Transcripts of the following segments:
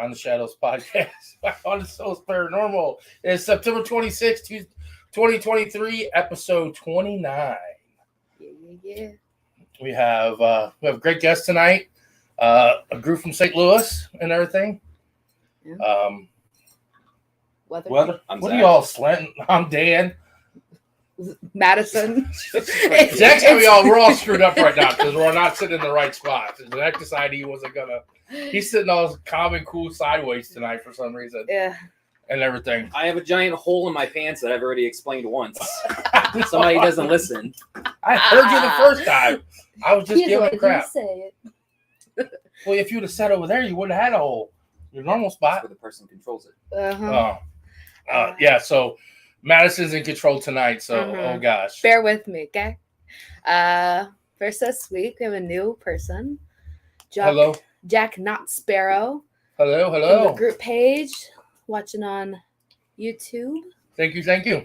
on the Shadowz podcast on the Soul's Paranormal. It's September 26th, 2023, episode 29. Yeah. We have a great guest tonight, a group from St. Louis and everything. Yeah. Weather. What are you all slanting? I'm Dan. Madison. Zach's we're all screwed up right now because we're not sitting in the right spot. Zach decided he wasn't gonna. He's sitting all calm and cool sideways tonight for some reason. Yeah. And everything. I have a giant hole in my pants that I've already explained once. Somebody doesn't listen. I heard you the first time. I was just giving crap. Say it. Well, if you'd have sat over there, you wouldn't have had a hole. Your normal spot. That's where the person controls it. Uh-huh. Yeah, so Madison's in control tonight, so oh gosh. Bear with me, okay? First this week, we have a new person. Hello. Jack Not Sparrow. Hello. From the group page, watching on YouTube. Thank you. So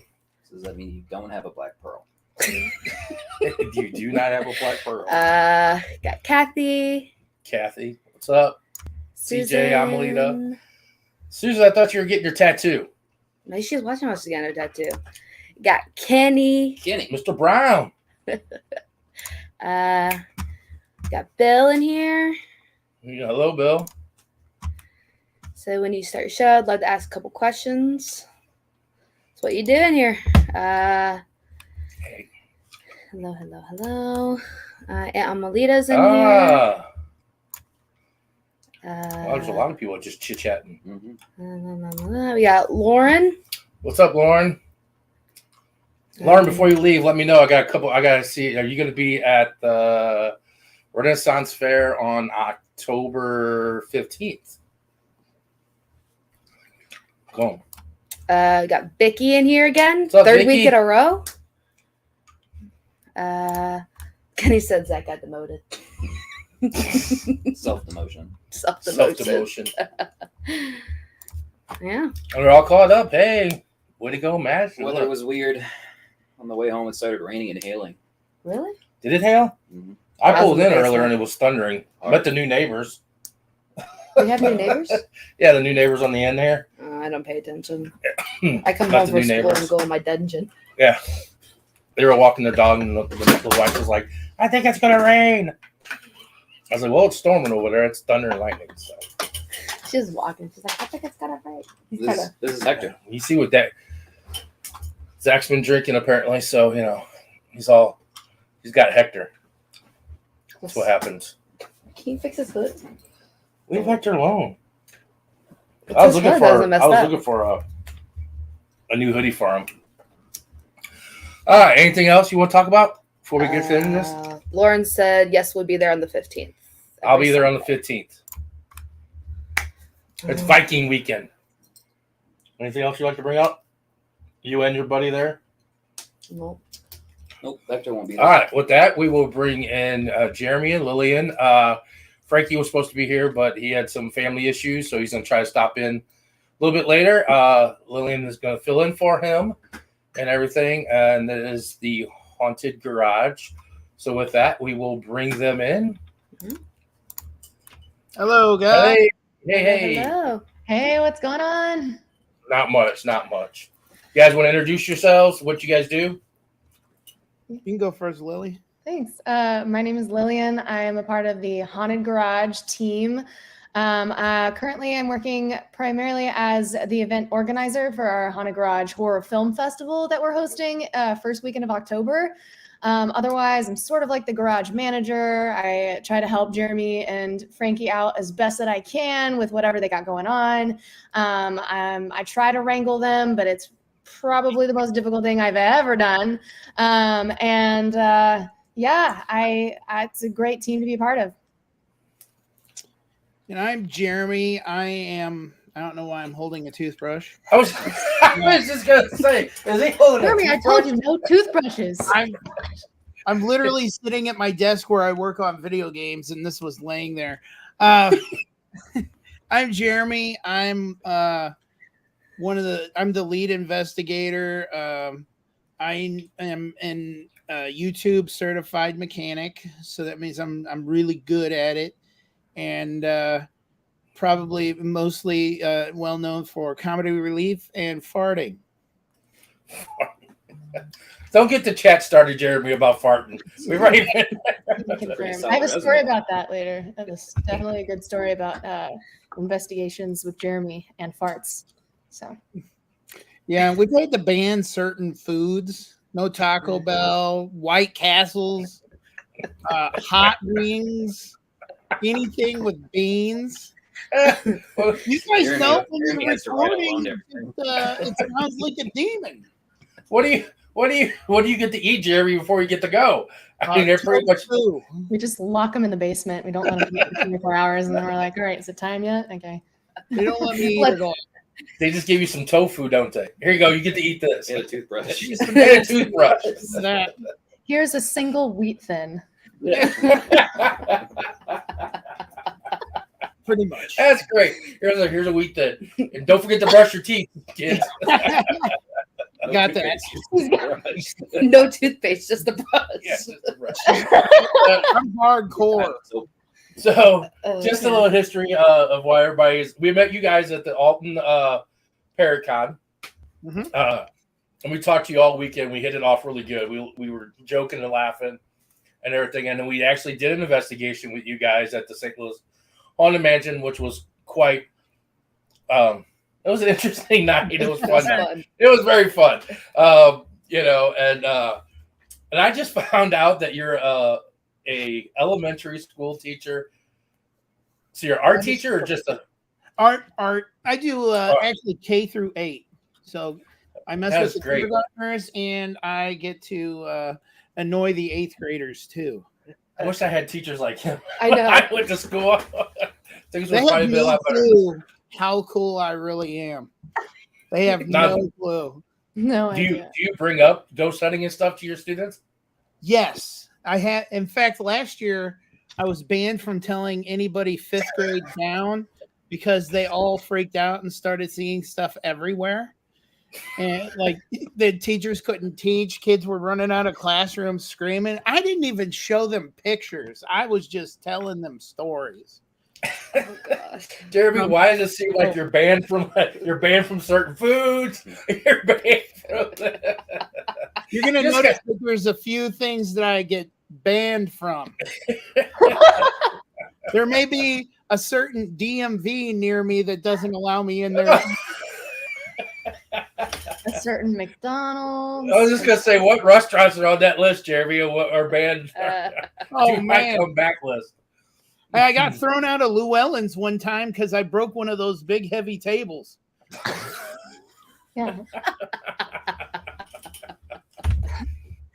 does that mean you don't have a black pearl? You do not have a black pearl. Got Kathy. What's up? Susan. CJ, Amelita. Susan, I thought you were getting your tattoo. No, she's watching us again, her tattoo. Got Kenny. Mr. Brown. Got Bill in here. Yeah, hello, Bill. So when you start your show, I'd love to ask a couple questions. That's what you do in here. Hey. Hello. Aunt Amelita's in here. There's a lot of people just chit-chatting. We got Lauren. What's up, Lauren? Lauren, before you leave, let me know. I got to see. Are you going to be at the Renaissance Fair on October 15th? Go on. Got Vicky in here again. What's up, Third Vicky? week in a row. Kenny said Zach got demoted. Self-demotion. Yeah. And we're all caught up. Hey, way to go, Matt. Weather was weird. On the way home, it started raining and hailing. Really? Did it hail? Mm-hmm. I pulled in earlier and it was thundering. Met the new neighbors. We have new neighbors? Yeah, the new neighbors on the end there. I don't pay attention. I come Met home the from new school neighbors. and go in my dungeon. Yeah. They were walking their dog and the wife was like, I think it's going to rain. I was like, well, it's storming over there. It's thunder and lightning. So. She's walking. She's like, I think it's going to rain. This is Hector. You see what that... Zach's been drinking apparently, so, he's got Hector. That's what happens. Can you fix his hood? Leave Hector alone. It's I was his looking hood that was messed up. for a new hoodie for him. All right, anything else you want to talk about before we get into this? Lauren said yes, we'll be there on the 15th. I'll be there on the 15th. It's Viking weekend. Anything else you'd like to bring up? You and your buddy there? Nope, Hector won't be there. All right, with that, we will bring in Jeremy and Lillian. Frankie was supposed to be here, but he had some family issues, so he's going to try to stop in a little bit later. Lillian is going to fill in for him and everything, and that is the Haunted Garage. So with that, we will bring them in. Hello, guys. Hey. Hello. Hey, what's going on? Not much. You guys want to introduce yourselves? What you guys do? You can go first, Lily. Thanks. My name is Lillian. I am a part of the Haunted Garage team. Currently, I'm working primarily as the event organizer for our Haunted Garage Horror Film Festival that we're hosting first weekend of October. Otherwise, I'm sort of like the garage manager. I try to help Jeremy and Frankie out as best that I can with whatever they got going on. I try to wrangle them, but it's probably the most difficult thing I've ever done. It's a great team to be a part of. And I'm Jeremy. I don't know why I'm holding a toothbrush. I was just going to say, is he holding Jeremy, I told you no toothbrushes. I'm literally sitting at my desk where I work on video games, and this was laying there. I'm Jeremy. I'm the lead investigator. I am an YouTube certified mechanic, so that means I'm really good at it. And probably mostly well known for comedy relief and farting. Don't get the chat started, Jeremy, about farting. We've already been. Confirmed. I have a story about that later. That was definitely a good story about investigations with Jeremy and farts. So, yeah, we've had to ban certain foods. No Taco Bell, White Castles, hot wings, anything with beans. You guys know when you're recording, it sounds like a demon. What do you get to eat, Jeremy, before you get to go? I mean, they're pretty much. We just lock them in the basement. We don't let them eat for 24 hours, and then we're like, all right, is it time yet? Okay. They don't let me eat at all. They just give you some tofu, don't they? Here you go. You get to eat this. And a toothbrush. And a toothbrush. Here's a single wheat thin. Pretty much. That's great. Here's a wheat thin. And don't forget to brush your teeth, kids. Got that. No toothpaste, just the brush. Yeah, just the brush. I'm hardcore. So, just a little history of why everybody is. We met you guys at the Alton Paracon, and we talked to you all weekend. We hit it off really good. We were joking and laughing and everything, and then we actually did an investigation with you guys at the St. Louis Haunted Mansion, which was quite. It was an interesting night. It was fun. It was very fun. And I just found out that you're a elementary school teacher. So you're art teacher or just a art? I do actually K through 8. So I mess with the kindergartners, and I get to annoy the 8th graders too. I wish I had teachers like him. I know. I went to school. Things would They probably have be a no lot better. clue how cool I really am. They have no clue. No Do idea. you bring up ghost hunting and stuff to your students? Yes, I had. In fact, last year I was banned from telling anybody 5th grade down because they all freaked out and started seeing stuff everywhere. And like the teachers couldn't teach, kids were running out of classrooms screaming. I didn't even show them pictures. I was just telling them stories. Oh gosh. Jeremy, why does it seem like you're banned from certain foods? You're banned from You're gonna notice that there's a few things that I get banned from. There may be a certain DMV near me that doesn't allow me in there. A certain McDonald's. I was just gonna say, what restaurants are on that list, Jeremy, and what are banned? Oh man, come back list. I got thrown out of Llewellyn's one time because I broke one of those big heavy tables. Yeah.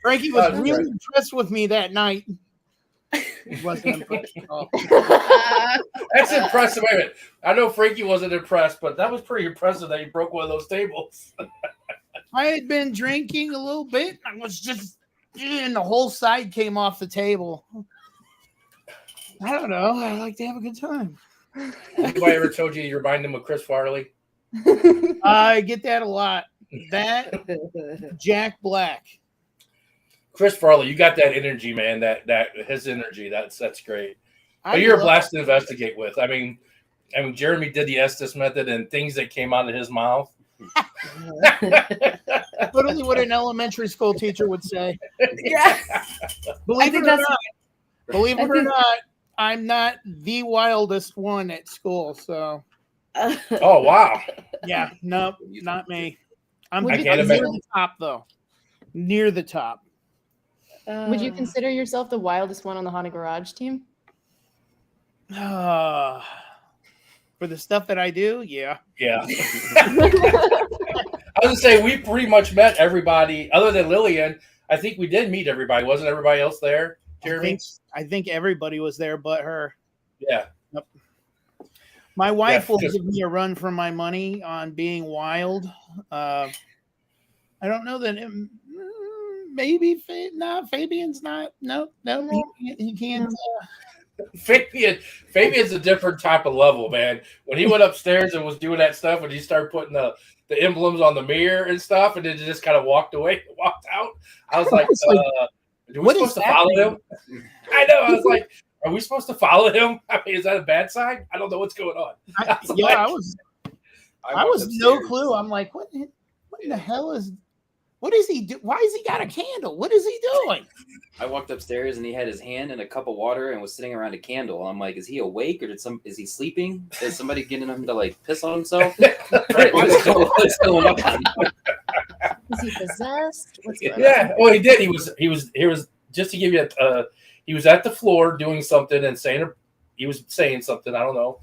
Frankie was really impressed with me that night. He wasn't impressed at all. That's impressive. Wait a minute. I know Frankie wasn't impressed, but that was pretty impressive that he broke one of those tables. I had been drinking a little bit. I was just, and the whole side came off the table. I don't know. I like to have a good time. Anybody ever told you you remind them of Chris Farley? I get that a lot. That Jack Black. Chris Farley, you got that energy, man. That his energy. That's great. But you're a blast to investigate with. I mean, Jeremy did the Estes method and things that came out of his mouth. Literally what an elementary school teacher would say. Yeah. Believe it or not, I'm not the wildest one at school. So. Oh wow. Yeah. No, not me. I'm I near can't imagine. the top though. Near the top. Would you consider yourself the wildest one on the Haunted Garage team? For the stuff that I do, yeah. Yeah. I was gonna say we pretty much met everybody other than Lillian. I think we did meet everybody. Wasn't everybody else there, Jeremy? I think everybody was there but her. Yeah. Yep. My wife will give me a run for my money on being wild. I don't know that maybe Fabian's not. No, he can't. Fabian's a different type of level, man. When he went upstairs and was doing that stuff, when he started putting the emblems on the mirror and stuff, and then just kind of walked out. I was like, "Are we supposed to follow him?" I know. I was like, Are we supposed to follow him? I mean, is that a bad sign? I don't know what's going on. I was walked no upstairs. clue. I'm like, what in the hell is? What is he do? Why has he got a candle? What is he doing? I walked upstairs and he had his hand in a cup of water and was sitting around a candle. And I'm like, is he awake or is he sleeping? Is somebody getting him to like piss on himself? What's going on? Is he possessed? What's going on? Yeah. Well, he did. He was just to give you he was at the floor doing something and he was saying something. I don't know.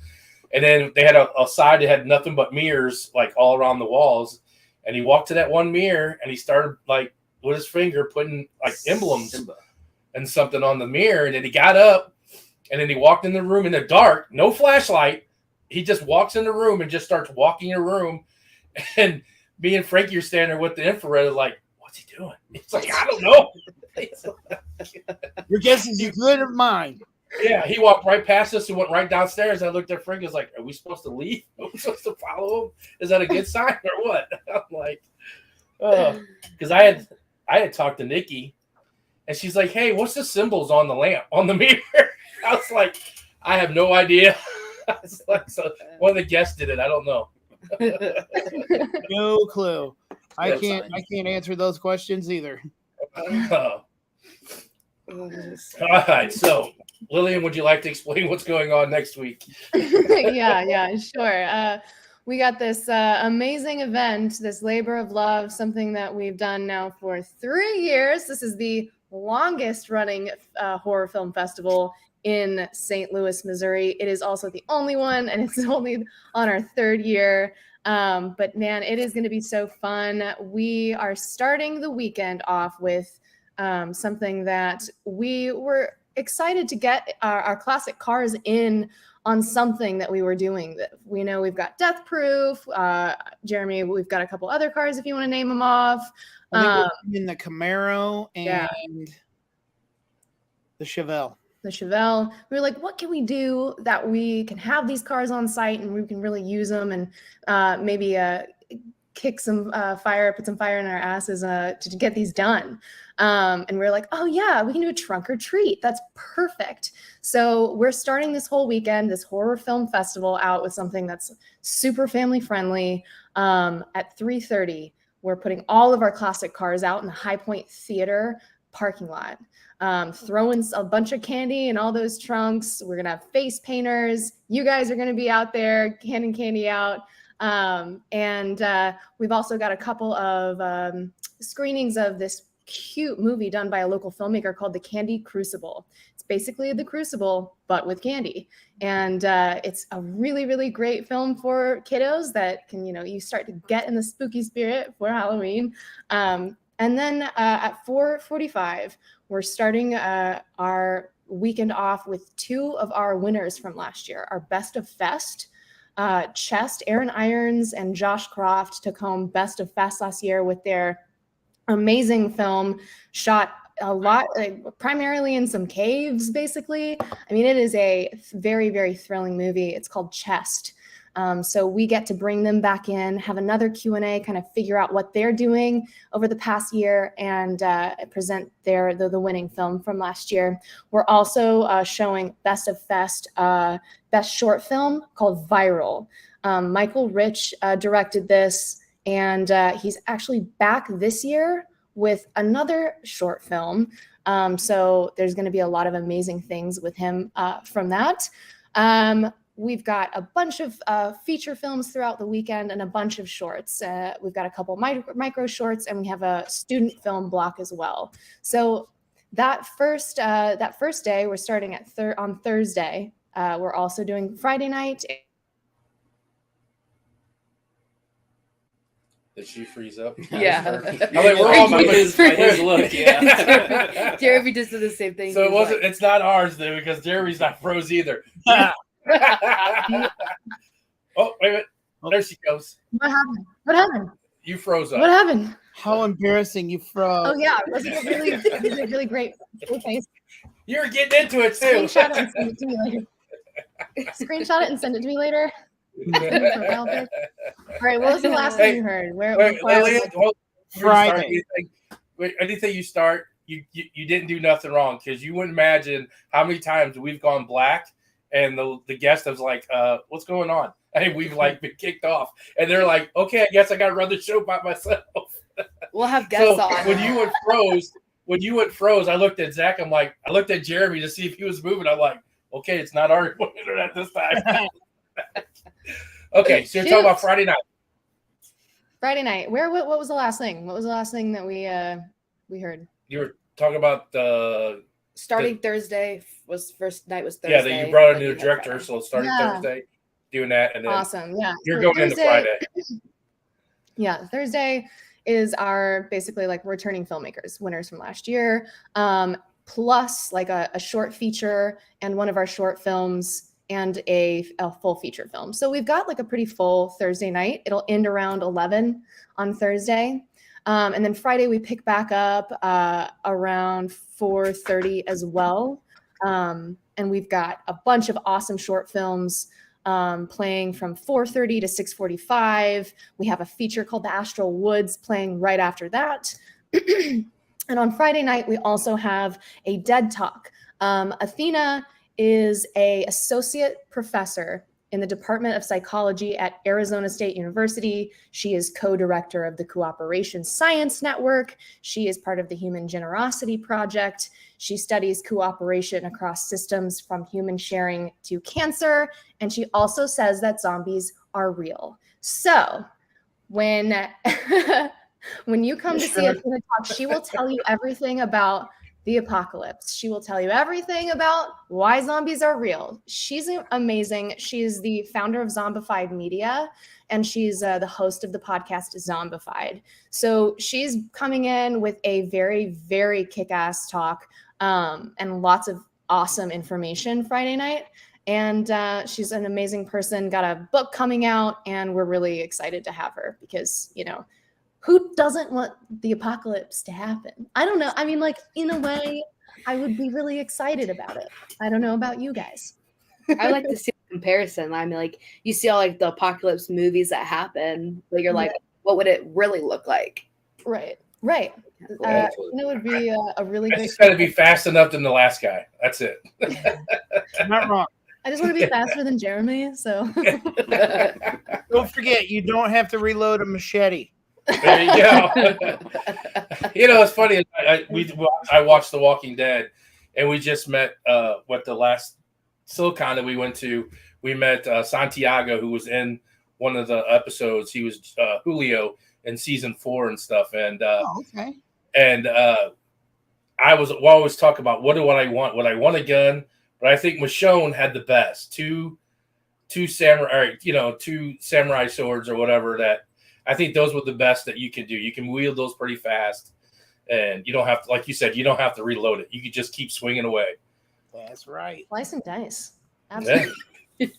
And then they had a side that had nothing but mirrors like all around the walls. And he walked to that one mirror and he started like with his finger putting like emblems and something on the mirror. And then he got up and then he walked in the room in the dark, no flashlight. He just walks in the room and just starts walking in the room. And me and Frankie are standing there with the infrared, like, what's he doing? It's like, I don't know. Your guess is as good as mine. Yeah, he walked right past us and went right downstairs. I looked at Frank. I was like, "Are we supposed to leave? Are we supposed to follow him? Is that a good sign or what?" I'm like, "Oh," because I had talked to Nikki, and she's like, "Hey, what's the symbols on the lamp on the mirror?" I was like, "I have no idea." I was like, so one of the guests did it. I don't know. No clue. I Good can't sign. answer those questions either. All right, so Lillian, would you like to explain what's going on next week? Yeah, sure. We got this amazing event, this labor of love, something that we've done now for 3 years. This is the longest running horror film festival in St. Louis, Missouri. It is also the only one, and it's only on our 3rd year. But man, it is going to be so fun. We are starting the weekend off with something that we were excited to get our classic cars in on something that we were doing. That we know we've got Death Proof. Jeremy, we've got a couple other cars if you want to name them off. I think we're in the Camaro and the Chevelle. The Chevelle. We were like, what can we do that we can have these cars on site and we can really use them and maybe kick some fire, put some fire in our asses to get these done. And we're like, oh yeah, we can do a trunk or treat. That's perfect. So we're starting this whole weekend, this horror film festival out with something that's super family friendly. At 3:30, we're putting all of our classic cars out in the High Point Theater parking lot. Throwing a bunch of candy in all those trunks. We're going to have face painters. You guys are going to be out there handing candy out. And we've also got a couple of screenings of this cute movie done by a local filmmaker called The Candy Crucible. It's basically The Crucible, but with candy. And it's a really, really great film for kiddos that can, you start to get in the spooky spirit for Halloween. And then at 4:45, we're starting our weekend off with 2 of our winners from last year, our Best of Fest. Chest, Aaron Irons, and Josh Croft took home Best of Fest last year with their amazing film, shot a lot, primarily in some caves, basically. I mean, it is a very, very thrilling movie. It's called Chest. So we get to bring them back in, have another Q&A, kind of figure out what they're doing over the past year and present the winning film from last year. We're also showing Best of Fest, best short film called Viral. Michael Rich directed this, and he's actually back this year with another short film. So there's going to be a lot of amazing things with him from that. We've got a bunch of feature films throughout the weekend and a bunch of shorts. We've got a couple micro shorts, and we have a student film block as well. So that first day, we're starting on Thursday. We're also doing Friday night. Did she freeze up? Yeah. I'm like, we're all By his look, yeah. Jeremy just did the same thing. So He it was wasn't. It's not ours then because Jeremy's not froze either. Oh, wait a minute. There she goes. What happened? You froze up. What happened? How embarrassing, you froze. Oh yeah, was it a really great face? You're getting into it too. Screenshot it and send it to me later. Screenshot it and send it to me later. All right, what was the last thing you heard? Wait, Lillian, Friday. Wait, anything you start, you didn't do nothing wrong, because you wouldn't imagine how many times we've gone black and the guest was like, what's going on? And we've like been kicked off, and they're like, okay, I guess I got to run the show by myself. We'll have guests So on. when you went froze, I looked at Zach. I looked at Jeremy to see if he was moving. I'm like, okay, it's not our internet this time. Okay, so you're talking about Friday night. Friday night. What was the last thing? What was the last thing that we heard? You were talking about Starting Thursday first night was Thursday. Yeah, that you brought a like new you had director, Friday. so starting Thursday, doing that, and then Awesome. Yeah. you're So going into Friday. Yeah, Thursday is our basically like returning filmmakers, winners from last year, plus like a short feature and one of our short films and a full feature film. So we've got like a pretty full Thursday night. It'll end around 11 on Thursday. And then Friday we pick back up around 4:30 as well. And we've got a bunch of awesome short films playing from 4:30 to 6:45. We have a feature called The Astral Woods playing right after that. And on Friday night, we also have a dead talk. Athena is an associate professor in the Department of Psychology at Arizona State University. She is co-director of the Cooperation Science Network. She is part of the Human Generosity Project. She studies cooperation across systems from human sharing to cancer. And she also says that zombies are real. So when, when you come to see Athena talk, she will tell you everything about the apocalypse. She will tell you everything about why zombies are real. She's amazing. She's the founder of Zombified Media, and she's the host of the podcast Zombified. So she's coming in with a very, very kick-ass talk and lots of awesome information Friday night. And she's an amazing person, got a book coming out, and we're really excited to have her because, you know, who doesn't want the apocalypse to happen? I don't know. I mean, like, in a way, I would be really excited about it. I don't know about you guys. I like to see a comparison. I mean, like, you see all like the apocalypse movies that happen, but you're like, what would it really look like? Right. Right. It would be a really I great. just got to be fast enough than the last guy. That's it. Not wrong. I just want to be faster than Jeremy. So Don't forget, you don't have to reload a machete. There you go. You know, it's funny. I watched The Walking Dead, and we just met the last Silicon that we went to. We met Santiago, who was in one of the episodes. He was Julio in season 4 and stuff. And okay. And I was always talking about what I want. Would I want a gun? But I think Michonne had the best two samurai, two samurai swords or whatever. That I think those were the best that you can do. You can wield those pretty fast, and you don't have to, like you said, you don't have to reload it. You can just keep swinging away. That's right. slice and dice. Absolutely. Yeah.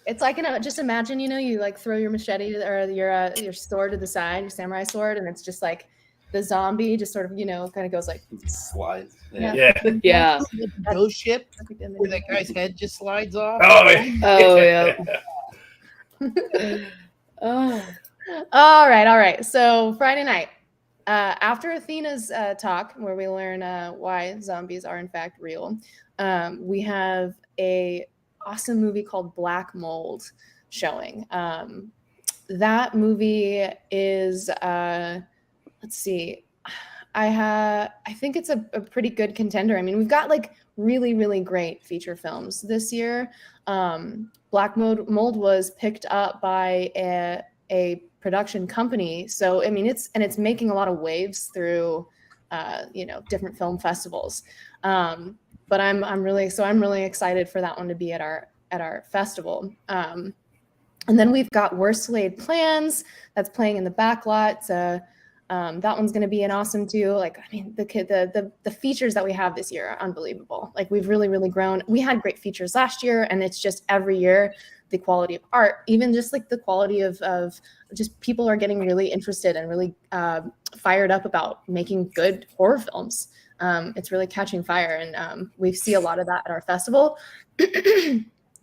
It's like, just imagine, you like throw your machete or your sword to the side, your samurai sword, and it's just like the zombie just sort of, kind of goes like Slides. Yeah. Ghost ship where that guy's head just slides off. Oh, yeah. Oh, yeah. Oh. All right. So Friday night, after Athena's talk, where we learn why zombies are in fact real, we have a awesome movie called Black Mold showing. That movie is, let's see, I think it's a pretty good contender. I mean, we've got like really, really great feature films this year. Black Mold was picked up by a production company. So, I mean, it's making a lot of waves through, different film festivals. But I'm really excited for that one to be at our festival. And then we've got Worst Laid Plans that's playing in the back lot. That one's going to be an awesome too. Like, I mean, the features that we have this year are unbelievable. Like, we've really, really grown. We had great features last year, and it's just every year the quality of art, even just like the quality of just people are getting really interested and really fired up about making good horror films. It's really catching fire, and we see a lot of that at our festival.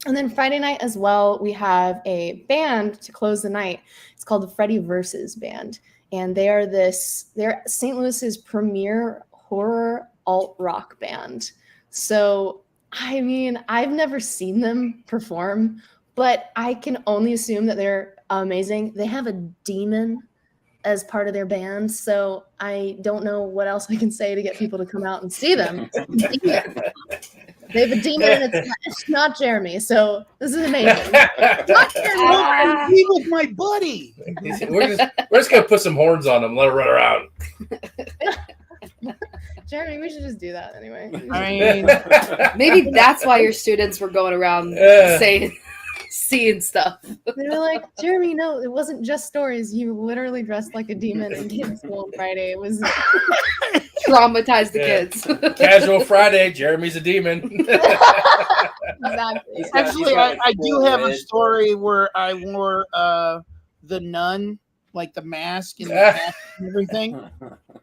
And then Friday night as well, we have a band to close the night. It's called the Freddy Versus Band. And they're St. Louis's premier horror alt rock band. So, I mean, I've never seen them perform, but I can only assume that they're amazing. They have a demon as part of their band, so I don't know what else I can say to get people to come out and see them. They have a demon, and it's not Jeremy, so this is amazing. Not Jeremy, he was my buddy. We're just gonna put some horns on them, let her run around. Jeremy, we should just do that anyway. I mean, Maybe that's why your students were going around seeing stuff. They were like, Jeremy, no, it wasn't just stories. You literally dressed like a demon and came to school on Friday. It was Traumatized the kids. Casual Friday, Jeremy's a demon. exactly. actually, I do have a story where I wore the nun, like the mask and the mask and everything.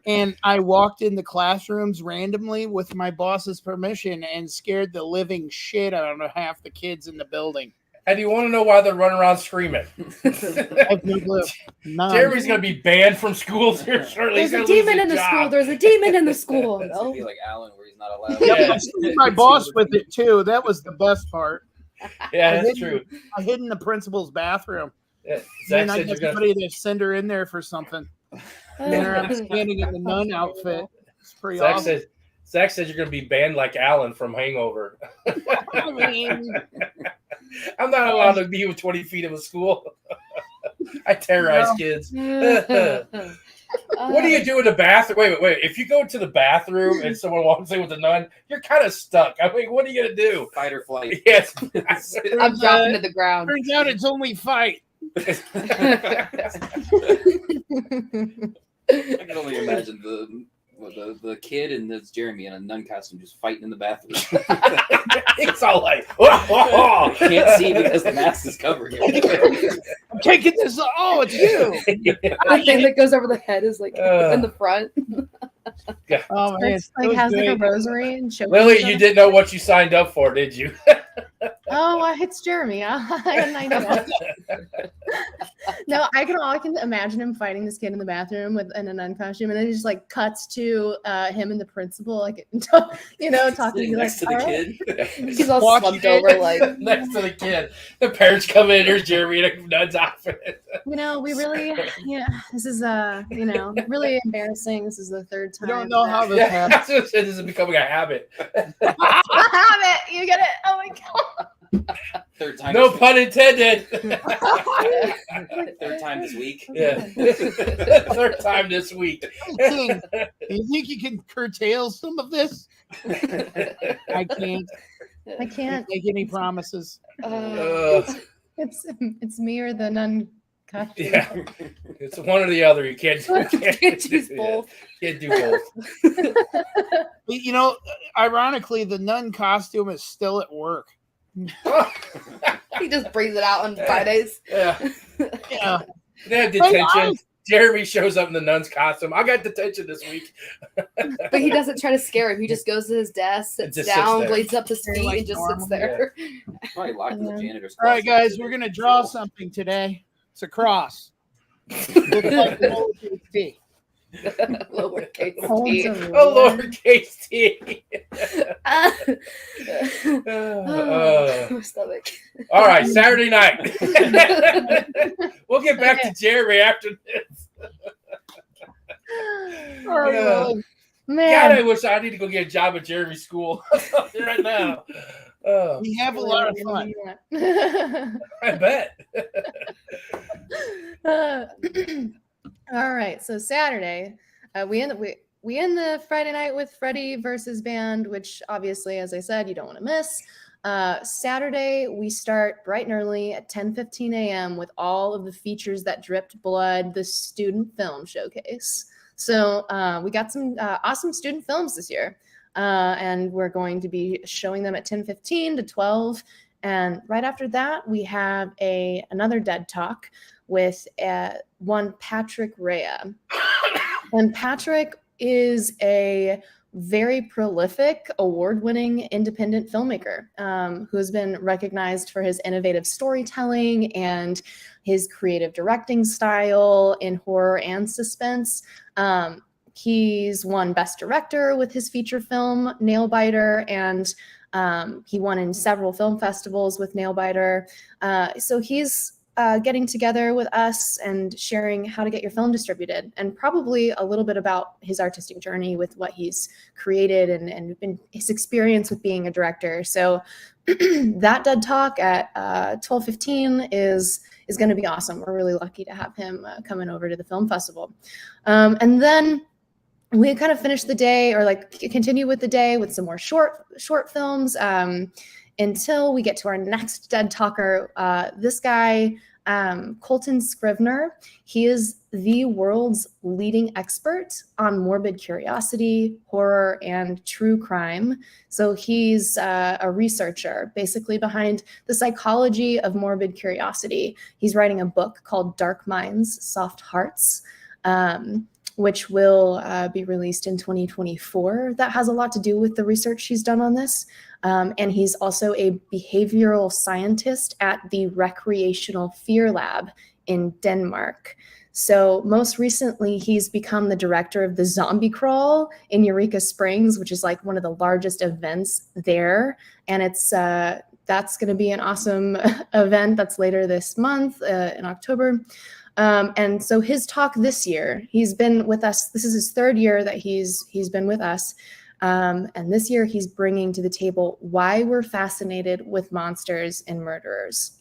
And I walked in the classrooms randomly with my boss's permission and scared the living shit out of half the kids in the building. And you want to know why they're running around screaming? I have no clue. None. Jeremy's going to be banned from school here shortly. There's a demon in the school. There's a demon in the school. It's gonna be like Alan, where he's not allowed. Yeah, I scared my boss with it too. That was the best part. Yeah, that's true. I hid in the principal's bathroom. Yeah. Zach And I said you're got going somebody to send her in there for something. And there I'm standing in the nun outfit. It's pretty awesome. Zach said you're going to be banned like Alan from Hangover. I mean, I'm not allowed to be with 20 feet of a school. I terrorize kids. What do you do in the bathroom? Wait. If you go to the bathroom and someone walks in with a nun, you're kind of stuck. I mean, what are you going to do? Fight or flight. Yes. I'm dropping to the ground. turns out it's only fight. I can only imagine the kid and this Jeremy in a nun costume just fighting in the bathroom. It's all like, oh. Can't see because the mask is covering it. I'm taking this. Oh, it's you. The thing that goes over the head is like in the front. Oh man, It's like has like a rosary and choking Lily, each you other. didn't know what you signed up for, did you? Oh, it's Jeremy. I had an idea. No, I can imagine him fighting this kid in the bathroom in a nun costume, and then it just like cuts to him and the principal, like talking Sitting next to the kid. He's all Watching slumped over, like next to the kid. The parents come in, there's Jeremy in a nun's outfit. We really, this is really embarrassing. This is the third time. I don't know how this Yeah, happened. that's what I said, this is becoming a habit. I have it. You get it. Oh my god. Third time. No this pun intended. Third time this week. Yeah. Third time this week. King, you think you can curtail some of this? I can't I can't. make any promises. It's me or the nun costume. Yeah. It's one or the other. You can't choose both. Can't do both. You know, ironically, the nun costume is still at work. He just brings it out on Fridays. Yeah. Yeah. They have detention. Jeremy shows up in the nun's costume. I got detention this week. But he doesn't try to scare him. He just goes to his desk, sits just down, sits there. blades up his feet, like and just normal. sits there. Probably locked in the janitor's All right, closet. guys, we're gonna draw something today. It's a cross. Looks like lowercase t. Lowercase Holds t. a Oh, ruler. lowercase t. My stomach. All right, Saturday night. We'll get back to Jeremy after this. All right, Yeah. well, Man, God, I wish I need to go get a job at Jeremy's school right now. Oh, we have a lot of fun. I bet. All right, so Saturday, we end the Friday night with Freddy versus band, which obviously, as I said, you don't want to miss. Saturday, we start bright and early at 10:15 a.m. with all of the features that dripped blood, the student film showcase. So we got some awesome student films this year, and we're going to be showing them at 10:15 to 12. And right after that, we have another dead talk with one Patrick Rea. And Patrick is a very prolific, award-winning independent filmmaker who has been recognized for his innovative storytelling and his creative directing style in horror and suspense. he's won Best Director with his feature film Nailbiter, and he won in several film festivals with Nailbiter. So he's getting together with us and sharing how to get your film distributed, and probably a little bit about his artistic journey with what he's created and his experience with being a director. So that TED Talk at 12:15 is going to be awesome. We're really lucky to have him coming over to the film festival. And then we kind of finish the day, or like continue with the day with some more short films until we get to our next TED Talker. This guy, Colton Scrivener, he is the world's leading expert on morbid curiosity, horror, and true crime. So he's a researcher basically behind the psychology of morbid curiosity. He's writing a book called Dark Minds, Soft Hearts, which will be released in 2024. That has a lot to do with the research he's done on this. And he's also a behavioral scientist at the Recreational Fear Lab in Denmark. So most recently, he's become the director of the Zombie Crawl in Eureka Springs, which is like one of the largest events there. And it's that's going to be an awesome event that's later this month in October. And so his talk this year, he's been with us. This is his third year that he's been with us. And this year he's bringing to the table why we're fascinated with monsters and murderers.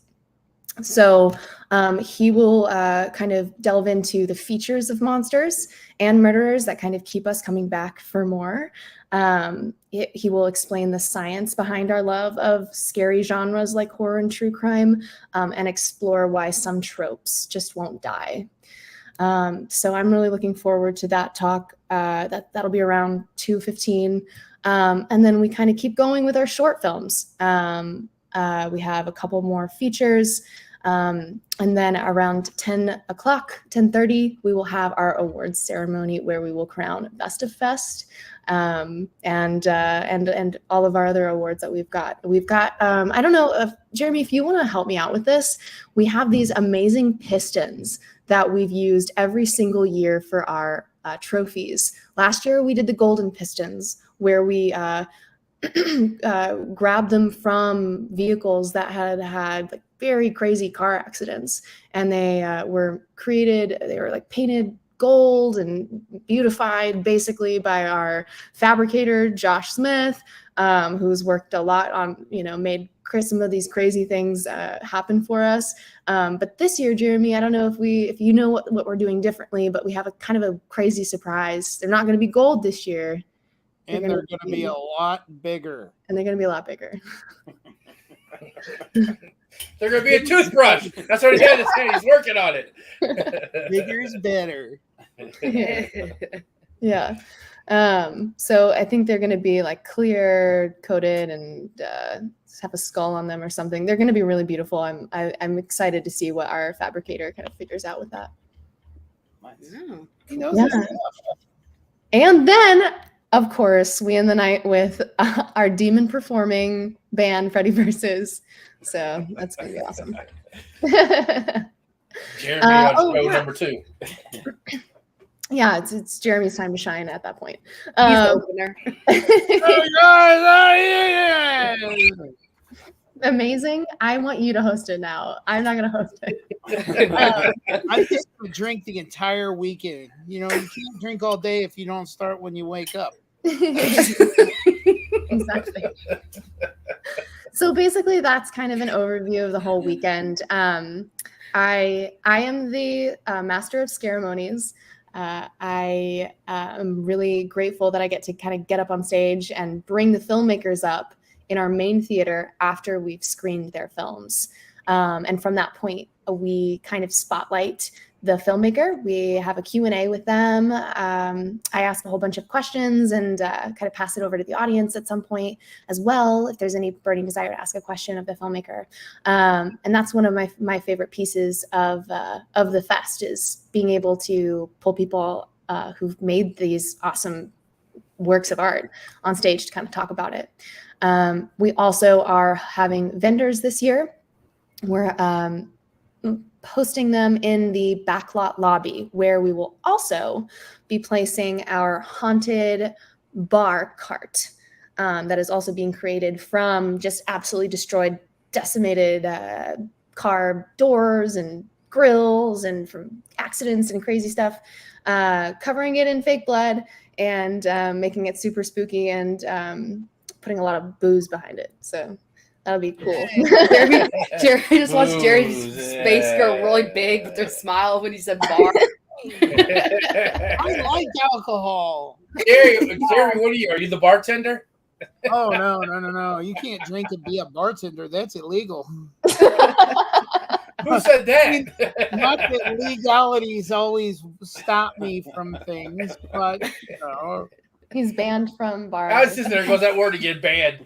So he will kind of delve into the features of monsters and murderers that kind of keep us coming back for more. He will explain the science behind our love of scary genres like horror and true crime, and explore why some tropes just won't die. So I'm really looking forward to that talk. That'll be around 2:15. And then we kind of keep going with our short films. We have a couple more features. And then around 10 o'clock, 10:30, we will have our awards ceremony where we will crown Best of Fest, and all of our other awards that we've got. I don't know if Jeremy, if you want to help me out with this, we have these amazing pistons that we've used every single year for our trophies. Last year we did the golden pistons, where we grabbed them from vehicles that had like very crazy car accidents, and they were like painted gold and beautified basically by our fabricator Josh Smith, who's worked a lot on, made some of these crazy things happen for us. But this year, Jeremy, I don't know if you know what we're doing differently, but we have a kind of a crazy surprise. They're not going to be gold this year. And they're going to be a lot bigger. And they're going to be a lot bigger. They're going to be a toothbrush. That's what he had to say. He's working on it. Bigger's better. Yeah. So I think they're going to be like clear coated and have a skull on them or something. They're going to be really beautiful. I'm excited to see what our fabricator kind of figures out with that. Nice. He knows his stuff. And then, of course, we end the night with our demon performing band, Freddy Versus. So that's going to be awesome. Jeremy on show number 2. Yeah, it's Jeremy's time to shine at that point. He's the opener. Amazing. I want you to host it now. I'm not going to host it. I just drink the entire weekend. You can't drink all day if you don't start when you wake up. Exactly. So basically, that's kind of an overview of the whole weekend. I am the master of ceremonies. I am really grateful that I get to kind of get up on stage and bring the filmmakers up in our main theater after we've screened their films. And from that point, we kind of spotlight the filmmaker. We have a Q&A with them. I ask a whole bunch of questions and kind of pass it over to the audience at some point as well, if there's any burning desire to ask a question of the filmmaker. And that's one of my favorite pieces of the fest, is being able to pull people who've made these awesome works of art on stage to kind of talk about it. We also are having vendors this year. We're hosting them in the backlot lobby, where we will also be placing our haunted bar cart that is also being created from just absolutely destroyed, decimated car doors and grills and from accidents and crazy stuff, covering it in fake blood and making it super spooky and putting a lot of booze behind it. So that'll be cool. Jerry just watched Jerry's Booze, face go yeah. really big with her smile when he said bar. I like alcohol. Jerry, what are you? Are you the bartender? Oh no! You can't drink and be a bartender. That's illegal. Who said that? Not that legalities always stop me from things, but He's banned from bars. I was just there goes that word again, banned.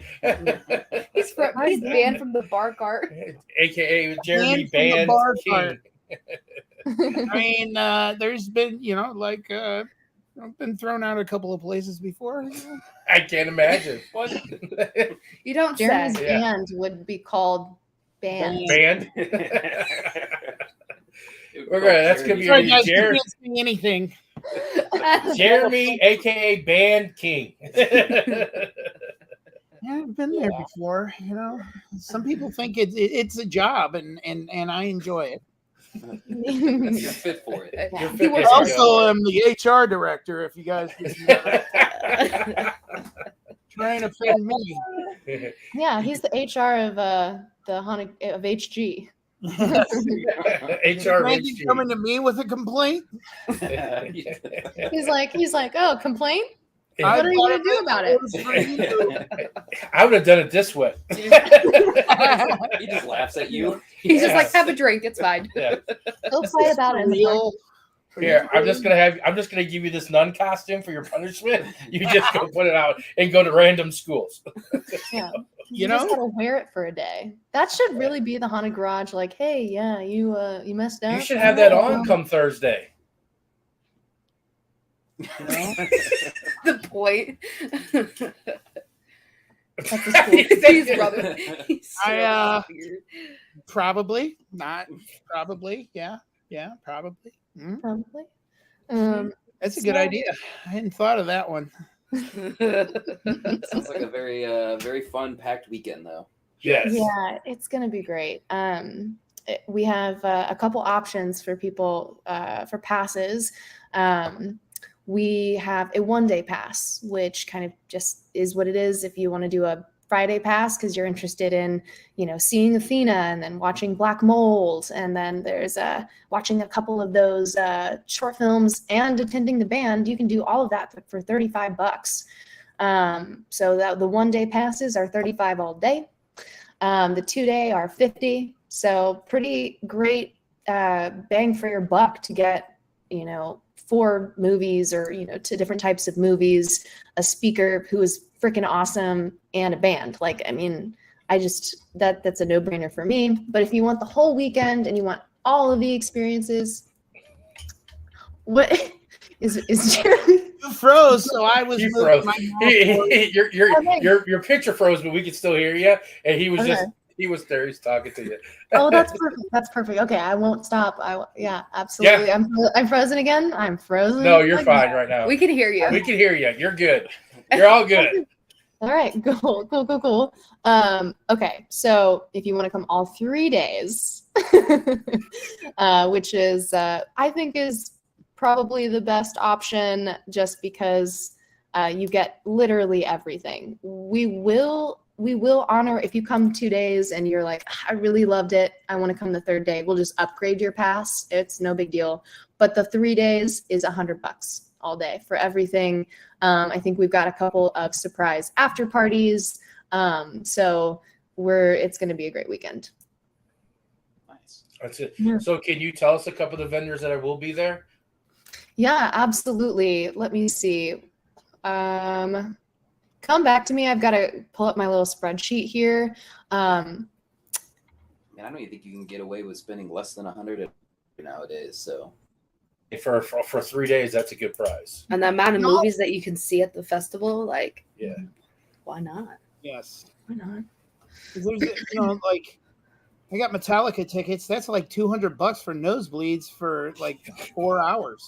He's banned from the bar cart. AKA Jeremy Banned from the Banned bar King. I mean, there's been, I've been thrown out a couple of places before. I can't imagine. What? You don't Jeremy's say. Yeah. band would be called band. Banned? We're gonna. That's gonna be Sorry, guys, you Jeremy. can't see anything. Jeremy, aka Band King. Yeah, I've been there before. Some people think it's a job, and I enjoy it. You're fit for it. You're He fit was for it. Also, I'm the HR director. If you guys trying to offend me, Yeah, he's the HR of the Haunted of HG. HR Frankie coming to me with a complaint. He's like, oh, complaint? I What are you gonna do about it? would have done it this way. He just laughs at you. He's just like, have a drink. It's fine. Yeah. Go fight about it. in the Real. Here, I'm just gonna give you this nun costume for your punishment. You just go put it out and go to random schools. Yeah. You just know? gotta wear it for a day. That should really be the haunted garage. Like, hey, yeah, you messed up. You should have that on come Thursday. The point. That's a school. He's brother. He's so weird. Probably not. Probably, yeah, probably. Mhm. Probably. That's a good idea. I hadn't thought of that one. Sounds like a very fun, packed weekend, though. Yes. Yeah, it's gonna be great. We have a couple options for people for passes. We have a 1-day pass, which kind of just is what it is. If you want to do a Friday pass because you're interested in, seeing Athena and then watching Black Mold, and then there's watching a couple of those short films and attending the band, you can do all of that for $35. So that the 1-day passes are $35 all day. The 2-day are $50. So pretty great bang for your buck to get, 4 movies or, 2 different types of movies, a speaker who is freaking awesome, and a band. Like, I mean, that's a no-brainer for me. But if you want the whole weekend and you want all of the experiences, what is Jeremy? You froze, so I was You moving froze. my mouth. Your picture froze, but we could still hear you. And he was Okay. he was there. He's talking to you. Oh, that's perfect. That's perfect. Okay, I won't stop. Yeah, absolutely. Yeah. I'm frozen again. I'm frozen. No, you're again. fine right now. We can hear you. We can hear you. You're good. You're all good. All right, cool. Okay, so if you want to come all 3 days, which is I think is probably the best option, just because you get literally everything. We will honor if you come 2 days and you're like, I really loved it, I want to come the 3rd day. We'll just upgrade your pass. It's no big deal. But the 3 days is $100 all day for everything. I think we've got a couple of surprise after parties. So it's going to be a great weekend. Nice. That's it. Yeah. So can you tell us a couple of the vendors that will be there? Yeah, absolutely. Let me see. Come back to me. I've got to pull up my little spreadsheet here. Man, I don't even think you can get away with spending less than $100 nowadays. So For 3 days, that's a good price. And the amount of movies that you can see at the festival, like, Yeah. why not? Yes. Why not? There's, I got Metallica tickets. That's like $200 for nosebleeds for like 4 hours.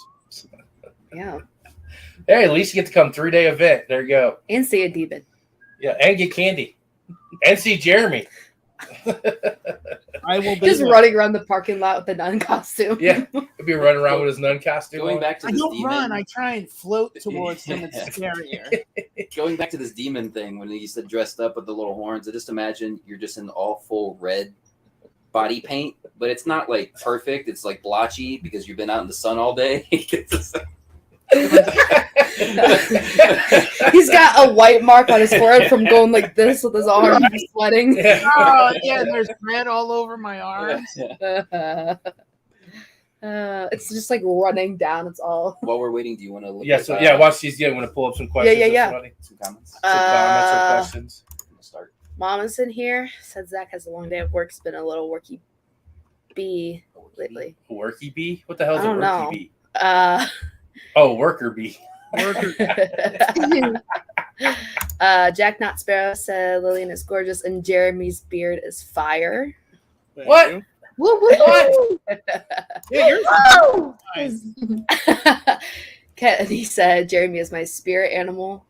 Yeah. Hey, at least you get to come 3-day event. There you go. And see a demon. Yeah, and get candy. And see Jeremy. I will be Just there. running around the parking lot with a nun costume. Yeah, he'll be running around with his nun costume. Going on. back to I this don't demon. run. I try and float towards them. It's scarier. Going back to this demon thing, when you said dressed up with the little horns, I just imagine you're just in all full red body paint, but it's not like perfect. It's like blotchy because you've been out in the sun all day. He's got a white mark on his forehead from going like this with his arm sweating. Yeah. Oh, yeah, there's red all over my arms. It's just like running down. It's all. While we're waiting, do you want to look Yeah, at so yeah, watch these. Yeah, I'm gonna pull up some questions. Yeah. Somebody. some comments? Some comments or questions. We'll start. Mama's in here. Said Zach has a long day of work. It's been a little worky bee lately. A worky bee? What the hell is I a don't worky know. bee? Oh, worker bee. Jack Not Sparrow said Lillian is gorgeous and Jeremy's beard is fire. Thank What? you. Woo woo! Yeah, yours is nice. Kennedy said Jeremy is my spirit animal.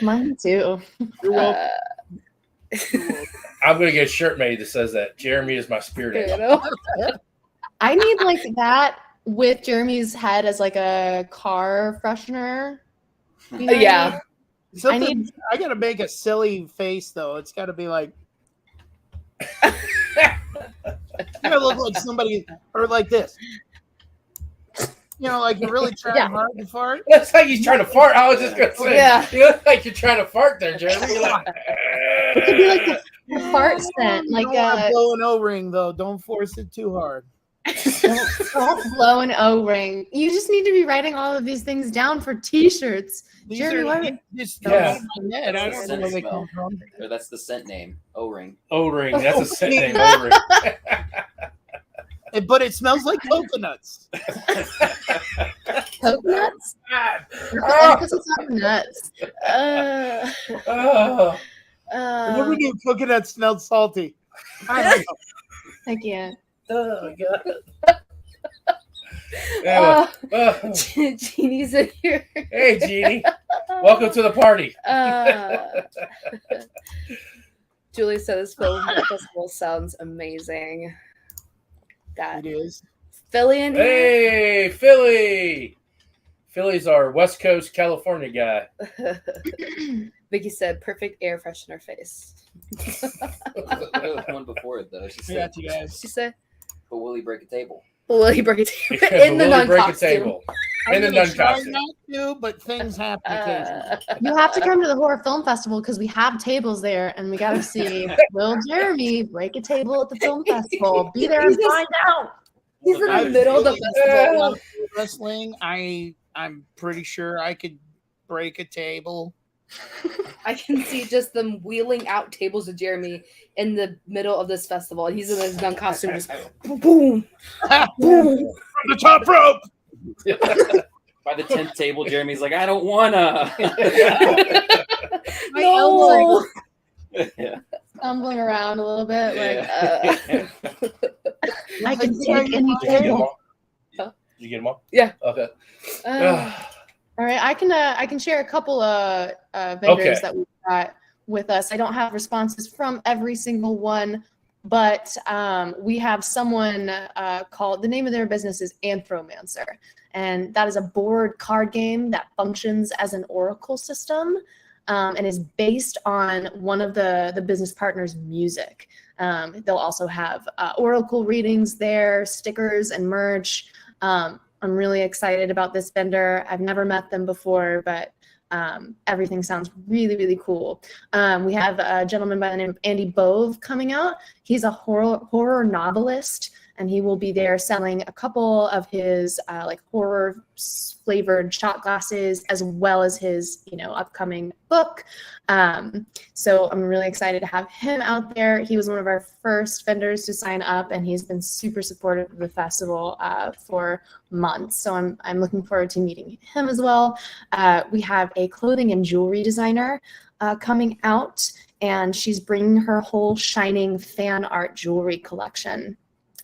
Mine too. You're welcome. I'm gonna get a shirt made that says that Jeremy is my spirit You animal. know? I need like that with Jeremy's head as like a car freshener. You know what I Yeah. mean? Something, I gotta make a silly face though. It's gotta be like you gotta look like somebody or like this. You know, like you're really trying Yeah. hard to fart. That's like he's trying to fart. I was just gonna say, Yeah. you look like you're trying to fart there, Jeremy. You're like, It could be like the fart scent, You like don't wanna blow an O-ring though. Don't force it too hard. don't blow an O-ring. You just need to be writing all of these things down for T-shirts. These Jeremy, are why- just Yeah. my head. I don't know where they come from. Or that's the scent name, O-ring. O-ring. That's a scent name. O-ring. But it smells like coconuts. Coconuts? Oh. Emphasis on nuts. Oh. Never knew coconut smelled salty. I don't know. I can't. Oh my god. Yeah, well, Jeannie's in here. hey, Jeannie. Welcome to the party. Julie said this film festival sounds amazing. Got It is. Philly in here. Hey, Philly. Philly's our West Coast California guy. Vicky said perfect air freshener face. What was the one before it though? She I said, got you guys. She said, "But will he break a table?" "Will he break it Yeah, in the Willie nun break a costume?" table. In I'm the gonna nun try costume. not to, but things happen occasionally. You have to come to the Horror Film Festival because we have tables there, and we got to see will Jeremy break a table at the film festival. Be there and He's just- find out. He's in the I've middle of the really festival. done wrestling. I'm pretty sure I could break a table. I can see just them wheeling out tables of Jeremy in the middle of this festival, and he's in his nun costume, just boom, boom. From the top rope. By the 10th table, Jeremy's like, "I don't wanna." My No. Yeah. Stumbling around a little bit, like Yeah. I can Like, take any Did you get them table. all? Did you get them all? Yeah. Okay. All right, I can share a couple of vendors Okay. that we've got with us. I don't have responses from every single one, but we have someone called, the name of their business is Anthromancer, and that is a board card game that functions as an oracle system and is based on one of the business partners' music. They'll also have oracle readings there, stickers, and merch. I'm really excited about this vendor. I've never met them before, but everything sounds really, really cool. We have a gentleman by the name of Andy Bove coming out. He's a horror novelist, and he will be there selling a couple of his like horror flavored shot glasses, as well as his upcoming book. So I'm really excited to have him out there. He was one of our first vendors to sign up, and he's been super supportive of the festival for months. So I'm looking forward to meeting him as well. We have a clothing and jewelry designer coming out. and she's bringing her whole Shining fan art jewelry collection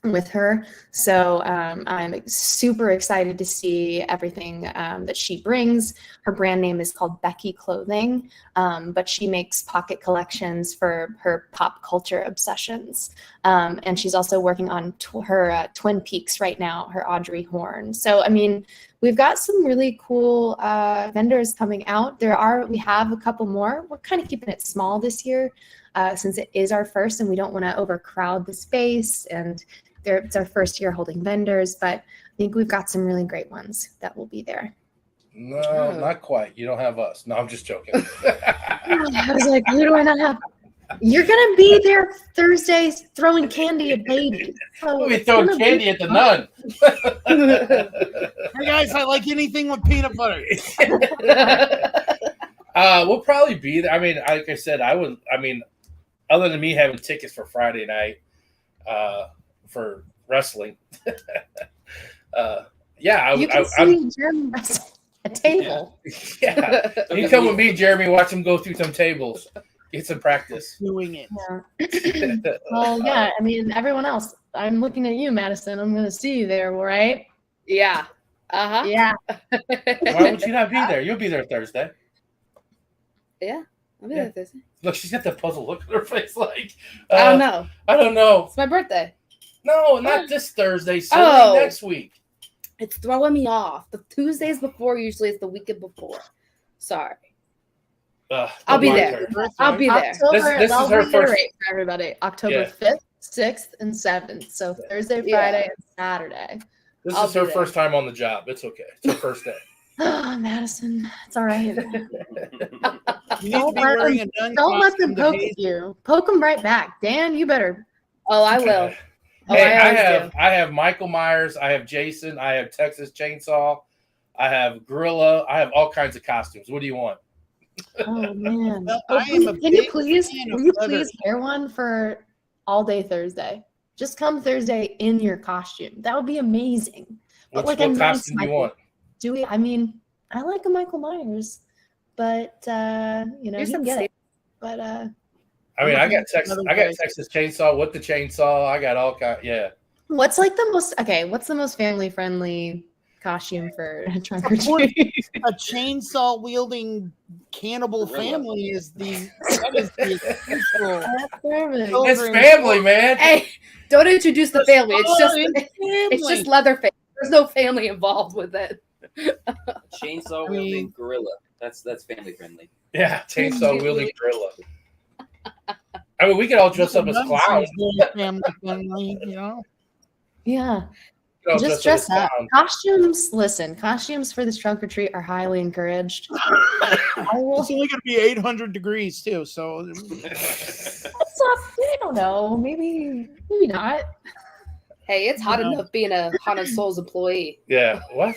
with her. So I'm super excited to see everything that she brings. Her brand name is called Becky Clothing, but she makes pocket collections for her pop culture obsessions. And she's also working on her Twin Peaks right now, her Audrey Horne. So, I mean, we've got some really cool vendors coming out. We have a couple more. We're kind of keeping it small this year since it is our first and we don't want to overcrowd the space, and it's our first year holding vendors, but I think we've got some really great ones that will be there. No, not quite. You don't have us. No, I'm just joking. I was like, who do I not have? You're going to be there Thursday throwing candy at babies. So We'll be throwing candy at the nun. Hey guys, I like anything with peanut butter. We'll probably be there. I mean, like I said, other than me having tickets for Friday night for wrestling, You can see Jeremy wrestle a table. Yeah, you come with me, Jeremy. Watch him go through some tables, get some practice. Doing it. Yeah. Well, yeah. I mean, everyone else. I'm looking at you, Madison. I'm going to see you there, right? Yeah. Uh-huh. Yeah. Why would you not be there? You'll be there Thursday. Yeah. I'll be there Thursday. Look, she's got that puzzle look on her face. Like, I don't know. I don't know. It's my birthday. No, not this Thursday. Sunday next week. It's throwing me off. The Tuesdays before usually is the weekend before. Sorry. I'll be there. I'll be there. October, This is her first. for everybody. October 5th, 6th, and 7th. So Thursday, Friday, and Saturday. This is her first time on the job. It's okay. It's her first day. Oh, Madison. It's all right. Don't let them poke at you. Poke them right back. Dan, you better. Oh, I will. Hey, I have Michael Myers. I have Jason. I have Texas Chainsaw. I have Gorilla. I have all kinds of costumes. What do you want? Oh man! Well, Can you please wear one for all day Thursday? Just come Thursday in your costume. That would be amazing. What costume do you want? Do we? I mean, I like a Michael Myers, but you know, Here's you some get safe. it. But I got Texas Chainsaw with the chainsaw. I got all kinds. Yeah. what's the most family friendly costume for trunk or treat? A chainsaw wielding cannibal family is the essential. It's family, man. Hey, don't introduce the family. It's just Leatherface. There's no family involved with it. Chainsaw wielding gorilla. That's family friendly. Yeah, chainsaw wielding gorilla. I mean, we could all dress up as clowns. Family friendly, you know. Yeah. Just dress up. Costumes for this trunk or treat are highly encouraged. It's only going to be 800 degrees too, so I don't know. Maybe not. Hey, it's hot enough being a Haunted Souls employee. Yeah. What?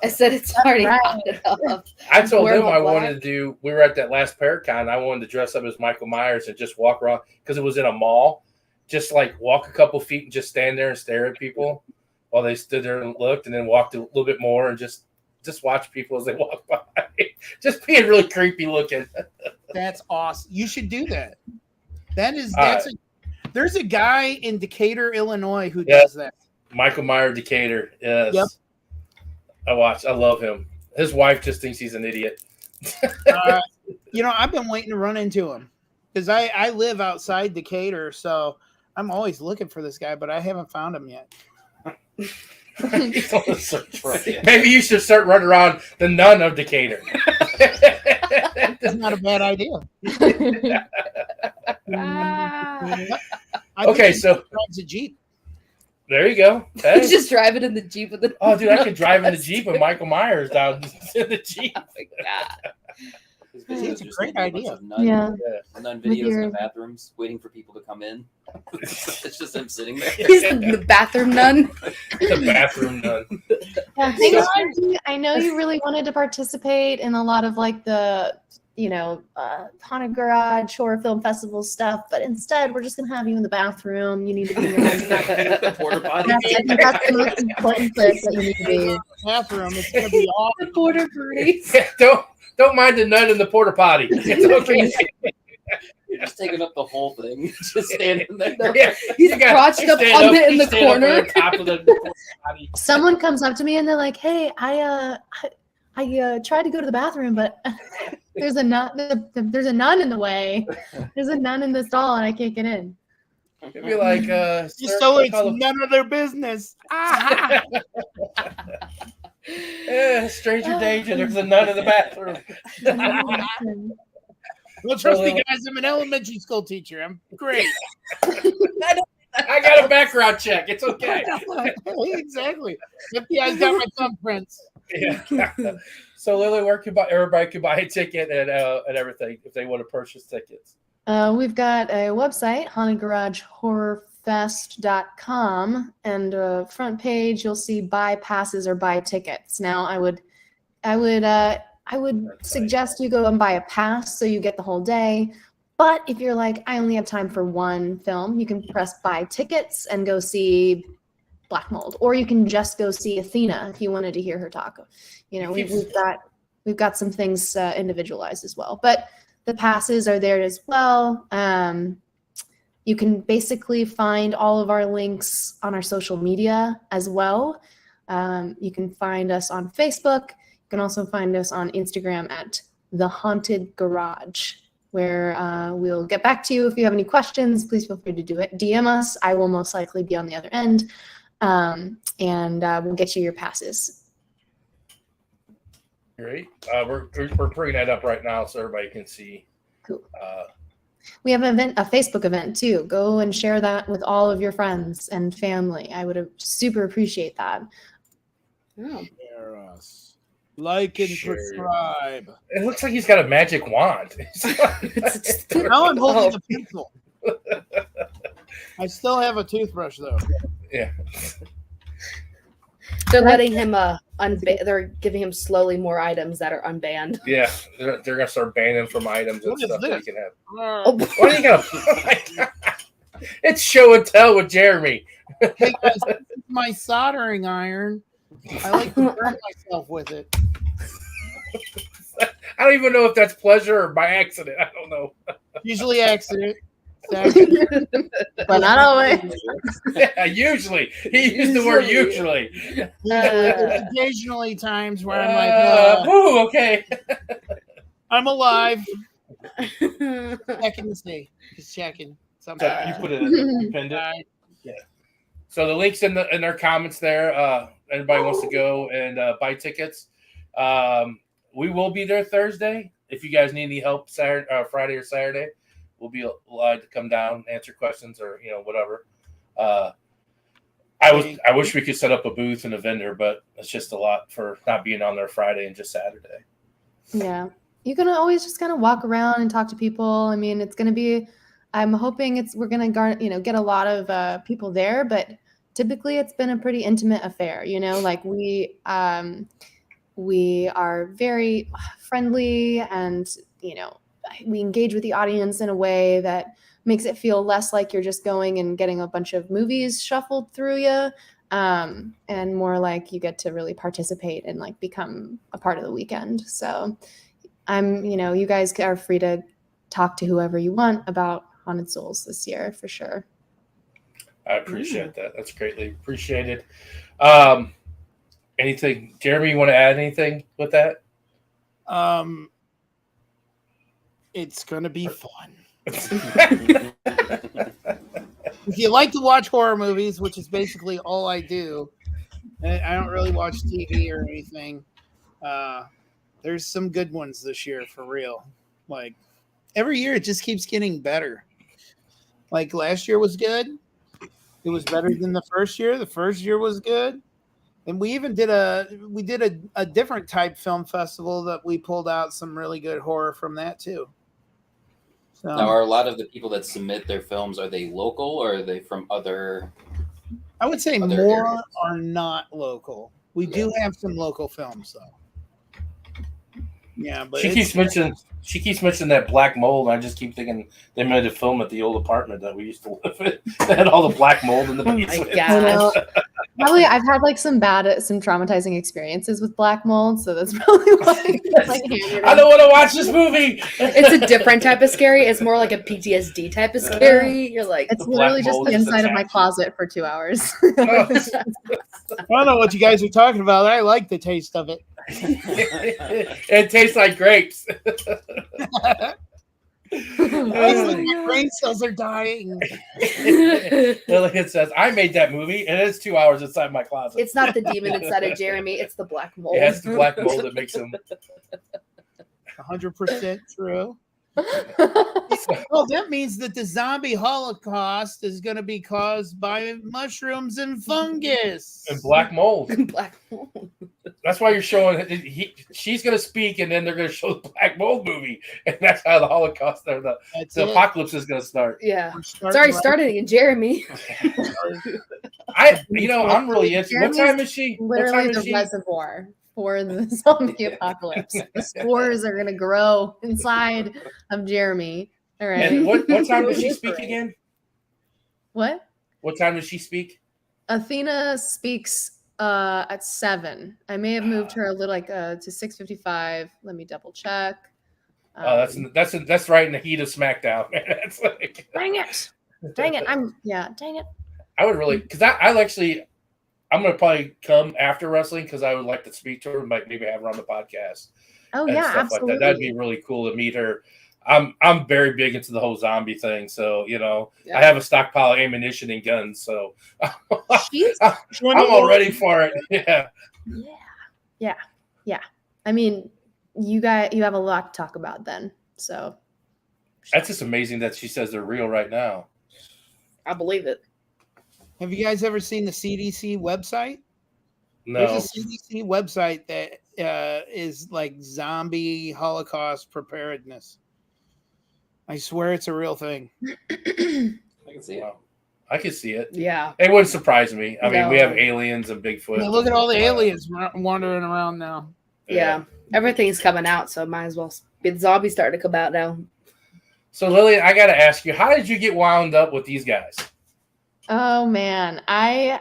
I said it's already hot enough. I told them I wanted to do. We were at that last Paracon. I wanted to dress up as Michael Myers and just walk around because it was in a mall. Just like walk a couple feet and just stand there and stare at people while they stood there and looked, and then walked a little bit more and just watch people as they walk by. Just being really creepy looking. that's awesome. You should do that. There's a guy in Decatur, Illinois, who does that. Michael Myers, Decatur. Yes. Yep. I love him. His wife just thinks he's an idiot. I've been waiting to run into him because I live outside Decatur, so I'm always looking for this guy, but I haven't found him yet. Maybe you should start running around the nun of Decatur. That's not a bad idea. Okay, so drives a Jeep. There you go. Hey. He's just driving in the Jeep with the. Oh, dude, I could drive in the Jeep with Michael Myers down in the Jeep. Oh my God. It's a great idea. Nun videos in the bathrooms, waiting for people to come in. It's just him sitting there. He's the bathroom nun. The bathroom nun. Yeah, I know you really wanted to participate in a lot of like the, Haunted Garage horror film festival stuff, but instead we're just gonna have you in the bathroom. You need to be in the porta potty. That's the most important place that you need to be. Bathroom. It's gonna be awesome. The porta potty. Yeah, don't mind the nun in the porta potty. It's okay. You're just taking up the whole thing. Just standing there. Yeah, He's crouched up on in the corner. Top of the body. Someone comes up to me and they're like, "Hey, I tried to go to the bathroom, but there's a nun. There's a nun in the way. There's a nun in the stall, and I can't get in." It'd be like, Just so it's none of their business. Stranger danger. There's a nun in the bathroom. Well, trust me, guys. I'm an elementary school teacher. I'm great. I got a background check. It's okay. Exactly. FBI's got my thumbprints. Yeah. So, Lily, where everybody could buy a ticket and everything if they want to purchase tickets? We've got a website, hauntedgaragehorrorfest.com, and front page you'll see buy passes or buy tickets. Now, I would suggest you go and buy a pass so you get the whole day. But if you're like, I only have time for one film, you can press buy tickets and go see Black Mold, or you can just go see Athena if you wanted to hear her talk. You know, we've got some things individualized as well. But the passes are there as well. You can basically find all of our links on our social media as well. You can find us on Facebook. You can also find us on Instagram at The Haunted Garage, where we'll get back to you. If you have any questions, please feel free to do it. DM us. I will most likely be on the other end, and we'll get you your passes. Great. We're bringing that up right now so everybody can see. Cool. We have a Facebook event too. Go and share that with all of your friends and family. I would super appreciate that. Oh. Share us. Like and subscribe. It looks like he's got a magic wand. Now I'm holding a pencil. I still have a toothbrush though. Yeah. They're letting him they're giving him slowly more items that are unbanned. Yeah, they're gonna start banning from items and stuff that he can have. Oh. What are you gonna? It's show and tell with Jeremy. Hey guys, this is my soldering iron. I like to burn myself with it. I don't even know if that's pleasure or by accident. I don't know. Usually accident. But not always. Yeah, usually. He used the word usually. There's occasionally times where I'm like, ooh, okay. I'm alive. Checking to see. Just checking. You put it in, you pinned it. Yeah. So the link's in their comments there. Anybody wants to go and buy tickets. We will be there Thursday. If you guys need any help Friday or Saturday, we'll be allowed to come down, answer questions, or whatever. I wish we could set up a booth and a vendor, but it's just a lot for not being on there Friday and just Saturday. Yeah, you can always just kind of walk around and talk to people. I mean, it's going to be. I'm hoping we're going to get a lot of people there, but typically it's been a pretty intimate affair. Like we are very friendly, and we engage with the audience in a way that makes it feel less like you're just going and getting a bunch of movies shuffled through you, and more like you get to really participate and like become a part of the weekend. So you guys are free to talk to whoever you want about Haunted Souls this year for sure. I appreciate that. That's greatly appreciated. Anything, Jeremy, you want to add anything with that? It's going to be fun. If you like to watch horror movies, which is basically all I do, and I don't really watch TV or anything, there's some good ones this year for real. Like every year it just keeps getting better. Like last year was good. It was better than the first year. The first year was good. And we even did a different type film festival that we pulled out some really good horror from that too. So, now, are a lot of the people that submit their films, are they local or are they from other? I would say other more areas? are not local. We do have some local films though. Yeah, but she keeps mentioning that black mold. And I just keep thinking they made a film at the old apartment that we used to live in. They had all the black mold in the basement. gosh. Probably I've had like some traumatizing experiences with black mold, so that's probably why. I don't want to watch this movie. It's a different type of scary. It's more like a PTSD type of scary. You're like, it's literally just the inside of my closet for 2 hours. I don't know what you guys are talking about. I like the taste of it. It tastes like grapes. My brain cells are dying. Lillian says, I made that movie, and it's 2 hours inside my closet. it's not the demon inside of Jeremy. It's the black mold. Yeah, it's the black mold that makes him. 100% true. Well, that means that the zombie holocaust is going to be caused by mushrooms and fungus And black mold. Black mold. That's why you're showing. She's going to speak, and then they're going to show the black mold movie, and that's how the Holocaust or the apocalypse is going to start. Yeah, it's already starting in Jeremy. I'm really into. What time is she? Literally the reservoir for the zombie apocalypse. The spores are gonna grow inside of Jeremy. All right. And what time does she speak again? What? What time does she speak? Athena speaks at 7. I may have moved her a little to 6:55. Let me double check. That's right in the heat of SmackDown. That's like, dang it. Dang it. I would really, because I'm going to probably come after wrestling because I would like to speak to her, maybe have her on the podcast. Oh, and yeah, stuff absolutely. like that. That'd be really cool to meet her. I'm very big into the whole zombie thing, so I have a stockpile of ammunition and guns, so I'm all ready for it. Yeah. I mean, you have a lot to talk about then. So that's just amazing that she says they're real right now. I believe it. Have you guys ever seen the CDC website? No. There's a CDC website that is like zombie Holocaust preparedness. I swear it's a real thing. I can see it. Wow. I can see it. Yeah. It wouldn't surprise me. I mean, No. we have aliens and Bigfoot. Yeah, look at all the aliens wandering around now. Yeah. Everything's coming out, so might as well be the zombies starting to come out now. So, Lillian, I got to ask you, how did you get wound up with these guys? Oh man, I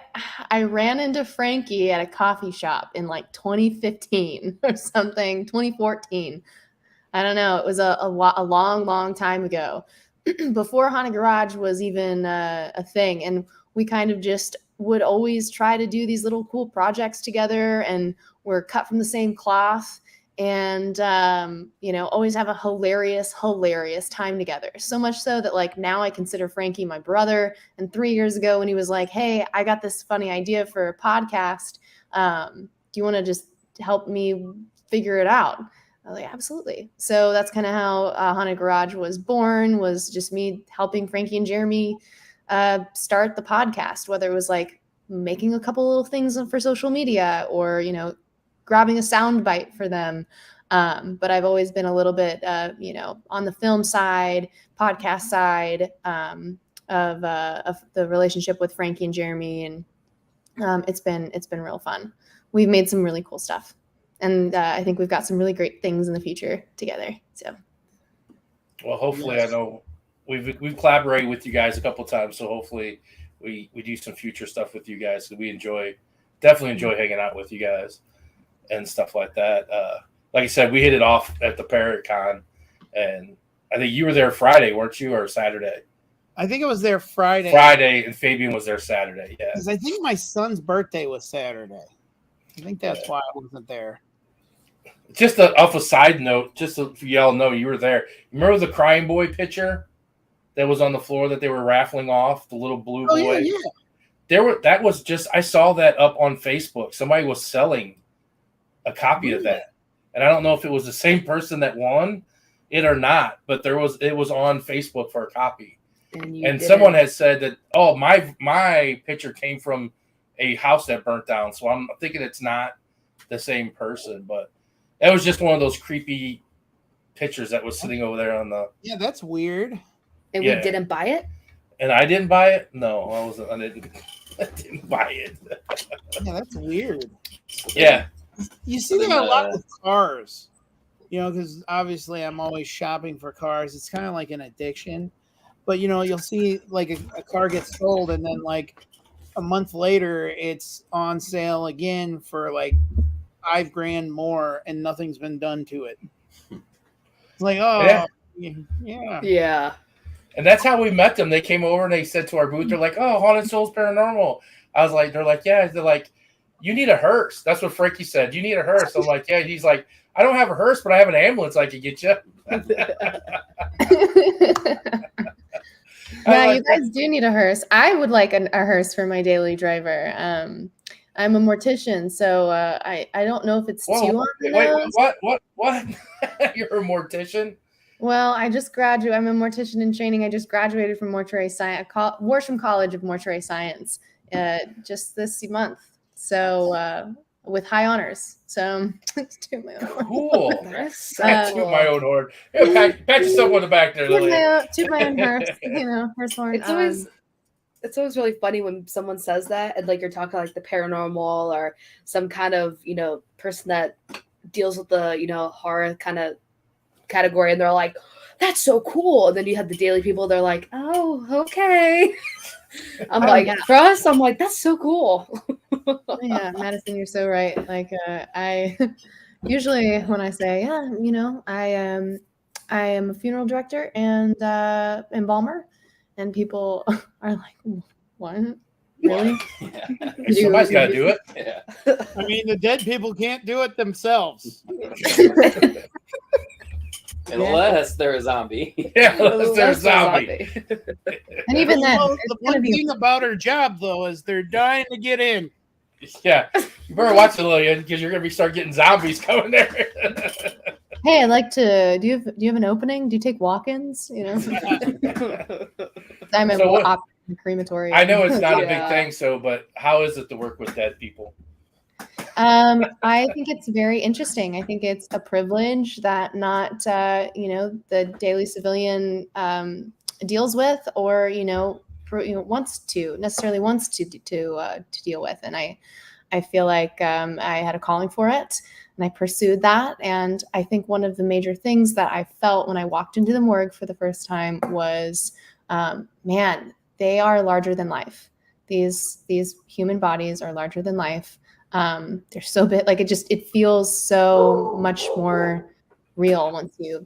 ran into Franki at a coffee shop in like 2015 or something, 2014. I don't know. It was a long time ago, before Haunted Garage was even a thing, and we kind of just would always try to do these little cool projects together, and we're cut from the same cloth. And, always have a hilarious time together. So much so that like now I consider Franki my brother. And 3 years ago when he was like, hey, I got this funny idea for a podcast. Do you want to just help me figure it out? I was like, absolutely. So that's kind of how Haunted Garage was born, was just me helping Franki and Jeremy start the podcast, whether it was like making a couple little things for social media or, grabbing a sound bite for them. But I've always been a little bit, on the film side, podcast side of the relationship with Franki and Jeremy. And it's been real fun. We've made some really cool stuff. And I think we've got some really great things in the future together. So, well, hopefully, yes. I know we've collaborated with you guys a couple of times, so hopefully we do some future stuff with you guys. We definitely enjoy hanging out with you guys and stuff like that. Like I said, we hit it off at the Parrot Con, and I think you were there Friday, weren't you, or Saturday? I think it was there Friday. And Fabian was there Saturday. Yeah, because I think my son's birthday was Saturday. I think that's why I wasn't there. Just off a side note, just so y'all know, you were there. Remember the crying boy picture that was on the floor that they were raffling off? The little blue boy. Yeah. That was just, I saw that up on Facebook. Somebody was selling a copy of that, and I don't know if it was the same person that won it or not, but it was on Facebook for a copy. And someone has said that, oh, my picture came from a house that burnt down, so I'm thinking it's not the same person, but it was just one of those creepy pictures that was sitting over there on the. Yeah, that's weird. And we didn't buy it. And I didn't buy it. No, I didn't buy it. Yeah, that's weird. Yeah. You see that a lot with cars. because obviously I'm always shopping for cars. It's kind of like an addiction. But you'll see like a car gets sold, and then like a month later, it's on sale again for like $5,000 more, and nothing's been done to it. It's like, oh, yeah. Yeah. And that's how we met them. They came over and they said to our booth, they're like, "Oh, Haunted Souls Paranormal." I was like, they're like, "Yeah." They're like, "You need a hearse." That's what Frankie said. "You need a hearse." I'm like, "Yeah." He's like, "I don't have a hearse, but I have an ambulance I could get you." Yeah, you guys do need a hearse. I would like a hearse for my daily driver. I'm a mortician, so I don't know if it's too on the nose. What? You're a mortician? Well, I just graduated. I'm a mortician in training. I just graduated from mortuary science, Worsham College of Mortuary Science, just this month. So with high honors. So to my own cool. That's To my own horn. Yeah, pat yourself on the back there, Lillian. To my own hearse, hearse horn. It's always really funny when someone says that, and like you're talking like the paranormal or some kind of person that deals with the horror kind of category, and they're like, "That's so cool," and then you have the daily people, they're like, "Oh, okay." I'm like, for us, I'm like, "That's so cool." Yeah, Madison, you're so right. Like I usually when I say, I am a funeral director and embalmer, and people are like, "What? Really?" Yeah. Somebody's got to do it. Yeah. I mean, the dead people can't do it themselves. Unless they're a zombie. Yeah, unless they're a zombie. And even then, The one thing about her job, though, is they're dying to get in. Yeah, you better watch it, Lillian, because you're gonna start getting zombies coming there. hey, I'd like to. Do you have an opening? Do you take walk-ins? I'm a crematory. I know it's not a big Yeah. thing, but how is it to work with dead people? I think it's very interesting. I think it's a privilege that not the daily civilian deals with, or wants to deal with. And I feel like I had a calling for it, and I pursued that. And I think one of the major things that I felt when I walked into the morgue for the first time was, man, they are larger than life. These human bodies are larger than life. They're so big, like it feels so much more real once you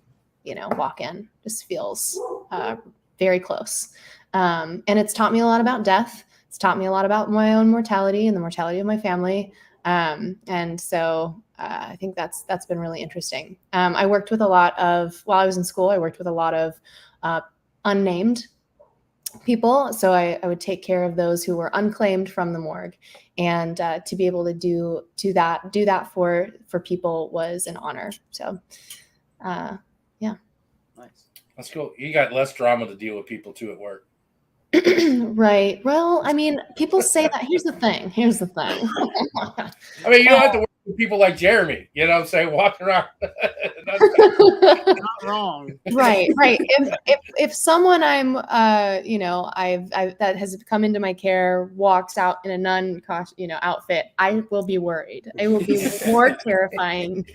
walk in. Just feels very close. And it's taught me a lot about death. It's taught me a lot about my own mortality and the mortality of my family. And so I think that's been really interesting. I worked with a lot of, while I was in school, I worked with a lot of unnamed people. So I would take care of those who were unclaimed from the morgue, and to be able to do that for people was an honor. So, yeah. Nice. That's cool. You got less drama to deal with people too at work. Right. Well, I mean, people say that. Here's the thing. I mean, you don't have to work with people like Jeremy. You know what I'm saying? Walking around. Not wrong. Right. If someone I've that has come into my care walks out in a nun outfit, I will be worried. It will be more terrifying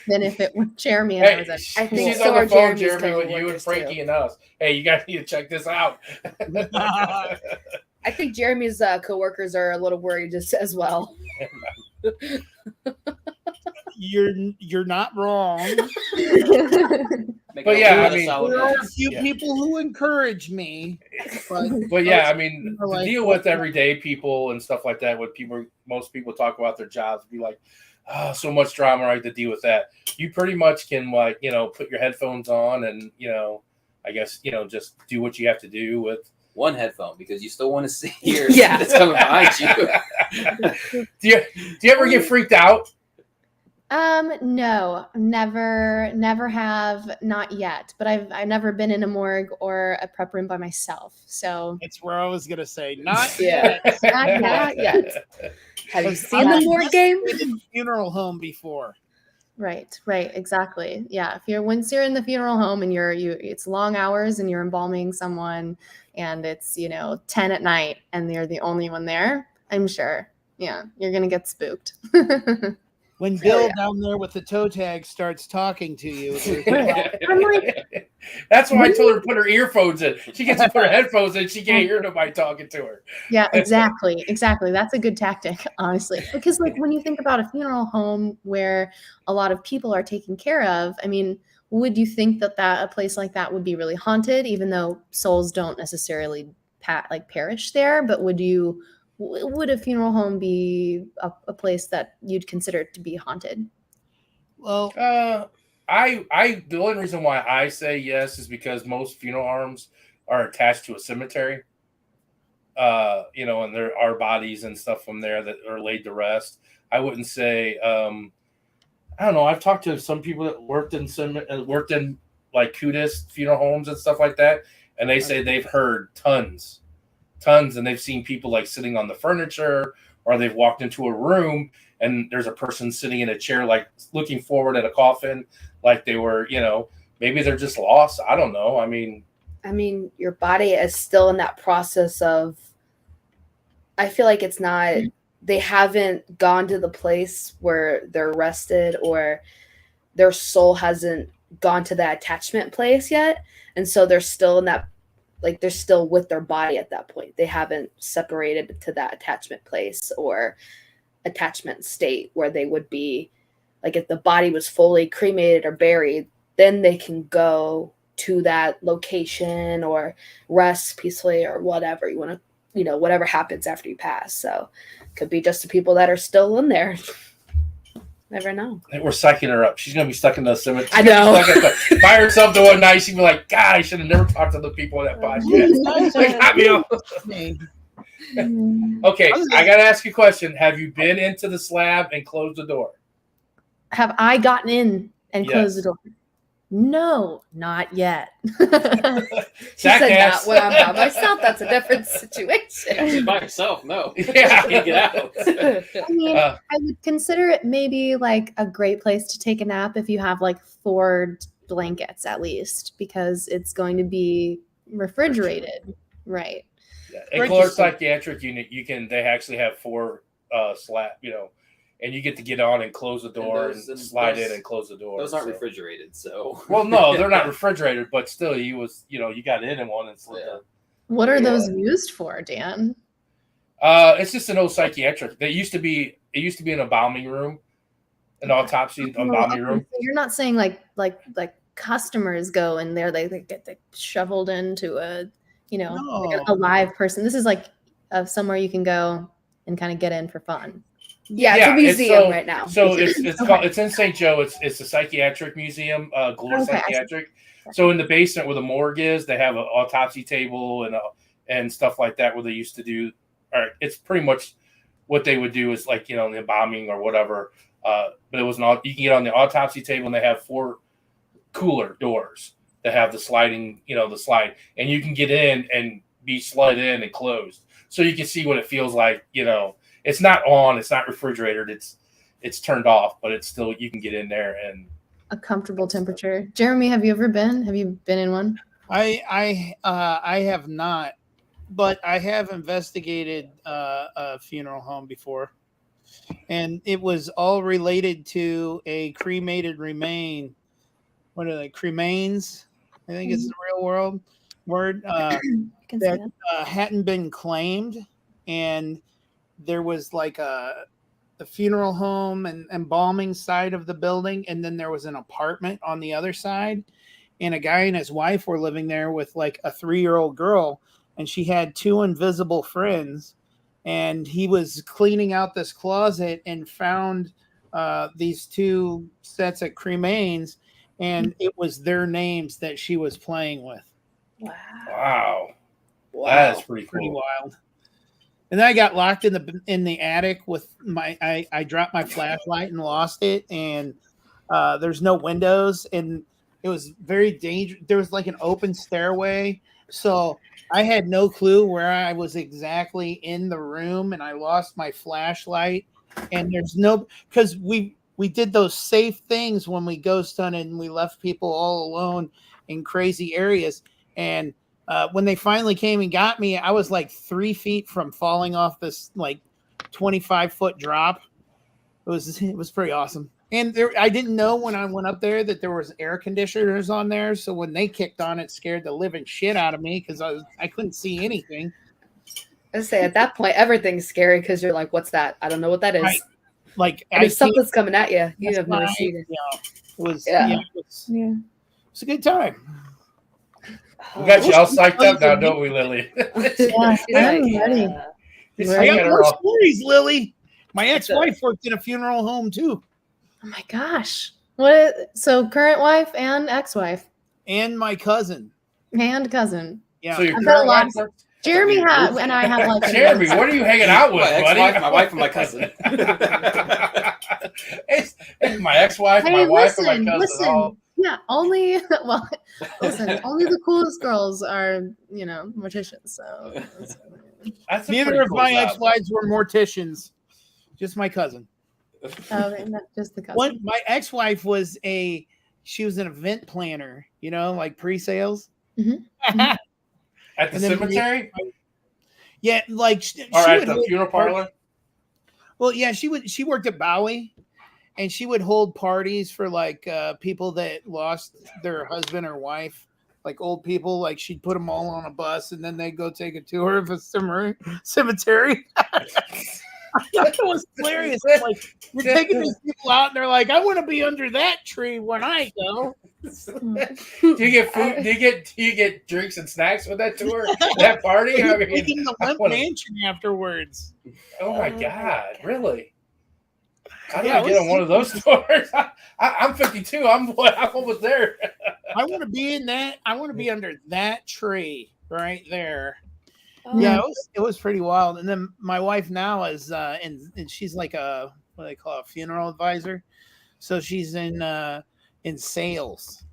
than if it were Jeremy and I was at I think She's so on the are phone, Jeremy's Jeremy, with you and coworkers, Frankie too. and us. Hey, you guys need to check this out. I think Jeremy's coworkers are a little worried just as well. You're not wrong. Making But a yeah, lot I of mean, solid There are a points. few Yeah. people who encourage me, But yeah, I mean, Or to like- deal with everyday people and stuff like that, most people talk about their jobs, be like, "Oh, so much drama, I have to deal with that." You pretty much can put your headphones on and I guess just do what you have to do with One headphone, because you still want to hear Yeah. that's coming behind you. do you ever get freaked out? No, never have, not yet. But I've never been in a morgue or a prep room by myself. So It's where I was gonna say, not Yeah. yet. Not yet. Have you I've seen the morgue game? been in a funeral home before. right, exactly. Yeah. Once you're in the funeral home and it's long hours and you're embalming someone and it's 10 at night and you're the only one there, I'm sure. Yeah, you're gonna get spooked. when Bill down there with the toe tag starts talking to you. I'm like, that's why I told her to put her earphones in. She gets to put her headphones in. She can't hear nobody talking to her. yeah, exactly. That's a good tactic, honestly. Because like when you think about a funeral home where a lot of people are taken care of, I mean, would you think that a place like that would be really haunted, even though souls don't necessarily perish there? But would a funeral home be a place that you'd consider to be haunted? Well, the only reason why I say yes is because most funeral homes are attached to a cemetery. And there are bodies and stuff from there that are laid to rest. I wouldn't say. I don't know. I've talked to some people that worked in like Kudus funeral homes and stuff like that, and they say they've heard tons, and they've seen people like sitting on the furniture, or they've walked into a room and there's a person sitting in a chair, like looking forward at a coffin, like they were, maybe they're just lost. I don't know. I mean, your body is still in that process of, I feel like it's not, they haven't gone to the place where they're rested, or their soul hasn't gone to that attachment place yet. And so they're still in that, like they're still with their body at that point. They haven't separated to that attachment place or attachment state where they would be, like if the body was fully cremated or buried, then they can go to that location or rest peacefully or whatever you want to, whatever happens after you pass. So it could be just the people that are still in there. Never know. We're psyching her up. She's going to be stuck in the cemetery. I know. By herself the one night, she'd be like, God, I should have never talked to the people in that podcast. They got me off. Okay, I got to ask you a question. Have you been into the slab and closed the door? Have I gotten in and closed the door? No, not yet. She said that when I'm by myself. That's a different situation. By yourself, no. Yeah, can't get out. I mean, I would consider it maybe like a great place to take a nap if you have like 4 blankets at least, because it's going to be refrigerated, right? Yeah. In Clark Psychiatric Unit, they actually have 4 slab, and you get to get on and close the door and slide in and close the door. Those aren't refrigerated, so. Well, no, they're not refrigerated, but still, you got in one and slid in. What are those used for, Dan? It's just an old psychiatric. It used to be an embalming room, an autopsy embalming room. So you're not saying like customers go in there, they get shoveled into a like a live person. This is like somewhere you can go and kind of get in for fun. Yeah, it's a museum right now. So it's in St. Joe. It's a psychiatric museum, Glore Psychiatric. So in the basement where the morgue is, they have an autopsy table and stuff like that where they used to do. Or it's pretty much what they would do is like the embalming or whatever. But it was you can get on the autopsy table and they have 4 cooler doors that have the sliding, the slide, and you can get in and be slid in and closed, so you can see what it feels like. It's not on, it's not refrigerated, it's turned off, but it's still, you can get in there and a comfortable temperature. Jeremy, have you been in one? I have not, but I have investigated a funeral home before, and it was all related to a cremated remain. What are they? Cremains, I think it's the real word that hadn't been claimed, and there was like the funeral home and embalming side of the building, and then there was an apartment on the other side, and a guy and his wife were living there with like a 3-year-old girl, and she had 2 invisible friends, and he was cleaning out this closet and found these 2 sets of cremains, and it was their names that she was playing with. Wow. That is pretty cool. Pretty wild. And then I got locked in the attic with I dropped my flashlight and lost it, and there's no windows, and it was very dangerous. There was like an open stairway, so I had no clue where I was exactly in the room, and I lost my flashlight. And there's because we did those safe things when we ghost hunted and we left people all alone in crazy areas, and when they finally came and got me, I was like 3 feet from falling off this like 25-foot drop. it was pretty awesome. And I didn't know when I went up there that there was air conditioners on there. So when they kicked on, it scared the living shit out of me because I couldn't see anything. I say at that point, everything's scary because you're like, "What's that? I don't know what that is." Right. Like, and if something's coming at you, you that's have no why, seen it. yeah, it was Yeah. it's a good time. We got you all psyched up now, don't we, Lily? Yeah, I'm ready. It's I like got they're more all- stories, Lily. My ex-wife worked in a funeral home too, Oh my gosh. What? So current wife and ex-wife and my cousin. and cousin. Yeah, So your I've got a current lot wife works? Jeremy and I have like Jeremy, what are you hanging out with, My buddy? ex-wife, my wife, and my cousin. it's my ex-wife, Hey, my wife, and listen, my cousin. listen. All, Yeah, only well, listen, only the coolest girls are, morticians. So that's a neither pretty of cool my job. ex-wives were morticians. Just my cousin. not just the cousin. One, my ex-wife was she was an event planner, like pre-sales. Mhm. At the And then cemetery Yeah, like she or at would the hold funeral parties. parlor? Well, yeah, she worked at Bowie, and she would hold parties for like people that lost their husband or wife, like old people. Like she'd put them all on a bus, and then they'd go take a tour of a cemetery. That was hilarious. Like you're taking these people out, and they're like, "I want to be under that tree when I go." Do you get food? Do you get drinks and snacks with that tour? That party? I mean, Taking the Limp wanna- Mansion afterwards. oh my god, really? How do Yeah, I it get on was- one of those tours? I'm 52. I'm almost there. I want to be in that. I want to be under that tree right there. Oh, Yeah, it was pretty wild. And then my wife now is and she's like a what do they call it, a funeral advisor. So she's in sales.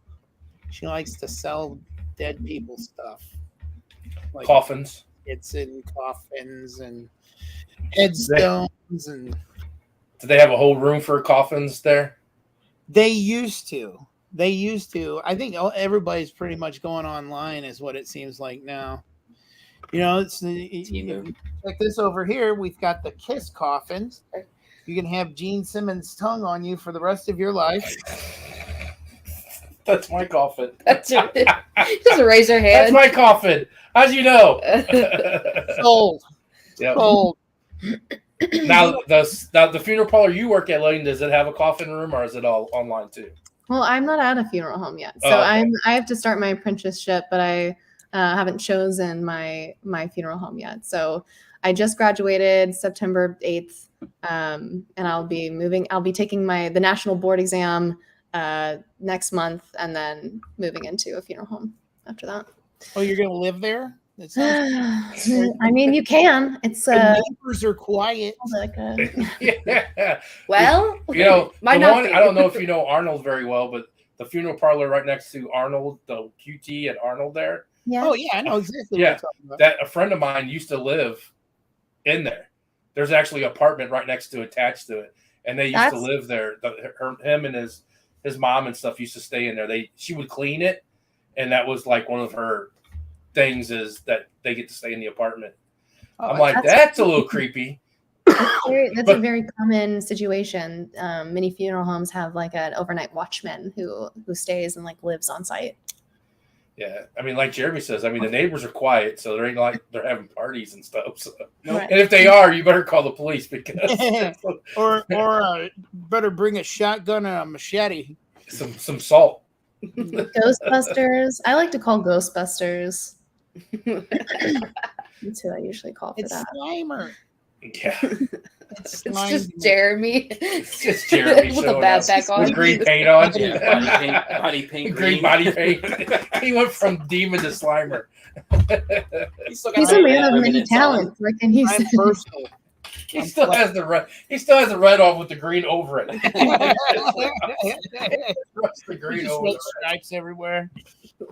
She likes to sell dead people stuff. Like Coffins. it's in coffins and headstones, and Do they have a whole room for coffins there? they used to. I think everybody's pretty much going online, is what it seems like now. It's like this over here. We've got the Kiss coffins. You can have Gene Simmons' tongue on you for the rest of your life. That's my coffin. That's it. Just raise your That's hand. my coffin. How'd you know? Sold. Yep. Sold. Now the funeral parlor you work at, Lillian, does it have a coffin room or is it all online too? Well, I'm not at a funeral home yet, so Oh, okay. I have to start my apprenticeship, but I haven't chosen my funeral home yet. So I just graduated September 8th, and I'll be taking the national board exam next month, and then moving into a funeral home after that. Oh, you're gonna live there? It sounds I mean, you can. It's the neighbors are quiet. like a, Yeah. Well, the might not one, be. I don't know if you know Arnold very well, but the funeral parlor right next to Arnold, the QT at Arnold there, yeah. Oh yeah, I know exactly Yeah. what you're talking about. that a friend of mine used to live in there. There's actually an apartment right next to attached to it. And they used to That's- live there. Him and his mom and stuff used to stay in there. She would clean it, and that was like one of her things is that they get to stay in the apartment. Oh, I'm like, that's a little creepy. That's But- a very common situation. Many funeral homes have like an overnight watchman who stays and like lives on site. Yeah, I mean, like Jeremy says, I mean, the neighbors are quiet, so there ain't like they're having parties and stuff. So. Right. And if they are, you better call the police because or better bring a shotgun and a machete. some salt. Ghostbusters. I like to call Ghostbusters. That's who I usually call for It's that. Slimer. Yeah, It's Slime. just Jeremy. it's just Jeremy with a showing bad up back on. with green paint on. Yeah, body paint, green body paint. He went from demon to Slimer. He's a man of many talents. Like, and he's I'm personal. He still has the red. He still has the red on with the green over it. What's the green Just over red the stripes everywhere.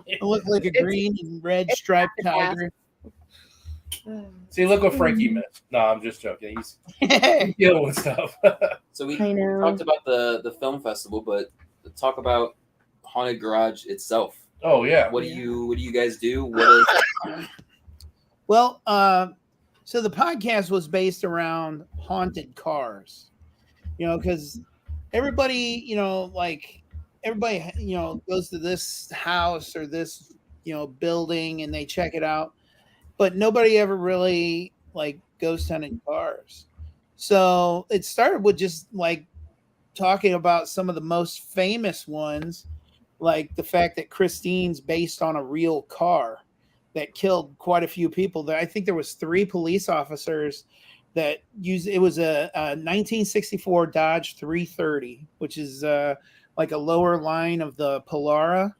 It looks like a green and red striped tiger. See, look what Frankie missed. No, I'm just joking. He's dealing with stuff. So we I know. talked about the film festival, but talk about Haunted Garage itself. Oh yeah. What do you guys do? What is Well, so the podcast was based around haunted cars. because everybody, like everybody, goes to this house or this, building and they check it out, but nobody ever really like ghost hunting cars. So it started with just like talking about some of the most famous ones, like the fact that Christine's based on a real car that killed quite a few people. I think there was 3 police officers that used it. Was a 1964 Dodge 330, which is like a lower line of the Polara,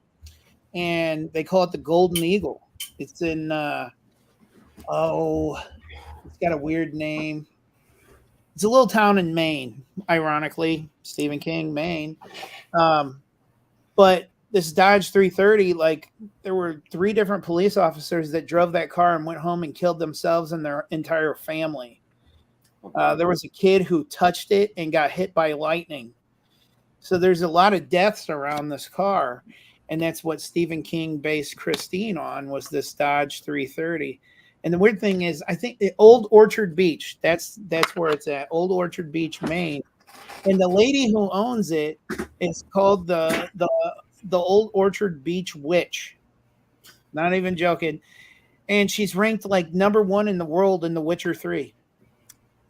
and they call it the Golden Eagle. It's in it's got a weird name. It's a little town in Maine, ironically, Stephen King, Maine. But this Dodge 330, like there were 3 different police officers that drove that car and went home and killed themselves and their entire family. There was a kid who touched it and got hit by lightning. So there's a lot of deaths around this car. And that's what Stephen King based Christine on, was this Dodge 330. And the weird thing is, I think the Old Orchard Beach, that's where it's at, Old Orchard Beach, Maine. And the lady who owns it is called the Old Orchard Beach Witch. Not even joking. And she's ranked like #1 in the world in The Witcher 3.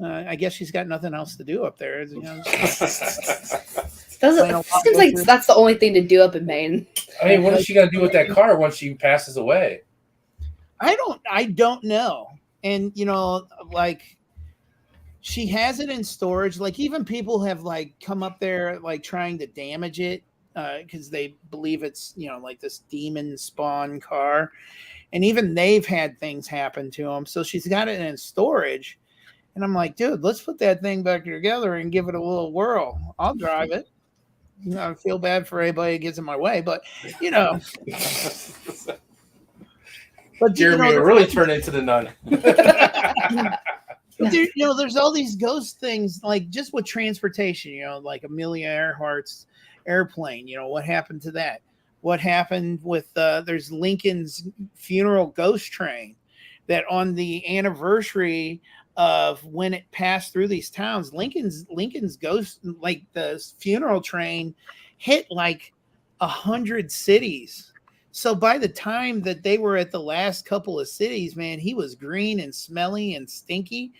I guess she's got nothing else to do up there. Seems like that's the only thing to do up in Maine. I mean, what is she gonna do with that car once she passes away? I don't know. And like she has it in storage. Like even people have like come up there like trying to damage it because they believe it's like this demon spawn car, and even they've had things happen to them. So she's got it in storage. And I'm like, dude, let's put that thing back together and give it a little whirl. I'll drive it. I feel bad for anybody who gets in my way, but But Jeremy will really turn into the nun. There's all these ghost things, like just with transportation. Like Amelia Earhart's airplane. What happened to that? What happened with there's Lincoln's funeral ghost train that on the anniversary of when it passed through these towns, Lincoln's ghost, like the funeral train, hit like 100 cities. So by the time that they were at the last couple of cities, man, he was green and smelly and stinky,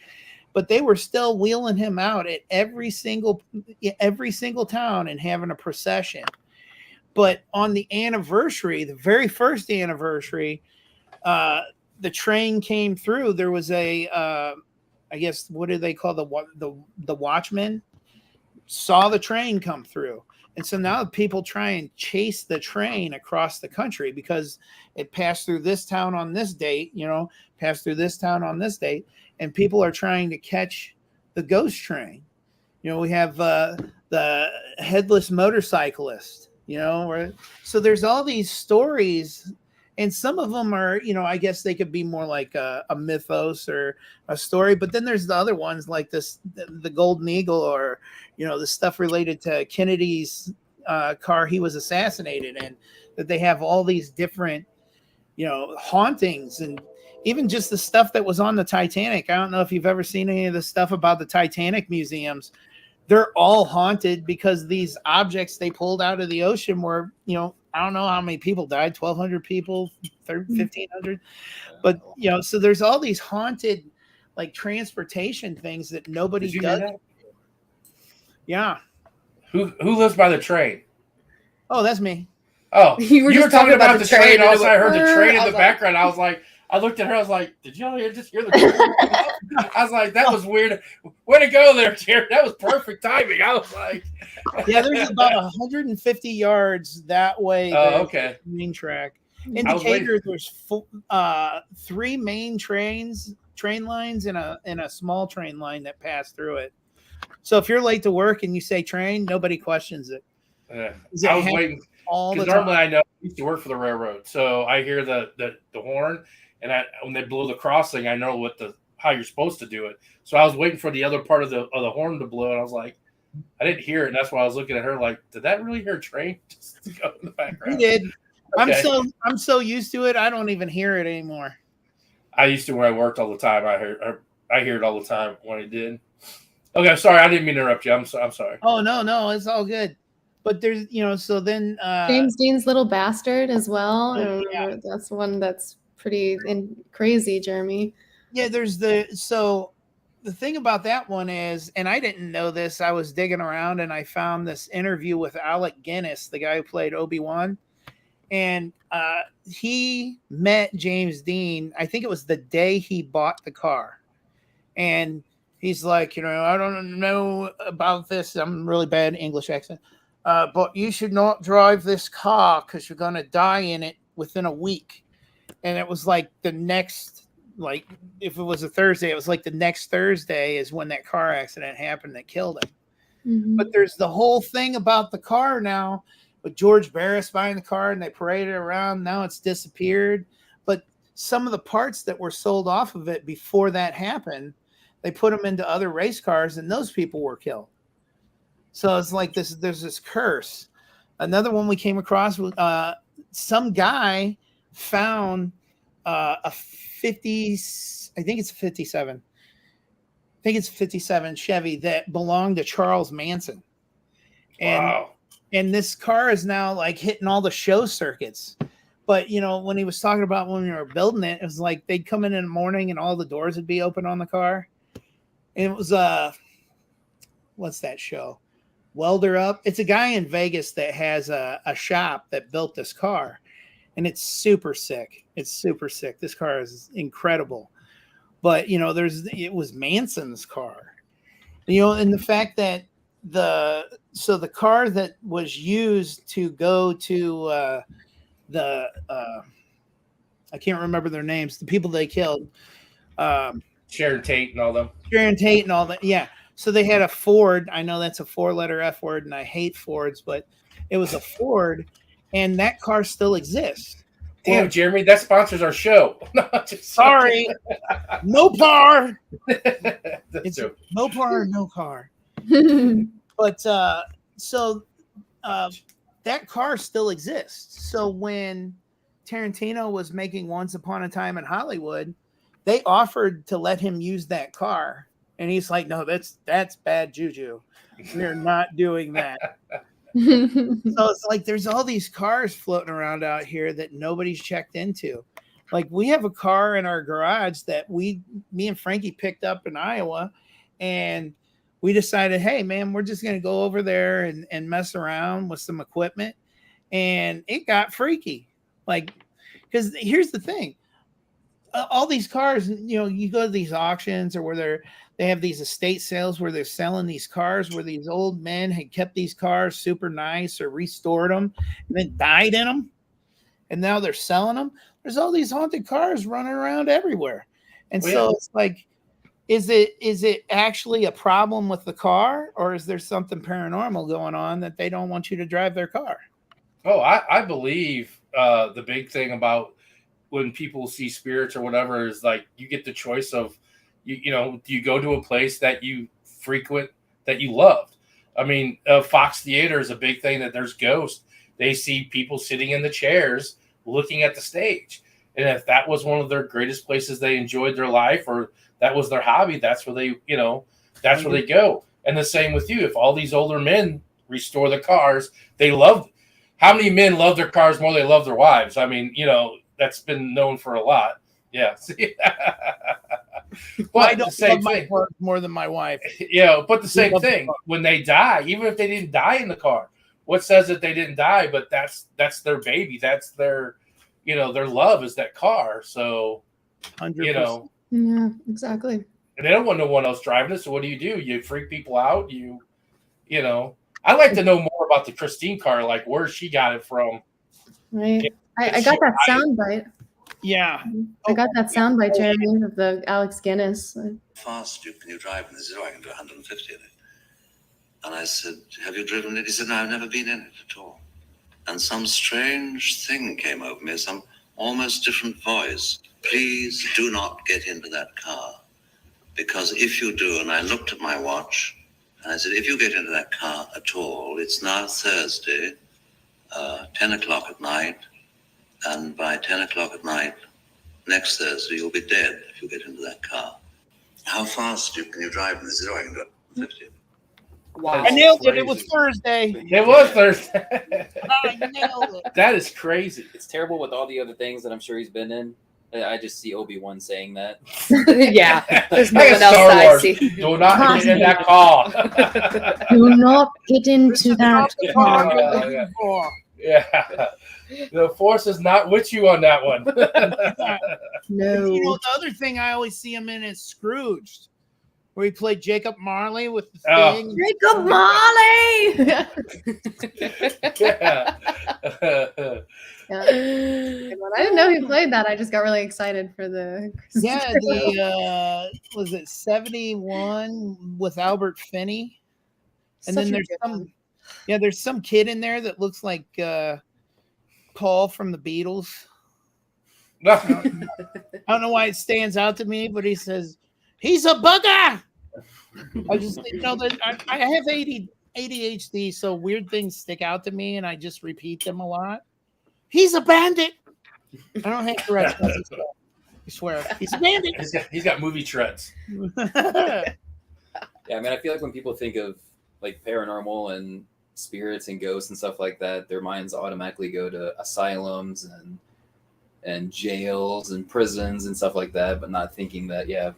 but they were still wheeling him out at every single town and having a procession. But on the anniversary, the very first anniversary, the train came through. There was a I guess, what do they call the watchman? Saw the train come through. And so now people try and chase the train across the country because it passed through this town on this date, passed through this town on this date. And people are trying to catch the ghost train. We have the headless motorcyclist, so there's all these stories. And some of them are, I guess they could be more like a mythos or a story. But then there's the other ones like the Golden Eagle, or, the stuff related to Kennedy's car he was assassinated in, that they have all these different, hauntings, and even just the stuff that was on the Titanic. I don't know if you've ever seen any of the stuff about the Titanic museums. They're all haunted because these objects they pulled out of the ocean were, I don't know how many people died, 1,200 people, 1,500. But, so there's all these haunted, like, transportation things that nobody does. Yeah. Who lives by the train? Oh, that's me. Oh, you were talking about the train. Also, I heard the train in the background. I was like, I looked at her. I was like, "Did y'all just hear the train?" I was like, "That was weird. Way to go there, Jared. That was perfect timing." I was like, "Yeah, there's about 150 yards that way." Oh, okay. Main track. In Decatur, there's 3 main train lines and a small train line that pass through it. So if you're late to work and you say train, nobody questions it. I was waiting. Because normally I know I used to work for the railroad, so I hear the horn, and when they blow the crossing, I know how you're supposed to do it. So I was waiting for the other part of the horn to blow, and I was like, I didn't hear it, and that's why I was looking at her like, did that really hear a train just to go in the background? You did. Okay. I'm so used to it, I don't even hear it anymore. I used to when I worked all the time. I hear it all the time when it did. Okay, sorry, I didn't mean to interrupt you. I'm sorry. Oh no, it's all good. But there's, so then James Dean's Little Bastard as well. I Oh, remember that's one that's pretty crazy, Jeremy. yeah, there's the thing about that one is, and I didn't know this, I was digging around and I found this interview with Alec Guinness, the guy who played Obi-Wan, and he met James Dean, I think it was the day he bought the car, and he's like, I don't know about this, I'm really bad English accent, but you should not drive this car because you're going to die in it within a week. And it was like the next, like, if it was a Thursday, it was like the next Thursday is when that car accident happened that killed him. Mhm. But there's the whole thing about the car now with George Barris buying the car and they paraded it around. Now it's disappeared. But some of the parts that were sold off of it before that happened, they put them into other race cars and those people were killed. So it's like there's this curse. Another one we came across was some guy found a 50s, I think it's a 57. I think it's a 57 Chevy that belonged to Charles Manson. And Wow. and this car is now like hitting all the show circuits. But when he was talking about when we were building it, it was like they'd come in the morning and all the doors would be open on the car. And it was what's that show? Welder Up. It's a guy in Vegas that has a shop that built this car. And it's super sick. It's super sick. This car is incredible. But it was Manson's car. And the fact that the car that was used to go to I can't remember their names, the people they killed. Sharon Tate and all them. Sharon Tate and all that. Yeah. So they had a Ford. I know that's a 4-letter F word, and I hate Fords, but it was a Ford, and that car still exists. Damn, Jeremy, that sponsors our show. No, Sorry. No par. That's It's no par, no car. But that car still exists. So when Tarantino was making Once Upon a Time in Hollywood, they offered to let him use that car. And he's like, no, that's bad juju. We're not doing that. So it's like there's all these cars floating around out here that nobody's checked into. Like we have a car in our garage that me and Frankie picked up in Iowa, and we decided, hey man, we're just gonna go over there and mess around with some equipment, and it got freaky. Like, because here's the thing. All these cars, you go to these auctions or where they have these estate sales where they're selling these cars where these old men had kept these cars super nice or restored them and then died in them. And now they're selling them. There's all these haunted cars running around everywhere. And so it's like, is it actually a problem with the car, or is there something paranormal going on that they don't want you to drive their car? Oh, I believe the big thing about when people see spirits or whatever is like you get the choice of do you go to a place that you frequent that you loved. I mean, Fox Theater is a big thing that there's ghosts. They see people sitting in the chairs looking at the stage, and if that was one of their greatest places they enjoyed their life or that was their hobby, that's where they that's where they go. And the same with you. If all these older men restore the cars, they love. How many men love their cars more than they love their wives? I mean, that's been known for a lot. Yeah. But I don't the same love my thing. work more than my wife. But the same thing when they die, even if they didn't die in the car, what says that they didn't die? But that's their baby. That's their, their love is that car. So, 100%. Yeah, exactly. And they don't want no one else driving it. So what do? You freak people out. I'd like to know more about the Christine car, like where she got it from. Right. I got that soundbite. Yeah. I got that soundbite, Jeremy, of the Alex Guinness. Fast can you drive? And he said, I can do 150 of it. And I said, have you driven it? He said, no, I've never been in it at all. And some strange thing came over me, some almost different voice. Please do not get into that car. Because if you do, and I looked at my watch, and I said, if you get into that car at all, it's now Thursday, 10 o'clock at night, and by 10 o'clock at night, next Thursday, you'll be dead if you get into that car. How fast can you drive? And they said, I can do 50th. Wow. I nailed it. It Crazy. was Thursday. It was Thursday. I nailed it. That is crazy. It's terrible with all the other things that I'm sure he's been in. I just see Obi-Wan saying that. Yeah. There's no Like a one else Star that I Wars. see. Do not get in that call. Do not get into that car. Yeah. The force is not with you on that one. No. You know, the other thing I always see him in is Scrooged, where he played Jacob Marley with the Oh. thing. Jacob Marley. Yeah. When I didn't know he played that, I just got really excited for the. Yeah, the was it 71 with Albert Finney? And Such then a there's good some one. there's some kid in there that looks like Paul from the Beatles. I don't know why it stands out to me, but he says he's a bugger. I just that I have ADHD, so weird things stick out to me, and I just repeat them a lot. He's a bandit. I don't have to rest. I swear, he's a bandit. He's got movie treads. Yeah, I mean, I feel like when people think of like paranormal and spirits and ghosts and stuff like that, their minds automatically go to asylums and jails and prisons and stuff like that, but not thinking that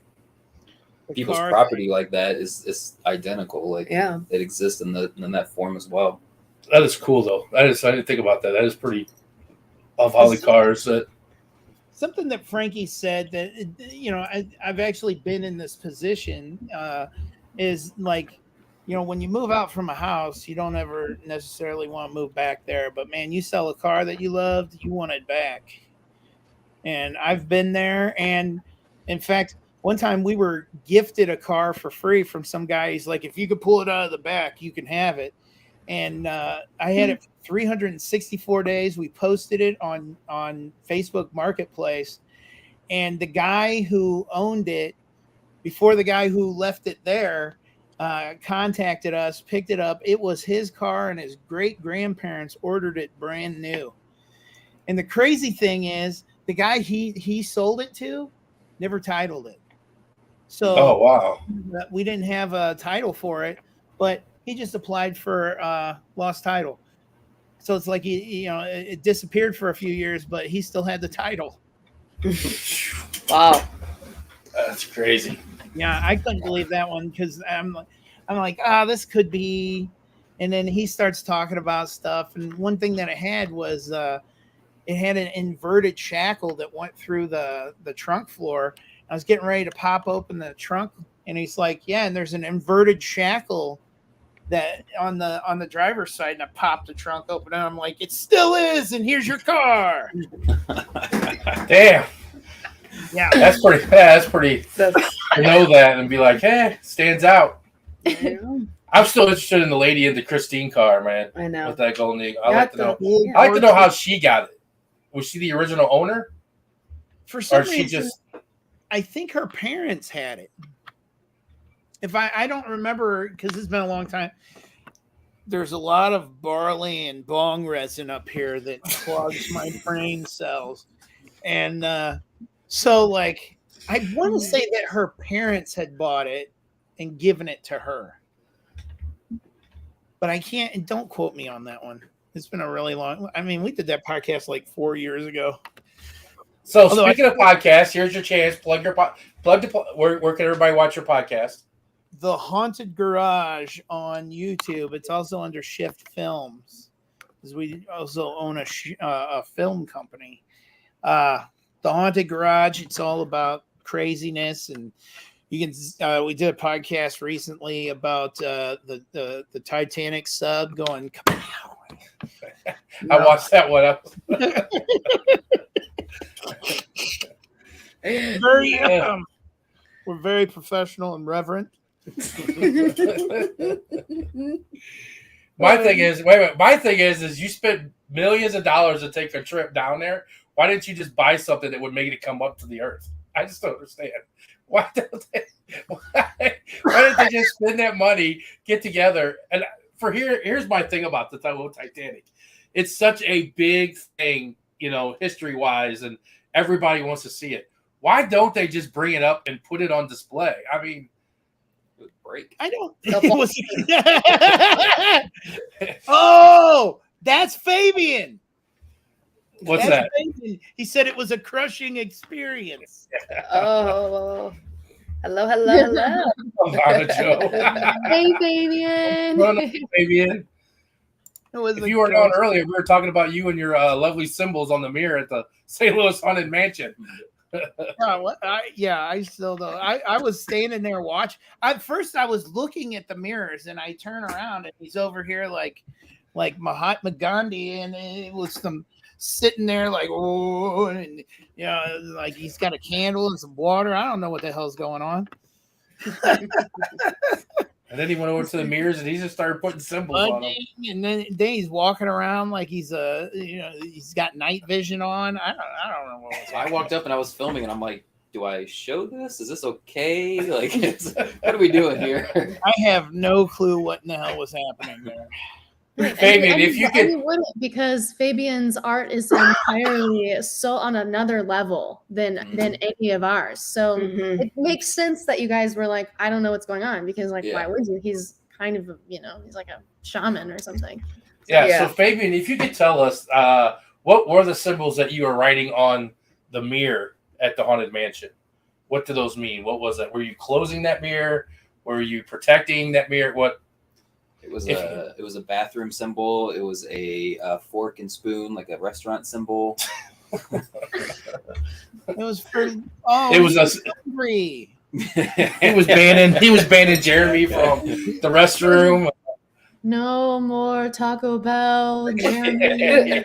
people's property like that is identical. Like Yeah. it exists in that form as well. That is cool though. I didn't think about that. That is pretty of Holly cars that Something that Frankie said that I've actually been in this position is like, when you move out from a house, you don't ever necessarily want to move back there, but man, you sell a car that you loved, you want it back. And I've been there, and in fact, one time we were gifted a car for free from some guy. He's like, if you could pull it out of the back, you can have it. And I had it for 364 days. We posted it on Facebook Marketplace. And the guy who owned it, before the guy who left it there, contacted us, picked it up. It was his car, and his great-grandparents ordered it brand new. And the crazy thing is, the guy he sold it to never titled it. So oh wow. We didn't have a title for it, but he just applied for lost title. So it's like it disappeared for a few years, but he still had the title. Wow. That's crazy. Yeah, I couldn't believe that one because I'm like, this could be. And then he starts talking about stuff. And one thing that it had was it had an inverted shackle that went through the trunk floor. I was getting ready to pop open the trunk, and he's like, yeah, and there's an inverted shackle that on the driver's side, and I popped the trunk open, and I'm like, it still is, and here's your car. Damn. Yeah, That's pretty to know that and be like, hey, stands out. I'm still interested in the lady in the Christine car, man. I know. With that golden eagle. You I have like to to- know. yeah. I like to know how she got it. Was she the original owner? For some Or she reason, just I think her parents had it. If I don't remember, because it's been a long time. There's a lot of barley and bong resin up here that clogs my brain cells. And so, like, I want to say that her parents had bought it and given it to her. But I can't, and don't quote me on that one. It's been a really long, I mean, we did that podcast like 4 years ago. So Although speaking of podcasts, here's your chance. Plug where can everybody watch your podcast? The Haunted Garage on YouTube. It's also under Shift Films, because we also own a film company. The Haunted Garage. It's all about craziness, and you can. We did a podcast recently about the Titanic sub going. Kapow. I watched that one up. We're very professional and reverent. My thing is you spent millions of dollars to take a trip down there. Why didn't you just buy something that would make it come up to the earth? I just don't understand. Why didn't they just spend that money, get together? And here's my thing about the Titanic. It's such a big thing, history-wise, and everybody wants to see it. Why don't they just bring it up and put it on display? I mean, break. I don't. No, It was- oh, that's Fabian. What's That's that? Fabian. He said it was a crushing experience. Oh, hello. Ivana Joe. Hey, Fabian. Run up, Fabian. It was If a you weren't on crush. earlier, we were talking about you and your lovely symbols on the mirror at the St. Louis Haunted Mansion. I still don't. I was standing there watching. At first, I was looking at the mirrors, and I turn around, and he's over here like Mahatma Gandhi, and it was some sitting there like, oh, and like he's got a candle and some water. I don't know what the hell's going on. And then he went over to the mirrors and he just started putting symbols on them. And then he's walking around like he's he's got night vision on. I don't know what was So I walked up and I was filming, and I'm like, do I show this? Is this okay? Like, what are we doing here? I have no clue what in the hell was happening there. Fabian, if you could, wouldn't, because Fabian's art is entirely so on another level than any of ours. So Mhm. it makes sense that you guys were like, I don't know what's going on, because like, why would you? He's kind of, he's like a shaman or something. So Fabian, if you could tell us what were the symbols that you were writing on the mirror at the Haunted Mansion? What do those mean? What was that? Were you closing that mirror? Were you protecting that mirror? What? It was a bathroom symbol. It was a fork and spoon, like a restaurant symbol. It was for It was hungry. He was banning Jeremy from the restroom. No more Taco Bell, Jeremy.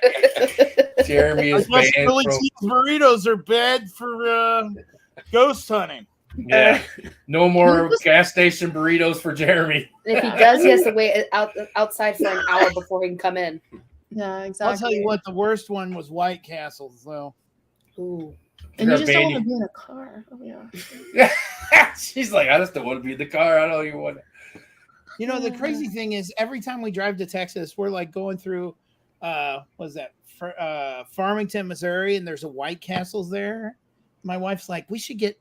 Jeremy I is guess banned Philly from. cheese burritos are bad for ghost hunting. Yeah, no more gas station burritos for Jeremy. And if he does, he has to wait outside for an hour before he can come in. Yeah, exactly. I'll tell you what, the worst one was White Castles, though. Ooh. And you just don't Bandy. want to be in a car. Oh yeah. She's like, I just don't want to be in the car. I don't even want to. You know, the crazy thing is, every time we drive to Texas, we're like going through, Farmington, Missouri, and there's a White Castles there. My wife's like, we should get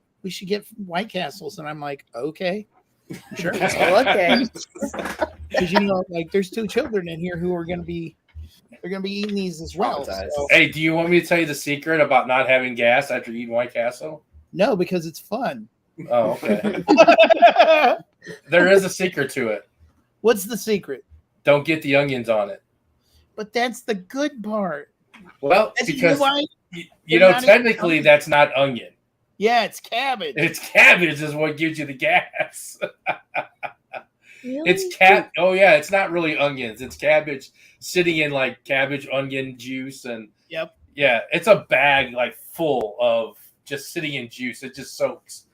White Castles, and I'm like, okay, sure. Okay. Because like there's 2 children in here who are gonna be eating these as well. Traumatized. So- Hey, do you want me to tell you the secret about not having gas after eating White Castle? No, because it's fun. Oh, okay. There is a secret to it. What's the secret? Don't get the onions on it. But that's the good part. Well, That's because why. you they're know, not technically even- that's not onion. Yeah, it's cabbage. It's cabbage is what gives you the gas. Really? It's cat. Oh yeah, it's not really onions. It's cabbage sitting in like cabbage onion juice and Yep. yeah, it's a bag like full of just sitting in juice. It just soaks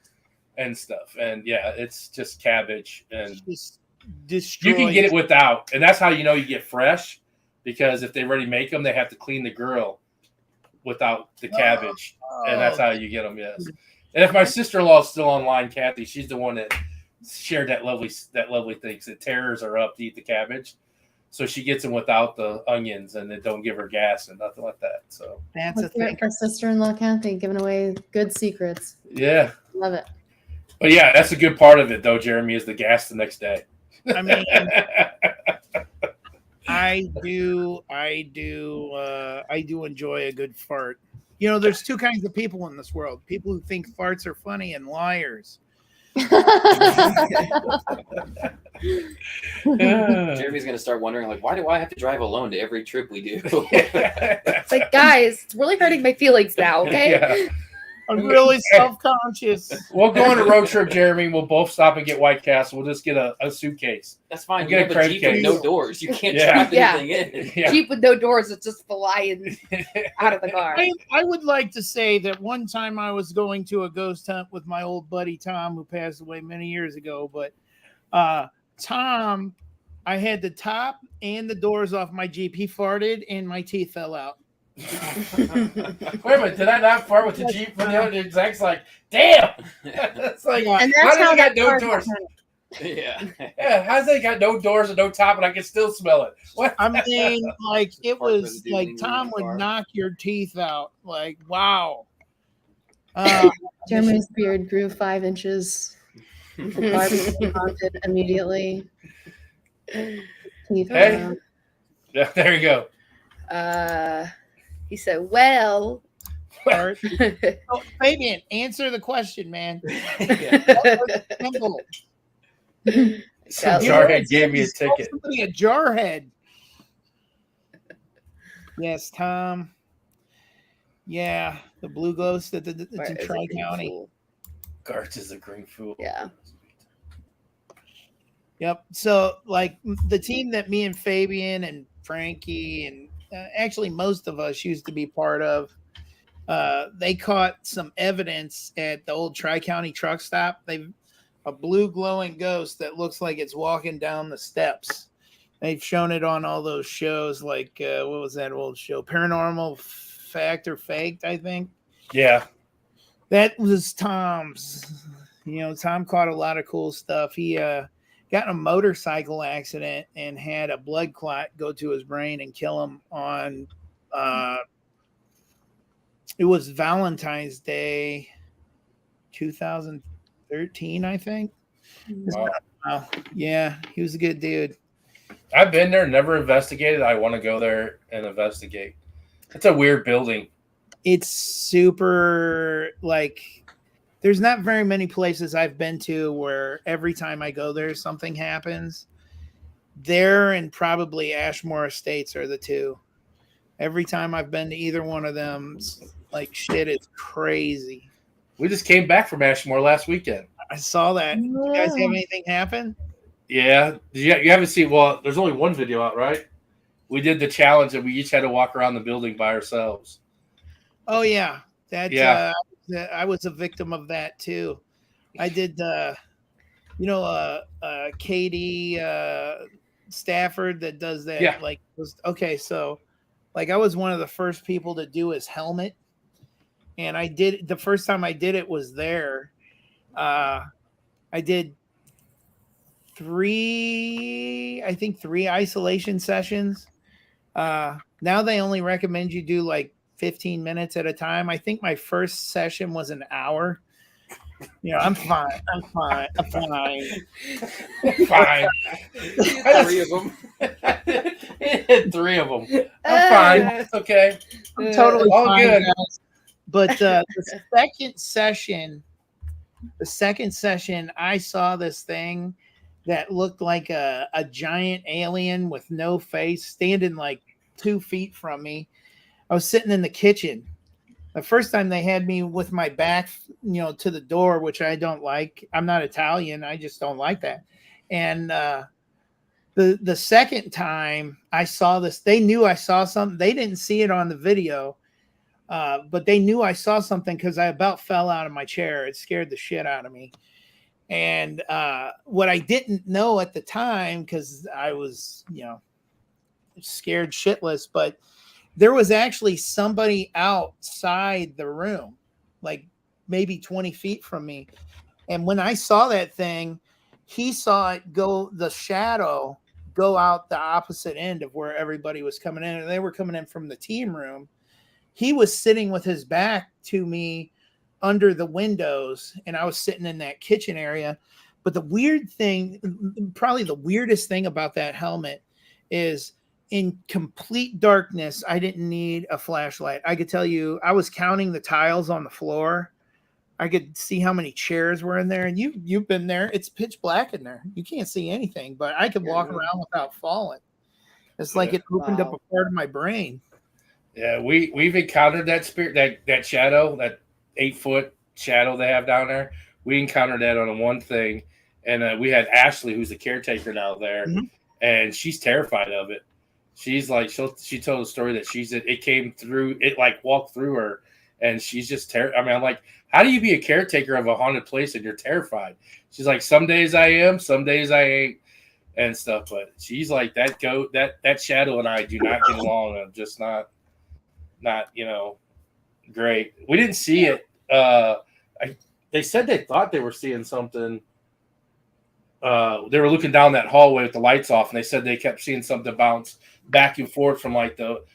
and stuff. And yeah, it's just cabbage and Just you can get it destroys. without, and that's how you know you get fresh, because if they already make them, they have to clean the grill without the cabbage, and that's how you get them. Yes, and if my sister-in-law is still online, Kathy, she's the one that shared that lovely thing. It tears her up to eat the cabbage, so she gets them without the onions, and it don't give her gas and nothing like that. So That's a Let's hear thing. it for sister-in-law Kathy, giving away good secrets. yeah, Love it. but yeah, that's a good part of it, though. Jeremy, is the gas the next day. I mean, I do enjoy a good fart. You know, there's 2 kinds of people in this world: people who think farts are funny and liars. Jeremy's gonna start wondering, like, why do I have to drive alone to every trip we do? It's like, guys, it's really hurting my feelings now. Okay. Yeah. I'm really self-conscious. We'll go on a road trip, Jeremy. We'll both stop and get White Castle. We'll just get a suitcase. That's fine. We'll You get have a a credit Jeep with case. no doors. You can't Yeah. drive Yeah. anything in. Yeah. Jeep with no doors, it's just flying out of the car. I would like to say that one time I was going to a ghost hunt with my old buddy Tom, who passed away many years ago. But Tom, I had the top and the doors off my Jeep. He farted and my teeth fell out. Wait a minute, did I not fart with the Jeep from the other? Zach's like, damn. It's like, And how that's does how it got that no car doors? Yeah. Yeah, how's it got no doors and no top and I can still smell it? What? I mean, like it Fart was residue like in Tom your would car. knock your teeth out. Like, wow. Jeremy's beard grew 5 inches. Barbie haunted immediately. Teeth Hey. around. Yeah, there you go. He said, "Well." Art. Oh, Fabian, answer the question, man. Simple. Some Yeah. jarhead gave me a ticket. Somebody a jarhead. Yes, Tom. Yeah, the blue ghost it's in Where is it, Tri Green County. Fool? Gartz is a green fool. Yeah. Yep. So, like the team that me and Fabian and Frankie and actually most of us used to be part of, they caught some evidence at the old Tri County truck stop. They've a blue glowing ghost that looks like it's walking down the steps. They've shown it on all those shows, like what was that old show? Paranormal Fact or Faked, I think. Yeah. That was Tom's. You know, Tom caught a lot of cool stuff. He got in a motorcycle accident and had a blood clot go to his brain and kill him on it was Valentine's Day 2013, I think. Wow. Yeah, he was a good dude. I've been there, never investigated. I want to go there and investigate. It's a weird building. It's super like there's not very many places I've been to where every time I go there something happens. There and probably Ashmore Estates are the two. Every time I've been to either one of them, like shit is crazy. We just came back from Ashmore last weekend. I saw that. You guys have anything happen? Yeah. You haven't seen, well, there's only one video out, right? We did the challenge and we each had to walk around the building by ourselves. Oh yeah. That Yeah. I was a victim of that too. I did Katie Stafford that does that. Yeah. Like okay, so like I was one of the first people to do his helmet. And I did the first time I did it was there. I did three isolation sessions. Now they only recommend you do like 15 minutes at a time. I think my first session was an hour. You know, I'm fine. Fine. Three of them. Three of them. I'm fine. It's okay. I'm totally all fine, good. guys. But the second session, I saw this thing that looked like a giant alien with no face standing like 2 feet from me. I was sitting in the kitchen. The first time they had me with my back, to the door, which I don't like. I'm not Italian. I just don't like that. And the second time I saw this, they knew I saw something. They didn't see it on the video, but they knew I saw something because I about fell out of my chair. It scared the shit out of me. And what I didn't know at the time, because I was, scared shitless, but there was actually somebody outside the room, like maybe 20 feet from me. And when I saw that thing, he saw it the shadow go out the opposite end of where everybody was coming in. And they were coming in from the team room. He was sitting with his back to me under the windows, and I was sitting in that kitchen area. But the weird thing, probably the weirdest thing about that helmet is in complete darkness, I didn't need a flashlight. I could tell you, I was counting the tiles on the floor. I could see how many chairs were in there, and you've been there. It's pitch black in there. You can't see anything, but I could walk around without falling. It's like it opened up a part of my brain. Yeah, we've encountered that spirit, that shadow, that 8-foot shadow they have down there. We encountered that on one thing, and we had Ashley, who's the caretaker now there, and she's terrified of it. She's like, she told a story that it came through, it like walked through her, and she's just terrified. I mean, I'm like, how do you be a caretaker of a haunted place and you're terrified? She's like, some days I am, some days I ain't, and stuff. But she's like, that shadow and I do not get along. I'm just not great. We didn't see it. They said they thought they were seeing something. They were looking down that hallway with the lights off, and they said they kept seeing something bounce back and forth from like the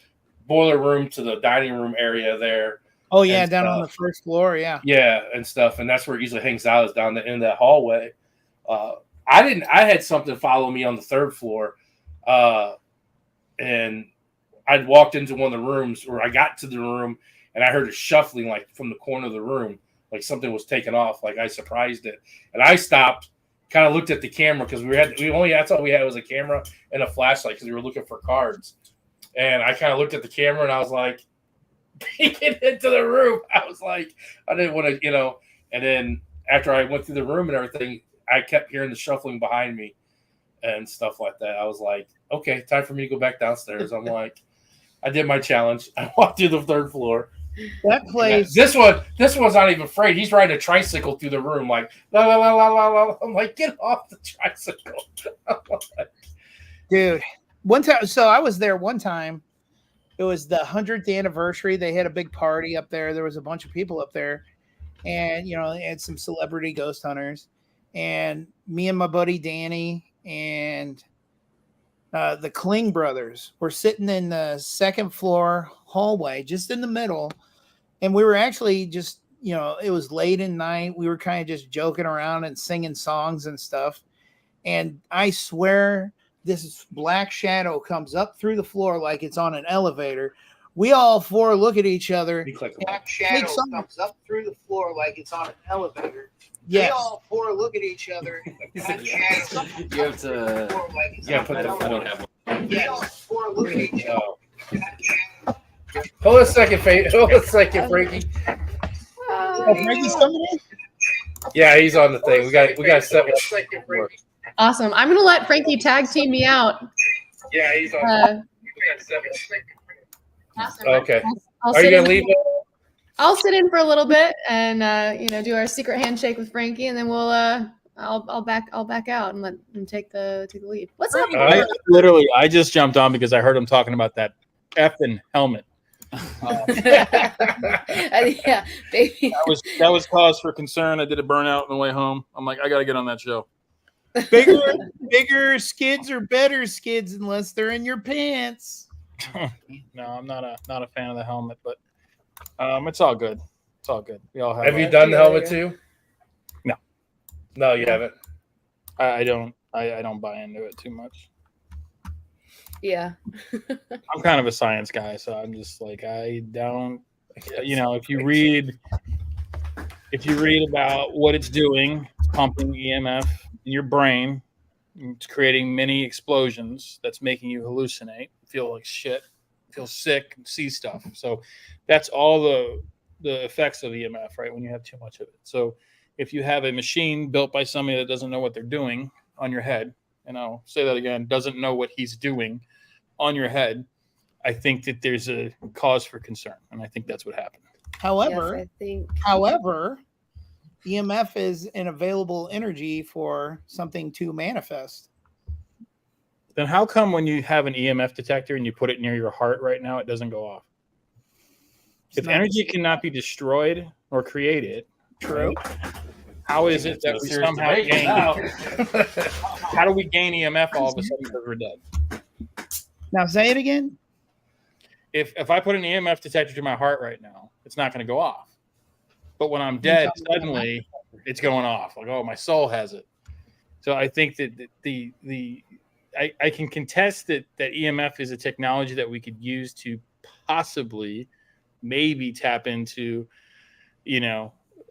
boiler room to the dining room area there. Oh yeah, down on the first floor, yeah. Yeah, and stuff, and that's where it usually hangs out, is down in that hallway. I had something follow me on the third floor, and I'd walked into one of the rooms, or I got to the room, and I heard a shuffling like from the corner of the room, like something was taken off, like I surprised it, and I stopped, kind of looked at the camera because that's all we had was a camera and a flashlight because we were looking for cards, and I kind of looked at the camera and I was like, peeking into the room, I was like, I didn't want to, and then after I went through the room and everything, I kept hearing the shuffling behind me and stuff like that. I was like, okay, time for me to go back downstairs. I'm like, I did my challenge. I walked through the third floor. That place. This one's not even afraid. He's riding a tricycle through the room, like la la la la la la. I'm like, get off the tricycle, dude. One time, so I was there one time. It was the 100th anniversary. They had a big party up there. There was a bunch of people up there, and they had some celebrity ghost hunters. And me and my buddy Danny and the Kling brothers were sitting in the second floor hallway, just in the middle. And we were actually just, it was late at night. We were kind of just joking around and singing songs and stuff. And I swear this black shadow comes up through the floor like it's on an elevator. We all four look at each other. Black shadow comes up through the floor like it's on an elevator. Yes. We all four look at each other. You have to. Yeah, put the. I don't have one. We all four look at each other. Hold a second, Frankie. Frankie's coming in? Yeah, he's on the thing. We got set with. Awesome. I'm gonna let Frankie tag team me out. Yeah, he's on. Awesome. Okay. I'll Are you sit gonna in- leave? I'll sit in for a little bit and do our secret handshake with Frankie, and then we'll I'll back out and let him take the lead. What's up? I just jumped on because I heard him talking about that effing helmet. Yeah, baby. That was cause for concern. I did a burnout on the way home. I'm like, I got to get on that show. Bigger skids are better skids unless they're in your pants. No, I'm not a fan of the helmet, but it's all good. It's all good. We all Have you done the helmet too? No, you haven't. I don't buy into it too much. Yeah. I'm kind of a science guy, so I'm just like, I don't. If you read about what it's doing, it's pumping EMF in your brain. It's creating mini explosions that's making you hallucinate, feel like shit, feel sick, see stuff. So that's all the effects of EMF, right? When you have too much of it. So if you have a machine built by somebody that doesn't know what they're doing on your head, and I'll say that again, doesn't know what he's doing on your head, I think that there's a cause for concern. And I think that's what happened. However, Yes, EMF is an available energy for something to manifest. Then how come when you have an EMF detector and you put it near your heart right now, it doesn't go off? If energy cannot be destroyed or created, true. How is it that we somehow gain? How do we gain EMF all of a sudden because we're dead? Now say it again. If I put an EMF detector to my heart right now, it's not going to go off. But when I'm dead, suddenly it's going off. Like, oh, my soul has it. So I think that I can contest that EMF is a technology that we could use to possibly maybe tap into,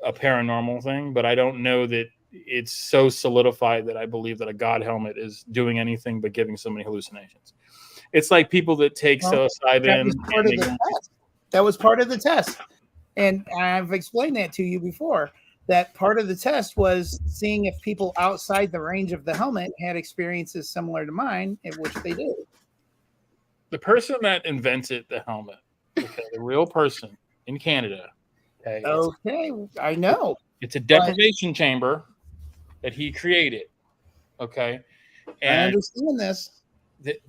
a paranormal thing. But I don't know that it's so solidified that I believe that a God helmet is doing anything but giving somebody hallucinations. It's like people that take psilocybin. That was part of the test. And I've explained that to you before, that part of the test was seeing if people outside the range of the helmet had experiences similar to mine, in which they did. The person that invented the helmet, the real person in Canada. Okay, I know. It's a deprivation chamber that he created. Okay. And I understand this.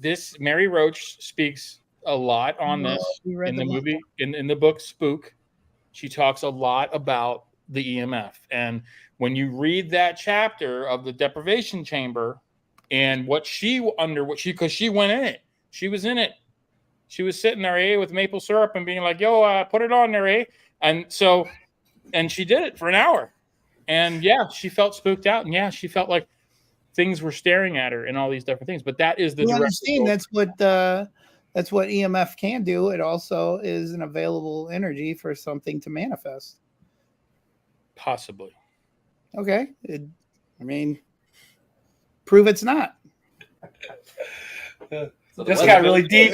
This Mary Roach speaks a lot on this in the movie, in the book Spook. She talks a lot about the EMF. And when you read that chapter of the deprivation chamber and because she went in it, she was in it. She was sitting there with maple syrup and being like, yo, put it on there, And she did it for an hour. And yeah, she felt spooked out. And yeah, she felt like things were staring at her and all these different things. But that is the You direct understand result. that's what EMF can do. It also is an available energy for something to manifest. Possibly. Okay. I mean, prove it's not. So the This weather got really deep.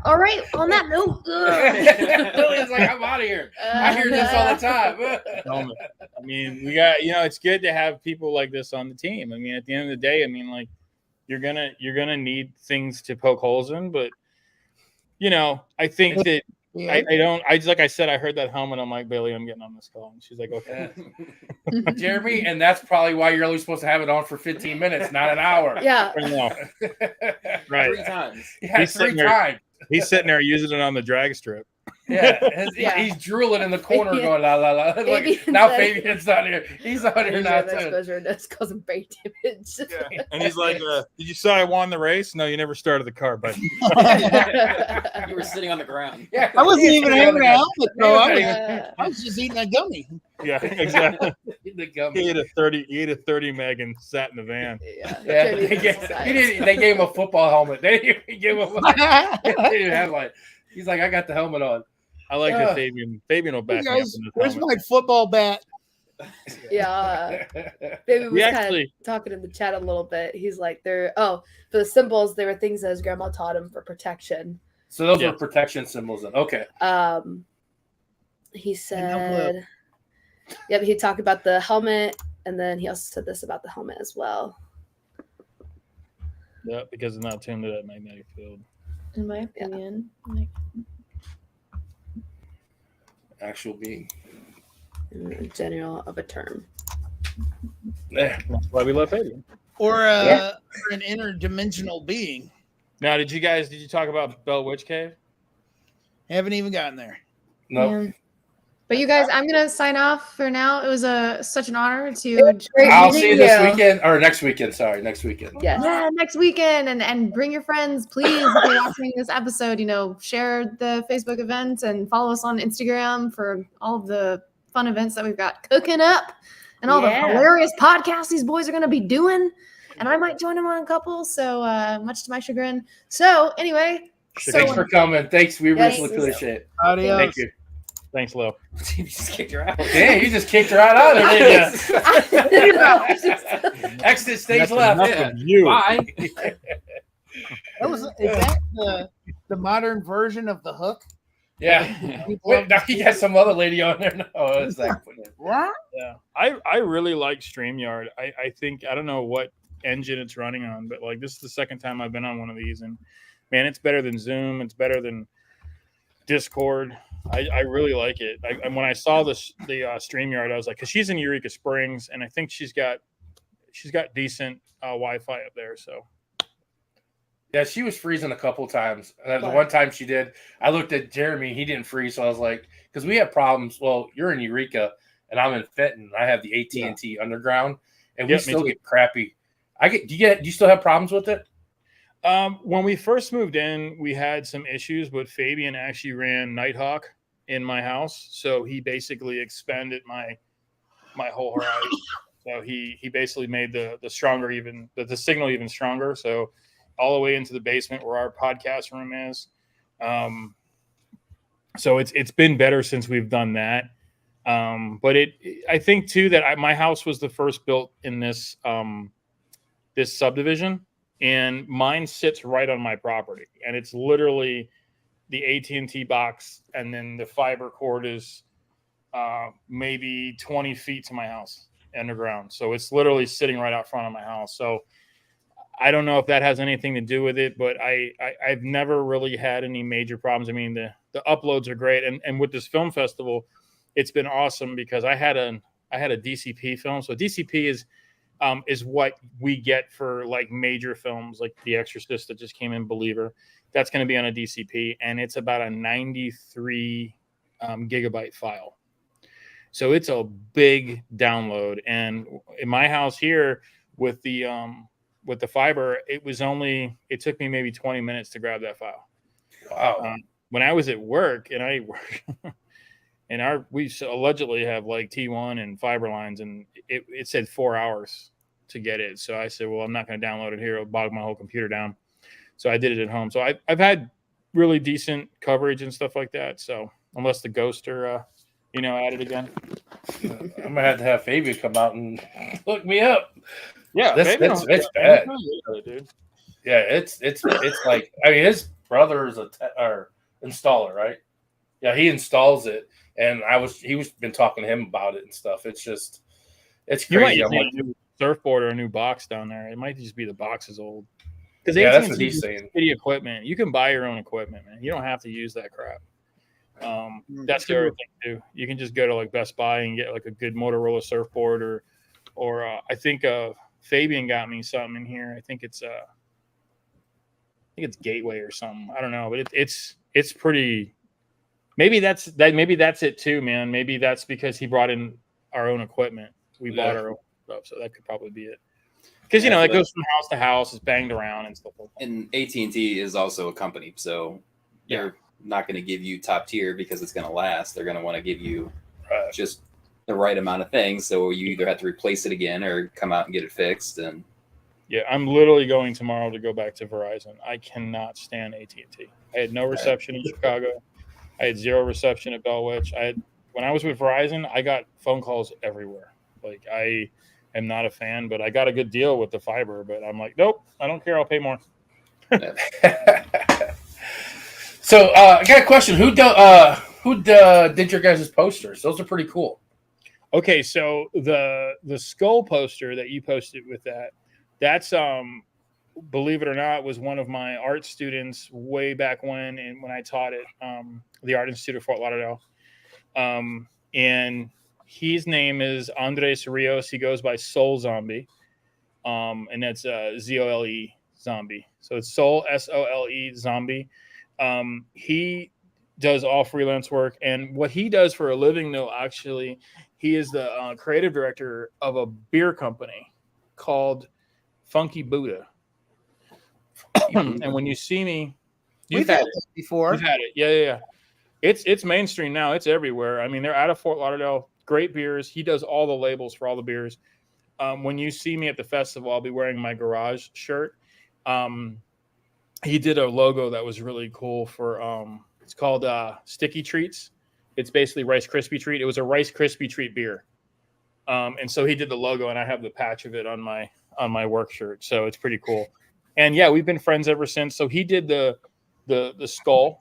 All right. On that note, Lillian's like, I'm out of here. I hear this all the time. Helmet. I mean, we got, it's good to have people like this on the team. I mean, at the end of the day, I mean, like, you're gonna need things to poke holes in, but I think that Yeah. like I said, I heard that helmet. I'm like, Bailey, I'm getting on this call, and she's like, okay. Jeremy, and that's probably why you're only supposed to have it on for 15 minutes, not an hour. Yeah. I know. Right. 3 times. Yeah, He's three sitting there- times. He's sitting there using it on the drag strip. Yeah, Yeah. he's drooling in the corner, Fabian- going la la la. Fabian Now said- Fabian's not here. He's on here now too. exposure that's causing brain damage. And he's like, did you say I won the race? No, you never started the car, but You were sitting on the ground. Yeah, I wasn't he's even sitting on having the a ground. helmet, bro. Yeah. I was just eating a gummy. yeah, exactly. The gummy. He ate a 30 meg and sat in the van. Yeah. Yeah, Jeremy they gave, decides. they gave him a football helmet. They didn't even give him a they didn't have like. He's like, I got the helmet on. I like Yeah. that Fabian will back Hey me up guys, in this where's helmet. my football bat? Yeah. Baby was We kind actually- of talking in the chat a little bit. He's like, for the symbols, they were things that his grandma taught him for protection. So those Yeah. were protection symbols. Then. Okay. He said, yeah, but he talked about the helmet, and then he also said this about the helmet as well. Yeah, because it's not tuned to that magnetic field. In my opinion. Actual being. In general of a term. Yeah. That's why we love Fabian. Or Yeah. an interdimensional being. Now, did you talk about Bell Witch Cave? Haven't even gotten there. No. Yeah. But you guys, I'm gonna sign off for now. It was such an honor to Great I'll see you meeting this you. weekend or next weekend. Sorry, next weekend. Yes. Yeah, next weekend, and bring your friends, please. If you're watching this episode, share the Facebook event and follow us on Instagram for all of the fun events that we've got cooking up and all the Yeah. hilarious podcasts these boys are going to be doing. And I might join them on a couple, so much to my chagrin. So anyway, Thanks for coming. Thanks. We Yes. really appreciate it. Adios. Thank you. Thanks, Lo. You just kicked her out. Damn, you just kicked her right out of there, didn't you? Exit stage That's left. enough Yeah. of you. Bye. Is that the modern version of the hook? Yeah. People Wait, now you got some other lady on there. No, it's like, What? Yeah, I really like StreamYard. I think I don't know what engine it's running on, but like this is the second time I've been on one of these, and man, it's better than Zoom. It's better than Discord. I really like it. And when I saw the StreamYard, I was like, because she's in Eureka Springs, and I think she's got decent Wi-Fi up there. So yeah, she was freezing a couple times. The one time she did, I looked at Jeremy. He didn't freeze, so I was like, because we have problems. Well, you're in Eureka, and I'm in Fenton. I have the AT&T Underground, and we Yep, me still too. get crappy. Do you still have problems with it? when we first moved in, we had some issues, but Fabian actually ran Nighthawk in my house, so he basically expanded my whole horizon. So he basically made the stronger even the signal even stronger. So all the way into the basement where our podcast room is. So it's been better since we've done that. But I think too that my house was the first built in this this subdivision, and mine sits right on my property, and it's literally the AT&T box, and then the fiber cord is maybe 20 feet to my house underground. So it's literally sitting right out front of my house. So I don't know if that has anything to do with it, but I've never really had any major problems. I mean, the uploads are great, and with this film festival, it's been awesome because I had a DCP film. So DCP is what we get for like major films like The Exorcist that just came in, Believer. That's going to be on a DCP, and it's about a 93 gigabyte file. So it's a big download. And in my house here with the fiber, it took me maybe 20 minutes to grab that file. Wow. When I was at work, and And we allegedly have like T1 and fiber lines, and it said 4 hours to get it. So I said, well, I'm not going to download it here. It'll bog my whole computer down. So I did it at home. So I've had really decent coverage and stuff like that. So unless the ghoster, at it again. I'm gonna have to have Fabian come out and look me up. Yeah, it's bad, dude. Yeah, it's like, I mean, his brother is a installer, right? Yeah, he installs it, and he was been talking to him about it and stuff. It's crazy. I'm like, a new surfboard or a new box down there. It might just be the box is old. Because that's what he's saying. Shitty equipment. You can buy your own equipment, man. You don't have to use that crap. That's the other thing too. You can just go to like Best Buy and get like a good Motorola surfboard, or I think Fabian got me something in here. I think it's Gateway or something. I don't know, but it's pretty. Maybe that's it too, man. Maybe that's because he brought in our own equipment. We bought our own stuff, so that could probably be it. Because it goes from house to house, it's banged around and stuff like that. And AT&T is also a company, so they're not going to give you top tier because it's going to last. They're going to want to give you just the right amount of things. So you either have to replace it again or come out and get it fixed. And yeah, I'm literally going tomorrow to go back to Verizon. I cannot stand AT&T. I had no reception in Chicago. I had zero reception at Bellwitch. When I was with Verizon, I got phone calls everywhere. Like, I am not a fan, but I got a good deal with the fiber. But I'm like, nope, I don't care. I'll pay more. So I got a question. Who did your guys' posters? Those are pretty cool. Okay, so the skull poster that you posted with that's believe it or not, was one of my art students way back when I taught at the Art Institute of Fort Lauderdale. And his name is Andres Rios. He goes by Soul Zombie. And that's Zole Zombie. So it's Soul, Sole Zombie. He does all freelance work. And what he does for a living, though, actually, he is the creative director of a beer company called Funky Buddha. And when you see me, we've had it before. We've had it. Yeah. It's mainstream now. It's everywhere. I mean, they're out of Fort Lauderdale. Great beers. He does all the labels for all the beers. When you see me at the festival, I'll be wearing my Garage shirt. He did a logo that was really cool for it's called Sticky Treats. It's basically Rice Krispie treat. It was a Rice Krispie treat beer. And so he did the logo, and I have the patch of it on my work shirt. So it's pretty cool. And yeah, we've been friends ever since. So he did the skull.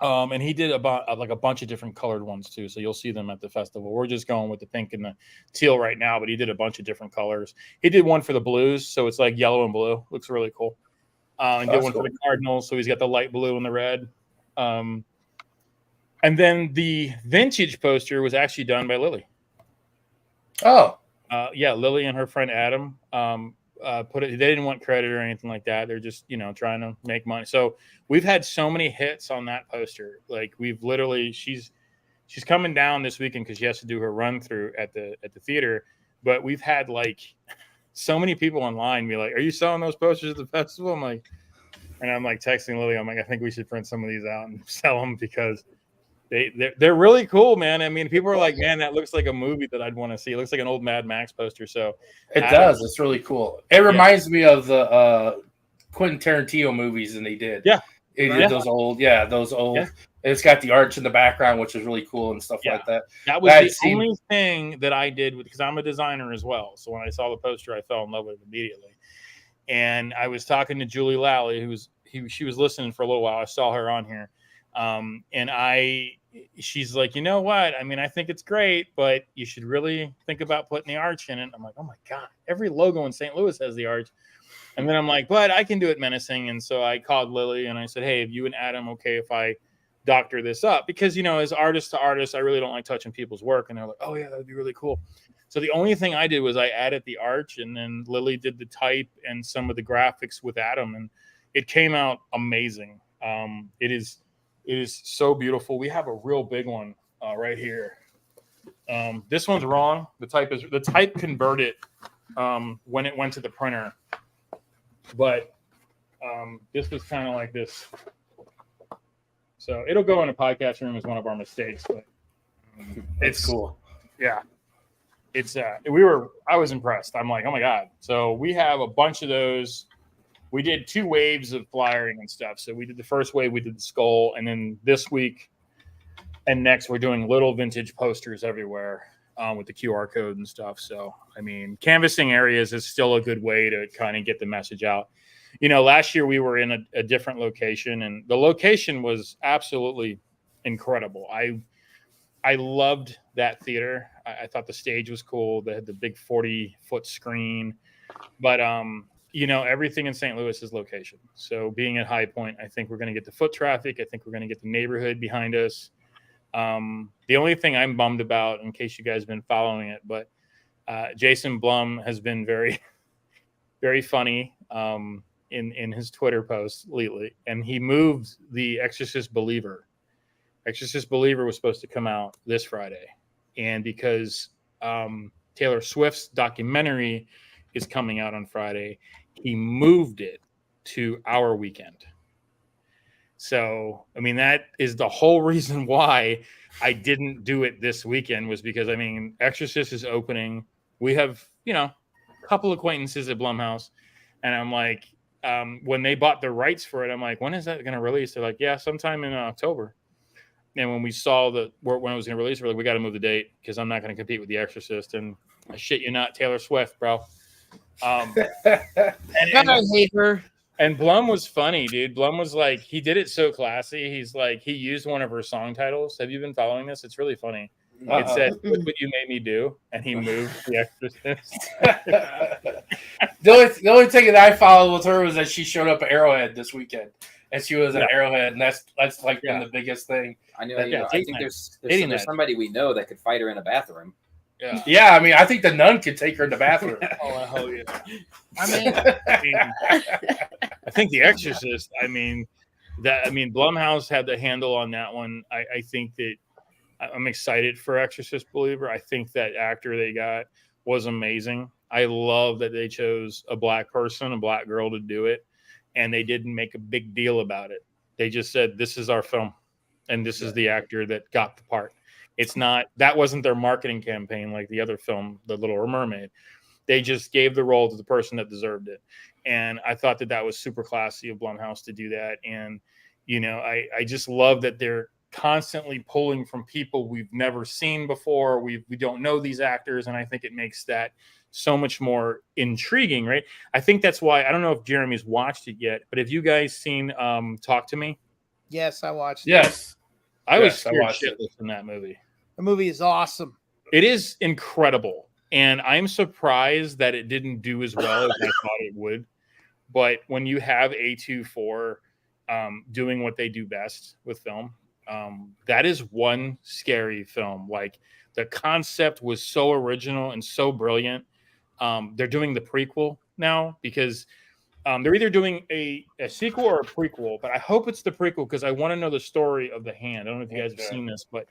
And he did about like a bunch of different colored ones too. So you'll see them at the festival. We're just going with the pink and the teal right now, but he did a bunch of different colors. He did one for the Blues, so it's like yellow and blue. Looks really cool. And did one for the Cardinals, so he's got the light blue and the red. And then the vintage poster was actually done by Lily. Oh. Yeah, Lily and her friend Adam put it. They didn't want credit or anything like that. They're just, trying to make money. So we've had so many hits on that poster. Like, we've literally, she's coming down this weekend because she has to do her run through at the theater. But we've had like so many people online be like, "Are you selling those posters at the festival?" I'm like texting Lily. I'm like, I think we should print some of these out and sell them because they're really cool, man. I mean, people are like, man, that looks like a movie that I'd want to see. It looks like an old Mad Max poster. So it does. It's really cool. It reminds me of the Quentin Tarantino movies, and they did. Yeah. It did those old. Yeah. It's got the arch in the background, which is really cool and stuff like that. That was the only thing that I did because I'm a designer as well. So when I saw the poster, I fell in love with it immediately. And I was talking to Julie Lally, she was listening for a little while. I saw her on here. She's like, you know what? I mean, I think it's great, but you should really think about putting the arch in it. I'm like, oh my God, every logo in St. Louis has the arch. And then I'm like, but I can do it menacing. And so I called Lily and I said, hey, if you and Adam, okay, if I doctor this up? Because, as artist to artist, I really don't like touching people's work. And they're like, oh yeah, that'd be really cool. So the only thing I did was I added the arch, and then Lily did the type and some of the graphics with Adam. And it came out amazing. It is so beautiful. We have a real big one right here. This one's wrong. The type converted when it went to the printer. But this was kind of like this. So it'll go in a podcast room as one of our mistakes, but It's cool. Yeah. It's I was impressed. I'm like, oh my God. So we have a bunch of those. We did 2 waves of flyering and stuff. So we did the first wave, we did the skull, and then this week and next we're doing little vintage posters everywhere with the QR code and stuff. So I mean, canvassing areas is still a good way to kind of get the message out. You know, last year we were in a different location, and the location was absolutely incredible. I loved that theater. I thought the stage was cool. They had the big 40-foot screen, but you know, everything in St. Louis is location. So being at High Point, I think we're going to get the foot traffic. I think we're going to get the neighborhood behind us. The only thing I'm bummed about, in case you guys have been following it, but Jason Blum has been very, very funny in his Twitter posts lately, and he moved the Exorcist Believer. Exorcist Believer was supposed to come out this Friday, and because Taylor Swift's documentary is coming out on Friday, he moved it to our weekend. So, I mean, that is the whole reason why I didn't do it this weekend, was because, I mean, Exorcist is opening. We have, you know, a couple acquaintances at Blumhouse, and I'm like, when they bought the rights for it, I'm like, when is that going to release? They're like, yeah, sometime in October. And when we saw when it was going to release, we're like, we got to move the date because I'm not going to compete with The Exorcist. And I shit you not, Taylor Swift, bro. And I hate her. And Blum was funny, dude. Blum was like, he did it so classy. He's like, he used one of her song titles. Have you been following this? It's really funny. It said, "Look what you made me do," and he moved The Exorcist. The only thing that I followed with her was that she showed up at Arrowhead this weekend, and she was at Arrowhead, and that's like been the biggest thing. I know. I think there's somebody we know that could fight her in a bathroom. Yeah. I mean, I think the nun could take her in the bathroom. Oh, hell yeah! I think The Exorcist. Blumhouse had the handle on that one. I think that I'm excited for Exorcist Believer. I think that actor they got was amazing. I love that they chose a black person, a black girl to do it, and they didn't make a big deal about it. They just said, "This is our film, and this is the actor that got the part." It's not, that wasn't their marketing campaign like the other film, The Little Mermaid. They just gave the role to the person that deserved it. And I thought that was super classy of Blumhouse to do that. And, you know, I just love that they're constantly pulling from people we've never seen before. We don't know these actors. And I think it makes that so much more intriguing, right? I think that's why, I don't know if Jeremy's watched it yet, but have you guys seen Talk to Me? Yes, I watched it. Yes. I was scared shitless in that movie. The movie is awesome. It is incredible. And I'm surprised that it didn't do as well as I thought it would. But when you have A24 doing what they do best with film, that is one scary film. Like, the concept was so original and so brilliant. They're doing the prequel now because they're either doing a sequel or a prequel, but I hope it's the prequel because I want to know the story of the hand. I don't know if you guys have seen this, but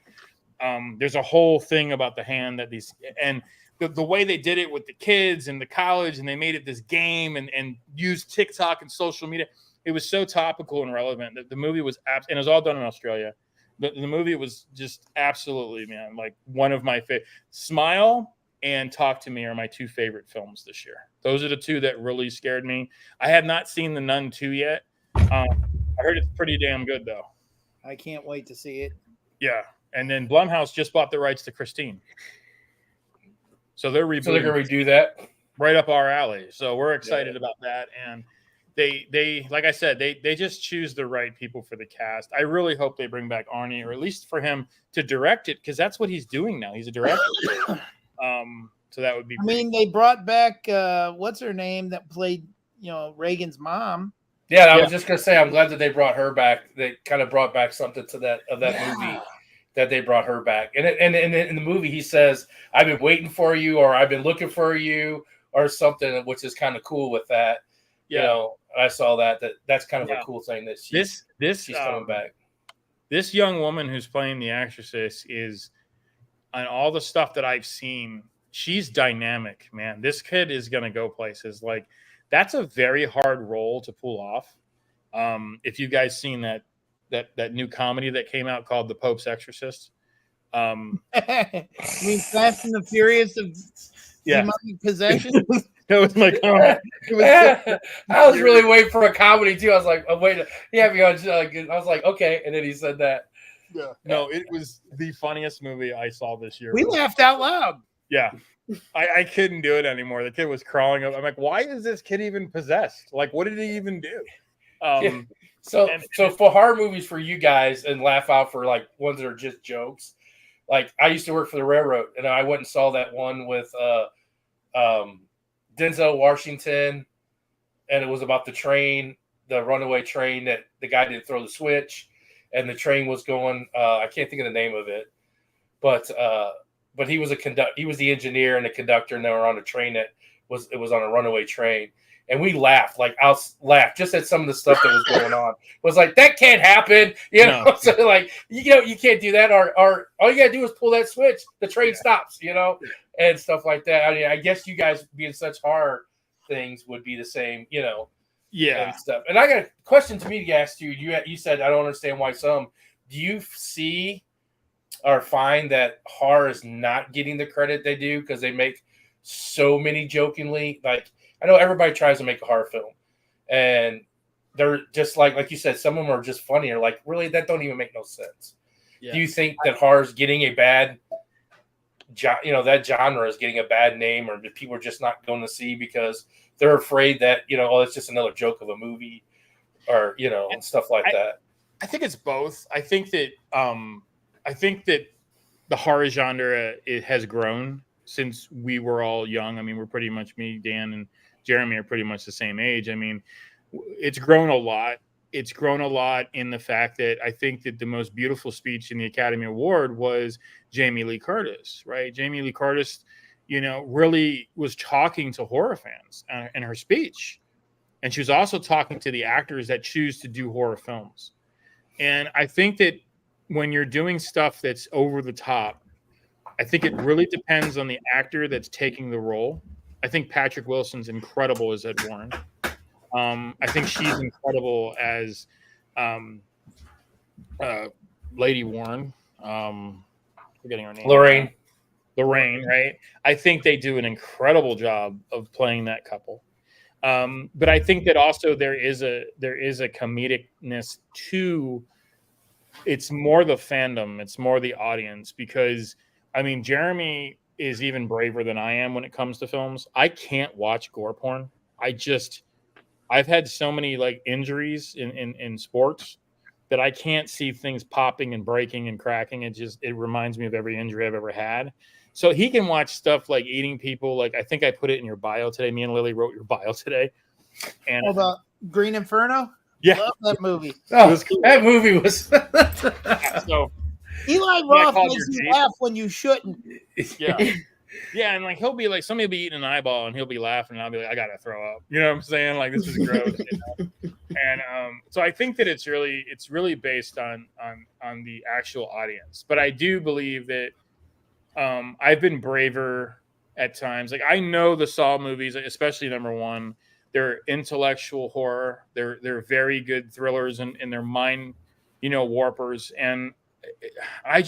there's a whole thing about the hand that and the way they did it with the kids and the college, and they made it this game and used TikTok and social media. It was so topical and relevant that the movie was and it was all done in Australia. The movie was just absolutely, man, like one of my favorite. Smile and Talk to Me are my 2 favorite films this year. Those are the 2 that really scared me. I have not seen The Nun 2 yet. I heard it's pretty damn good, though. I can't wait to see it. Yeah. And then Blumhouse just bought the rights to Christine. So they're going to redo that. Right up our alley. So we're excited about that. And they like I said, they just choose the right people for the cast. I really hope they bring back Arnie, or at least for him to direct it, because that's what he's doing now. He's a director. So that would be. I mean, they brought back what's her name that played, Reagan's mom. Yeah, I was just gonna say, I'm glad that they brought her back. They kind of brought back something to that movie, that they brought her back. And in the movie, he says, "I've been waiting for you," or "I've been looking for you," or something, which is kind of cool with that. Yeah. You know, I saw that's kind of a cool thing that she's coming back. This young woman who's playing the Exorcist is, on all the stuff that I've seen, she's dynamic, man. This kid is going to go places. Like, that's a very hard role to pull off. If you guys seen that that new comedy that came out called The Pope's Exorcist. I mean, Fast and the Furious of demonic possession. That was my comment. It was I was really waiting for a comedy too. I was like, oh, wait, I was like, okay, and then he said that. Yeah. No, it was the funniest movie I saw this year. We laughed out loud. Yeah. I couldn't do it anymore. The kid was crawling up. I'm like, why is this kid even possessed? Like, what did he even do? So for horror movies for you guys and laugh out for like ones that are just jokes. Like I used to work for the railroad and I went and saw that one with Denzel Washington, and it was about the train, the runaway train that the guy didn't throw the switch, and the train was going. I can't think of the name of it, but he was he was the engineer and the conductor, and they were on a train that was on a runaway train, and we laughed. Like I'll laugh just at some of the stuff that was going on. It was like that can't happen, you know. No. So like you can't do that, or all you gotta do is pull that switch, the train stops, and stuff like that. I mean, I guess you guys being such horror things would be the same, and stuff. And I got a question to me to ask you. You said I don't understand why some. Do you see or find that horror is not getting the credit they do because they make so many jokingly? Like I know everybody tries to make a horror film, and they're just like you said, some of them are just funny. Or like, really, that don't even make no sense. Yeah. Do you think that horror is getting a bad? That genre is getting a bad name, or people are just not going to see because they're afraid that it's just another joke of a movie, or and stuff like that. I think it's both. I think that the horror genre it has grown since we were all young. I mean, we're pretty much, me, Dan, and Jeremy are pretty much the same age. I mean, it's grown a lot. It's grown a lot in the fact that I think that the most beautiful speech in the Academy Award was Jamie Lee Curtis, right? Jamie Lee Curtis, really was talking to horror fans in her speech. And she was also talking to the actors that choose to do horror films. And I think that when you're doing stuff that's over the top, I think it really depends on the actor that's taking the role. I think Patrick Wilson's incredible as Ed Warren. I think she's incredible as Lady Warren. Forgetting her name. Lorraine, right? I think they do an incredible job of playing that couple. But I think that also there is a comedicness to. It's more the fandom. It's more the audience because I mean Jeremy is even braver than I am when it comes to films. I can't watch gore porn. I've had so many like injuries in sports that I can't see things popping and breaking and cracking. It reminds me of every injury I've ever had. So he can watch stuff like eating people. Like I think I put it in your bio today. Me and Lily wrote your bio today. And the Green Inferno? Yeah. Love that movie. Oh, cool. That movie was so Eli Roth makes you laugh when you shouldn't. Yeah. Yeah, and like he'll be like somebody will be eating an eyeball and he'll be laughing and I'll be like, I gotta throw up. You know what I'm saying? Like this is gross. And so I think that it's really based on the actual audience. But I do believe that I've been braver at times. Like I know the Saw movies, especially number one, they're intellectual horror. They're very good thrillers and they're mind, warpers. And I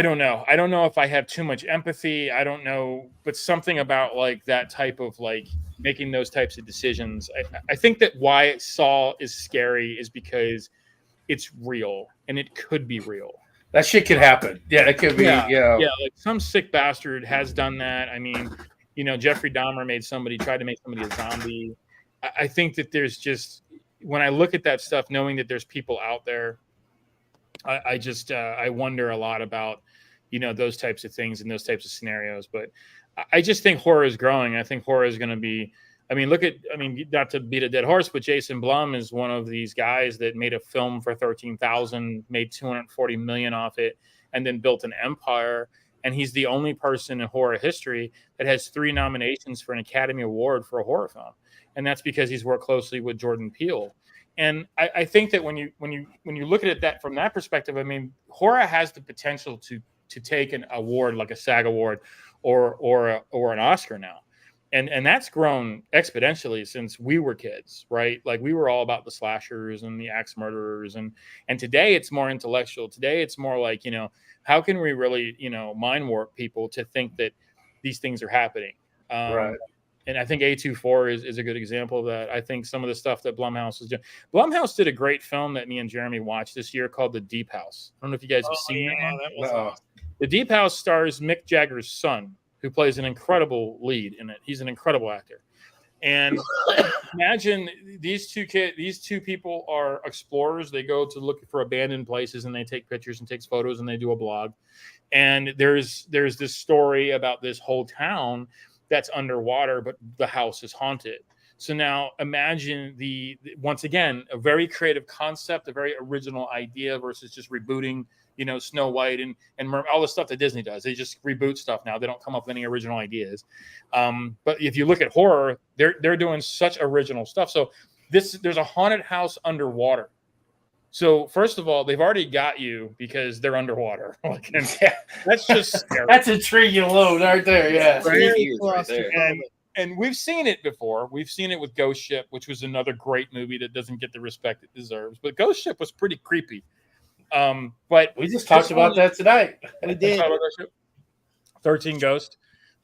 don't know. I don't know if I have too much empathy. I don't know, but something about like that type of like making those types of decisions. I think that why Saw is scary is because it's real and it could be real. That shit could happen. Yeah, it could be. Yeah, like some sick bastard has done that. I mean, Jeffrey Dahmer tried to make somebody a zombie. I think that there's just when I look at that stuff, knowing that there's people out there. I wonder a lot about, those types of things and those types of scenarios. But I just think horror is growing. I think horror is going to be, not to beat a dead horse, but Jason Blum is one of these guys that made a film for 13,000, made 240 million off it, and then built an empire. And he's the only person in horror history that has 3 nominations for an Academy Award for a horror film. And that's because he's worked closely with Jordan Peele. And I think that when you look at it that from that perspective, I mean, horror has the potential to take an award like a SAG award or an Oscar now. and that's grown exponentially since we were kids, right? Like we were all about the slashers and the axe murderers, and today it's more intellectual. Today it's more like, how can we really, mind warp people to think that these things are happening? Right. And I think A24 is a good example of that. I think some of the stuff that Blumhouse is doing. Blumhouse did a great film that me and Jeremy watched this year called The Deep House. I don't know if you guys have seen that was No. awesome. The Deep House stars Mick Jagger's son, who plays an incredible lead in it. He's an incredible actor. And imagine these two people are explorers. They go to look for abandoned places and they take pictures and takes photos and they do a blog. And there's this story about this whole town that's underwater, but the house is haunted. So now imagine once again, a very creative concept, a very original idea versus just rebooting, Snow White and all the stuff that Disney does. They just reboot stuff now. They don't come up with any original ideas. But if you look at horror, they're doing such original stuff. So there's a haunted house underwater. So first of all, they've already got you because they're underwater. That's just scary. That's intriguing alone right there. Yeah. Right there. And we've seen it before. We've seen it with Ghost Ship, which was another great movie that doesn't get the respect it deserves. But Ghost Ship was pretty creepy. But We just talked about that tonight. We did. 13 Ghosts.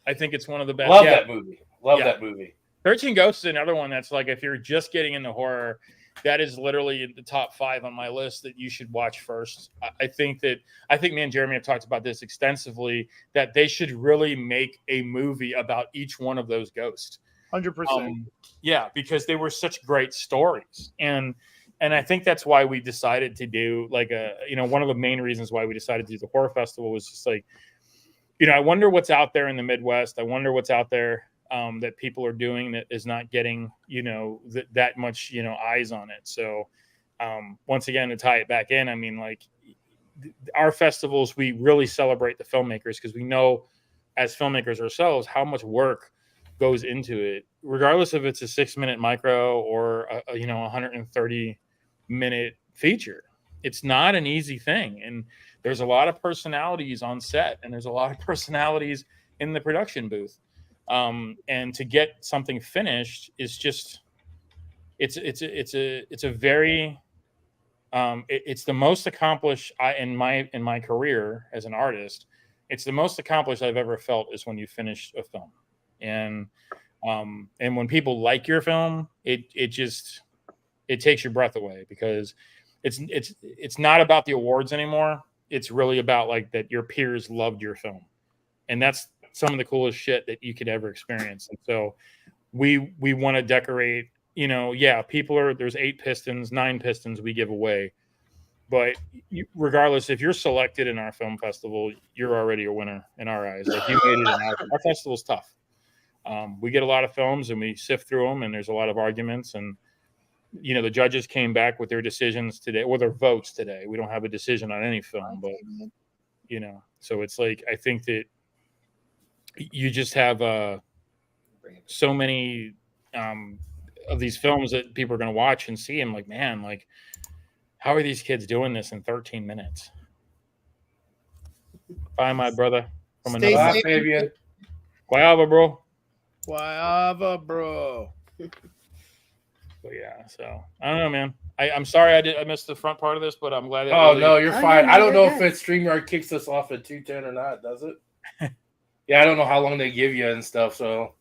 I think it's one of the best. Love that movie. Love that movie. 13 Ghosts is another one that's like, if you're just getting into horror, that is literally in the top 5 on my list that you should watch first. I think me and Jeremy have talked about this extensively, that they should really make a movie about each one of those ghosts. 100%. Yeah, because they were such great stories. And I think that's why we decided to do one of the main reasons why we decided to do the horror festival was just like, I wonder what's out there in the Midwest. I wonder what's out there that people are doing that is not getting, that much, eyes on it. So once again, to tie it back in, I mean, like our festivals, we really celebrate the filmmakers because we know as filmmakers ourselves how much work goes into it, regardless if it's a 6-minute micro or a 130-minute feature. It's not an easy thing. And there's a lot of personalities on set and there's a lot of personalities in the production booth. And to get something finished is just, it's the most accomplished in my career as an artist. It's the most accomplished I've ever felt is when you finish a film. And when people like your film, it takes your breath away because it's not about the awards anymore. It's really about like that your peers loved your film. And that's some of the coolest shit that you could ever experience. And so we want to decorate, there's 8 pistons, 9 pistons we give away. But regardless, if you're selected in our film festival, you're already a winner in our eyes. Like you made it in our festival's tough. We get a lot of films and we sift through them and there's a lot of arguments and, the judges came back with their decisions today or their votes today. We don't have a decision on any film, but, so it's like, I think that you just have so many of these films that people are going to watch and see. And like, man, like, how are these kids doing this in 13 minutes? Bye, my brother. From Stay another safe. Fabian. Guayaba, bro. Guayaba, bro. But yeah, so I don't know, man. I'm sorry I missed the front part of this, but I'm glad. Oh, no, you're fine. no, I don't know you're if good. it's StreamYard kicks us off at 2:10 or not, does it? Yeah, I don't know how long they give you and stuff, so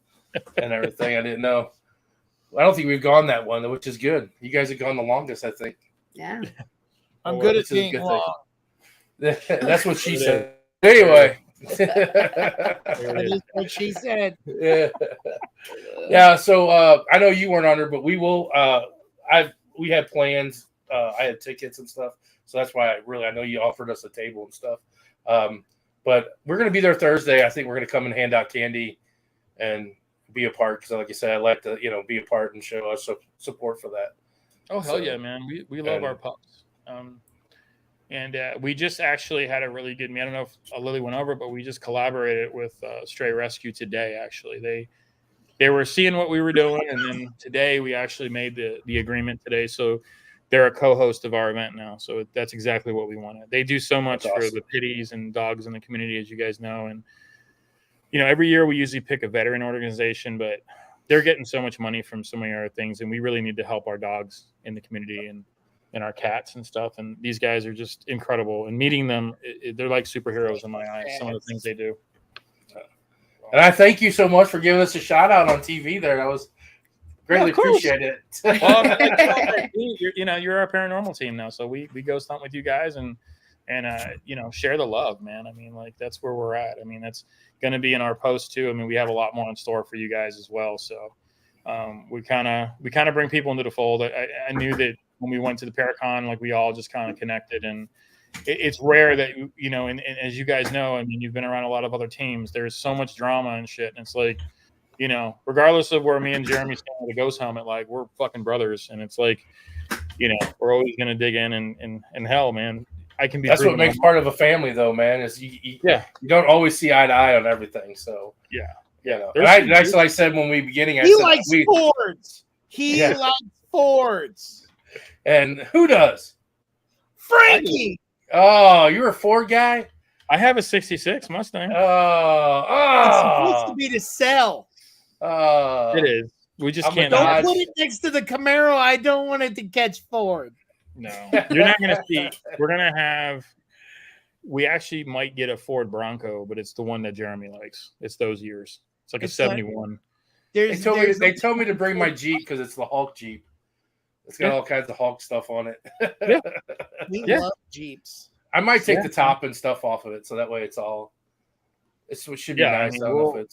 and everything. I didn't know. I don't think we've gone that one, which is good. You guys have gone the longest, I think. Yeah. I'm Oh, good this at is a being good long. That's what she said. Anyway. That is what she said. Yeah. So I know you weren't on her, but we will. We had plans. I had tickets and stuff, so that's why I know you offered us a table and stuff. But we're gonna be there Thursday. I think we're gonna come and hand out candy and be a part because, like you said, I like to be a part and show us support for that. Oh hell yeah, man! We love our pups. And we just actually had a really good. I don't know if Lily went over, but we just collaborated with Stray Rescue today. Actually, they were seeing what we were doing, and then today we actually made the agreement today. So they're a co-host of our event now. So that's exactly what we wanted. They do so much for the pitties and dogs in the community, as you guys know, and every year we usually pick a veteran organization, but they're getting so much money from so many other things, and we really need to help our dogs in the community and our cats and stuff. And these guys are just incredible. And meeting them, they're like superheroes in my eyes. Some of the things they do. And I thank you so much for giving us a shout out on TV there. That was greatly appreciate it. Well, you're our paranormal team now, so we go stunt with you guys and share the love, man. I mean, like, that's where we're at. I mean, that's going to be in our post too. I mean, we have a lot more in store for you guys as well. So we kind of bring people into the fold. I knew that when we went to the Paracon, like, we all just kind of connected, and it's rare that, and as you guys know, I mean, you've been around a lot of other teams. There's so much drama and shit. And it's like, regardless of where me and Jeremy stand with a ghost helmet, like, we're fucking brothers. And it's like, we're always going to dig in and hell, man. That's what makes part of a family, though, man, is you don't always see eye to eye on everything. So, And like I said when we beginning, he likes Fords. He likes Fords. And who does? Frankie. Oh, you're a Ford guy? I have a 66 Mustang. It's supposed to be to sell. It is. We just can't. Don't put it next to the Camaro. I don't want it to catch Ford. No, you're not going to see. We're going to have. We actually might get a Ford Bronco, but it's the one that Jeremy likes. It's those years. It's like a 71. They told me to bring my Jeep because it's the Hulk Jeep. It's got all kinds of Hulk stuff on it. We love Jeeps. I might take the top and stuff off of it, so that way it should be nice. I mean,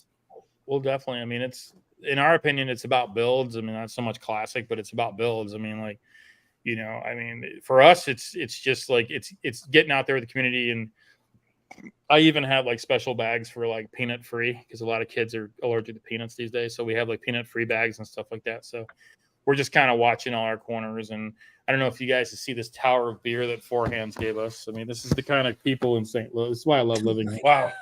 we'll definitely. I mean, it's, in our opinion, it's about builds. I mean, not so much classic, but it's about builds. I mean, like, for us, it's just like it's getting out there with the community. And I even have like special bags for like peanut free, because a lot of kids are allergic to peanuts these days. So we have like peanut free bags and stuff like that. So we're just kind of watching all our corners. And I don't know if you guys see this tower of beer that Four Hands gave us. I mean, this is the kind of people in St. Louis. This is why I love living here. Wow.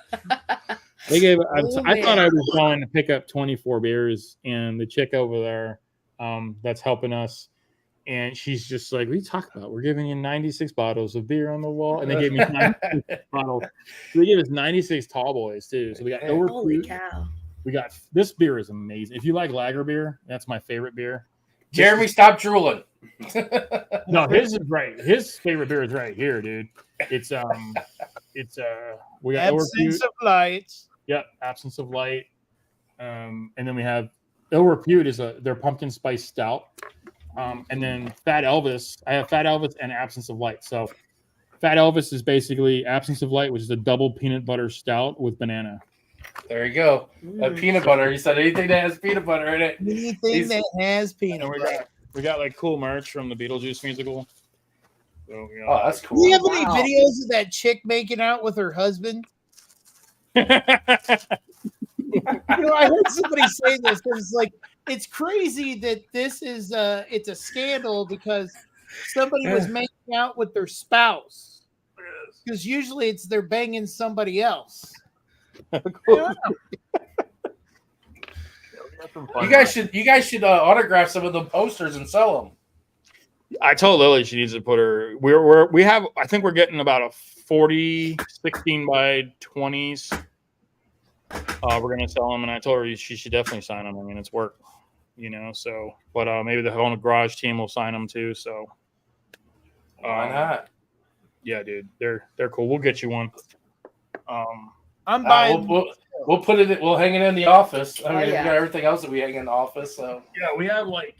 They gave. I thought I was going to pick up 24 beers, and the chick over there that's helping us, and she's just like, "What are you talking about? We're giving you 96 bottles of beer on the wall," and they gave me 96 bottles. So they gave us 96 tall boys too. So we got Holy cow! We got, this beer is amazing. If you like lager beer, that's my favorite beer. Jeremy, stop drooling. No, his is right. His favorite beer is right here, dude. It's we got Absence of Light. Yep, Absence of Light. And then we have Ill Repute is their pumpkin spice stout. And then Fat Elvis. I have Fat Elvis and Absence of Light. So Fat Elvis is basically Absence of Light, which is a double peanut butter stout with banana. There you go. Peanut butter. He said anything that has peanut butter in it. Anything that has peanut butter. We got like cool merch from the Beetlejuice musical. So, oh, that's cool. Do you have any videos of that chick making out with her husband? I heard somebody say this. It's like, it's crazy that this is it's a scandal because somebody was making out with their spouse. Because usually it's they're banging somebody else. You guys should autograph some of the posters and sell them. I told Lily she needs to put her. I think we're getting about a 40 16 by 20s. We're gonna sell them, and I told her she should definitely sign them. I mean, it's work, So, but maybe the Home Garage team will sign them too. So, why not? Yeah, dude, they're cool. We'll get you one. I'm buying. We'll put it. We'll hang it in the office. I mean, we got everything else that we hang in the office. So yeah, we have like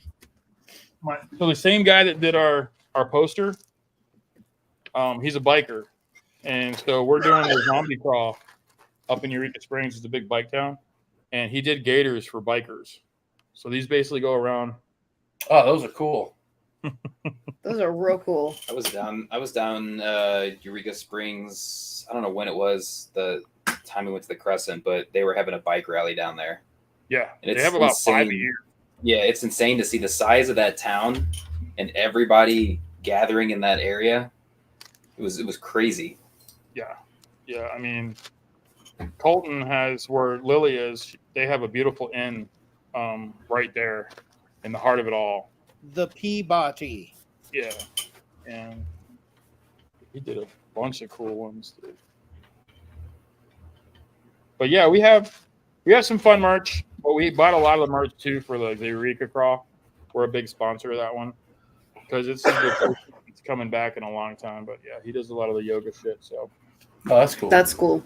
so the same guy that did our poster. He's a biker, and so we're doing the zombie crawl up in Eureka Springs. It's a big bike town, and he did gaiters for bikers. So these basically go around. Oh, those are cool. Those are real cool. I was down Eureka Springs. I don't know when it was, the time we went to the Crescent, but they were having a bike rally down there. Yeah, and they have about 5 a year. Yeah, it's insane to see the size of that town and everybody gathering in that area. It was crazy. Yeah. I mean, Colton has, where Lily is, they have a beautiful inn right there in the heart of it all. The Peabody. Yeah, and he did a bunch of cool ones, dude. But yeah, we have some fun merch. But we bought a lot of the merch too for the Eureka Crawl. We're a big sponsor of that one because it's coming back in a long time. But yeah, he does a lot of the yoga shit. So that's cool. That's cool.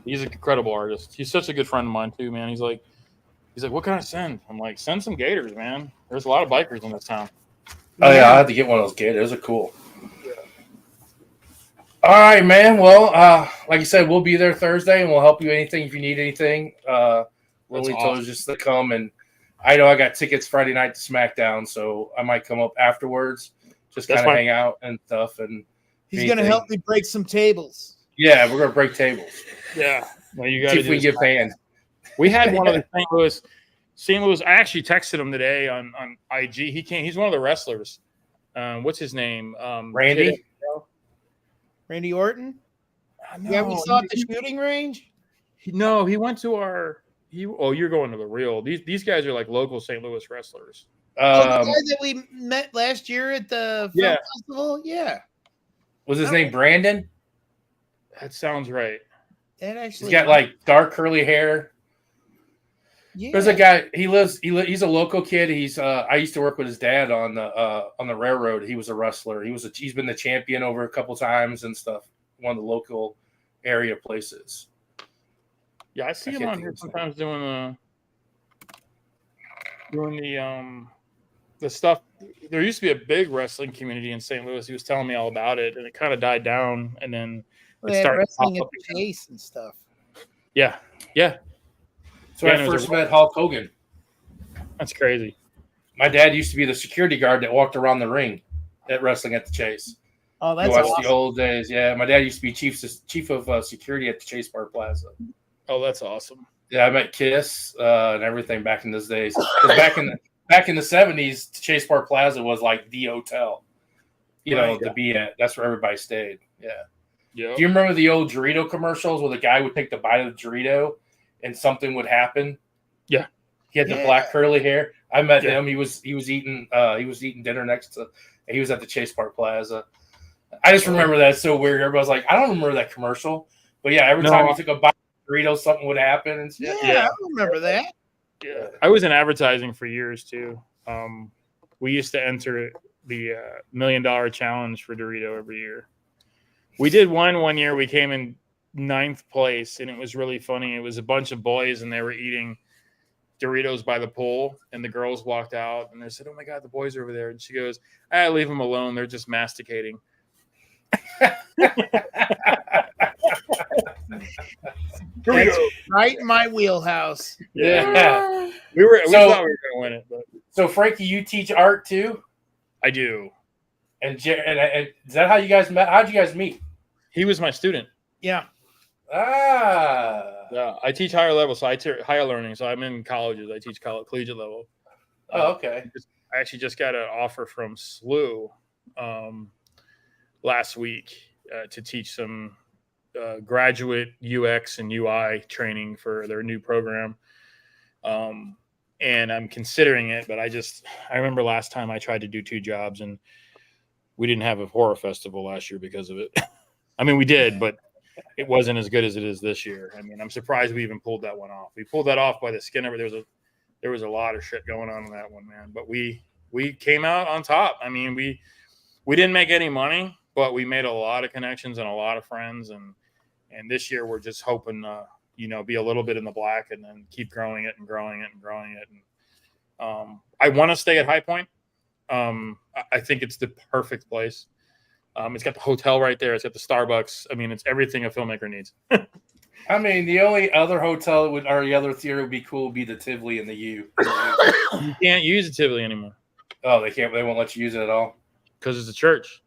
He's an incredible artist. He's such a good friend of mine too, man. He's like, what can I send? I'm like, send some gators, man. There's a lot of bikers in this town. Oh yeah, I had to get one of those gators. Those are cool. Yeah. All right, man. Well, like I said, we'll be there Thursday, and we'll help you anything if you need anything. Lily told us just to come, and I know I got tickets Friday night to SmackDown, so I might come up afterwards, just kind of hang out and stuff. And he's gonna help me break some tables. Yeah, we're gonna break tables. Yeah, well, you got see if we get banned. We had one of the St. Louis. I actually texted him today on IG. He came. He's one of the wrestlers. What's his name? Randy. Randy Orton. No, yeah, we saw at the shooting range. He went to our. You're going to the real. These guys are like local St. Louis wrestlers. The guy that we met last year at the film festival. Yeah. Was his name Brandon? That sounds right. That actually. He's got like dark curly hair. Yeah. There's a guy. He's a local kid. He's. I used to work with his dad on the railroad. He was a wrestler. He's been the champion over a couple times and stuff. One of the local area places. Yeah, I see him on here sometimes doing the stuff. There used to be a big wrestling community in St. Louis. He was telling me all about it, and it kind of died down, and then it started wrestling at the Chase and stuff. Yeah. So I first met Hulk Hogan. That's crazy. My dad used to be the security guard that walked around the ring at Wrestling at the Chase. Oh, that's awesome. The old days. Yeah, my dad used to be chief of security at the Chase Park Plaza. Oh, that's awesome. Yeah, I met Kiss and everything back in those days. Back in the 70s, Chase Park Plaza was like the hotel. To be at. That's where everybody stayed. Yeah. Yeah. Do you remember the old Dorito commercials where the guy would take the bite of the Dorito and something would happen? Yeah. He had the black curly hair. I met him. He was eating dinner next to. He was at the Chase Park Plaza. I just remember that. It's so weird. Everybody's like, I don't remember that commercial, but yeah, every time you took a bite of Dorito, something would happen. And yeah, I remember that. Yeah, I was in advertising for years too. We used to enter the $1 million challenge for Dorito every year. We did one year. We came in 9th place, and it was really funny. It was a bunch of boys, and they were eating Doritos by the pool, and the girls walked out, and they said, "Oh my God, the boys are over there." And she goes, "Leave them alone. They're just masticating." Right in my wheelhouse. Yeah. We thought we were going to win it. But. So, Frankie, you teach art too? I do. And is that how you guys met? How'd you guys meet? He was my student. Yeah. Yeah, I teach higher level, so I teach higher learning. So I'm in colleges. I teach collegiate level. Oh, okay. I actually just got an offer from SLU last week to teach some graduate UX and UI training for their new program. And I'm considering it, but I remember last time I tried to do 2 jobs, and we didn't have a horror festival last year because of it. I mean, we did, but it wasn't as good as it is this year. I mean, I'm surprised we even pulled that one off. We pulled that off by the skin of it. There was a lot of shit going on in that one, man. But we came out on top. I mean, we didn't make any money, but we made a lot of connections and a lot of friends. And this year we're just hoping be a little bit in the black and then keep growing it and growing it and growing it. And I want to stay at High Point. I think it's the perfect place. It's got the hotel right there. It's got the Starbucks. I mean, it's everything a filmmaker needs. I mean, the only other hotel or the other theater would be cool would be the Tivoli and the U. You can't use the Tivoli anymore. Oh, they can't. They won't let you use it at all because it's a church.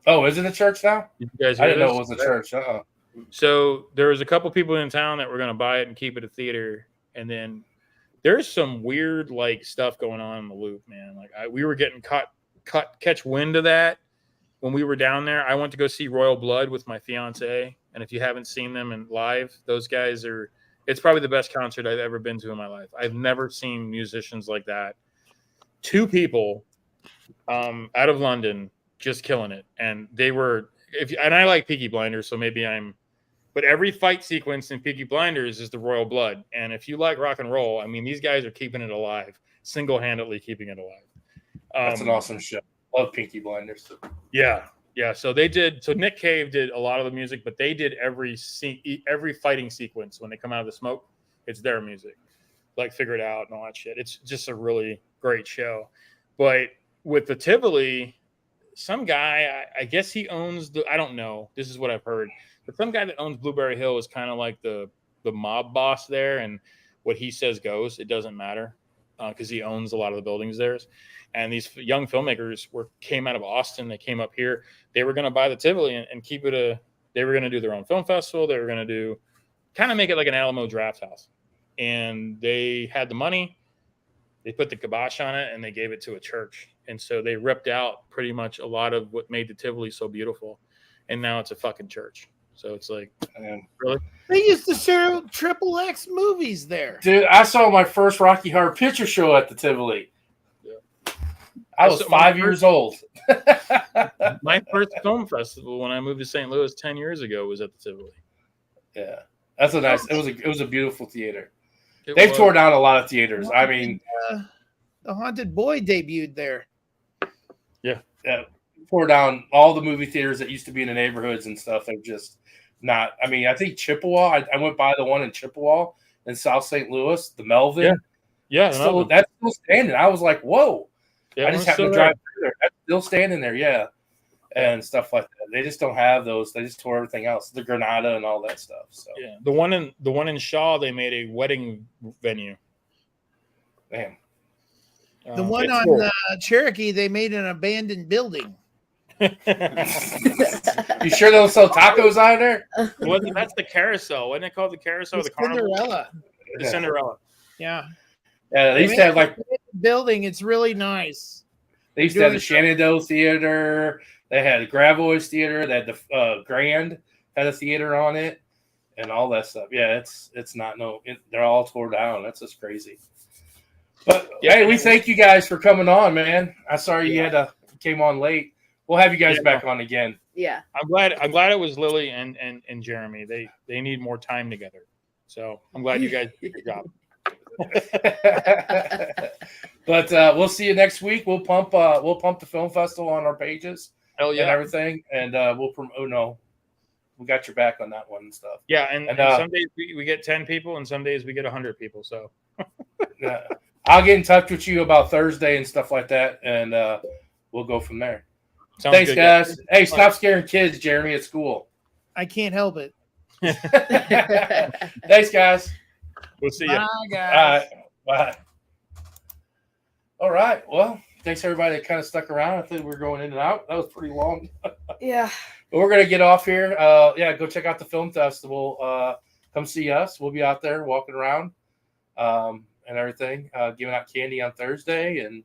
Oh, is it a church now? You guys I didn't know it was a church. So there was a couple people in town that were going to buy it and keep it a theater, and then there's some weird stuff going on in the loop, man. We were getting catch wind of that. When we were down there, I went to go see Royal Blood with my fiance. And if you haven't seen them in live, those guys it's probably the best concert I've ever been to in my life. I've never seen musicians like that. 2 people out of London just killing it. And they were, and I like Peaky Blinders, so maybe I'm But every fight sequence in Peaky Blinders is the royal blood. And if you like rock and roll, I mean, these guys are keeping it alive, single-handedly keeping it alive. That's an awesome show. Love Peaky Blinders. Yeah. So they did. So Nick Cave did a lot of the music, but they did every fighting sequence when they come out of the smoke. It's their music, like Figure It Out and all that shit. It's just a really great show. But with the Tivoli, some guy, I guess he owns I don't know. This is what I've heard. But some guy that owns Blueberry Hill is kind of like the mob boss there, and what he says goes. It doesn't matter because he owns a lot of the buildings there. And these young filmmakers came out of Austin. They came up here. They were going to buy the Tivoli and keep it they were going to do their own film festival. They were going to kind of make it like an Alamo Draft House. And they had the money. They put the kibosh on it, and they gave it to a church. And so they ripped out pretty much a lot of what made the Tivoli so beautiful. And now it's a fucking church. So it's like, really? They used to show XXX movies there. Dude, I saw my first Rocky Horror Picture Show at the Tivoli. Yeah. I was 5 years old. My first film festival when I moved to St. Louis 10 years ago was at the Tivoli. Yeah. That's a nice, it was a beautiful theater. They've tore down a lot of theaters. I mean, The Haunted Boy debuted there. Yeah. Tore down all the movie theaters that used to be in the neighborhoods and stuff. They're just not. I mean, I think Chippewa. I went by the one in Chippewa in South St. Louis, the Melvin. Yeah. That's still standing. I was like, whoa. Yeah, I just happened to drive through there. That's still standing there. Yeah. And stuff like that. They just don't have those. They just tore everything else, the Granada and all that stuff. So yeah, the one in Shaw, they made a wedding venue. Damn. The one on Cherokee, they made an abandoned building. You sure they'll sell tacos out there? That's the carousel. Wasn't it called the carousel? The Cinderella. The Cinderella. Yeah. Yeah, they used to have like building. It's really nice. They used to have the Shenandoah Theater. They had the Gravois Theater. They had the Grand had a theater on it, and all that stuff. Yeah, it's not they're all tore down. That's just crazy. But hey, we thank you guys for coming on, man. I'm sorry you came on late. We'll have you guys back on again. Yeah, I'm glad it was Lily and Jeremy. They need more time together. So I'm glad you guys did your job. But we'll see you next week. We'll pump the film festival on our pages. Hell yeah. And everything, and we'll promote. Oh no, we got your back on that one and stuff. Yeah, and some days we get 10 people, and some days we get 100 people. So I'll get in touch with you about Thursday and stuff like that, and we'll go from there. Sounds Thanks, good, guys. Hey, stop scaring kids, Jeremy, at school. I can't help it. Thanks, guys. We'll see you. Bye, guys. All right. Bye. All right. Well, thanks everybody that kind of stuck around. I think we're going in and out. That was pretty long. Yeah. But we're gonna get off here. Go check out the film festival. Come see us. We'll be out there walking around and everything, giving out candy on Thursday, and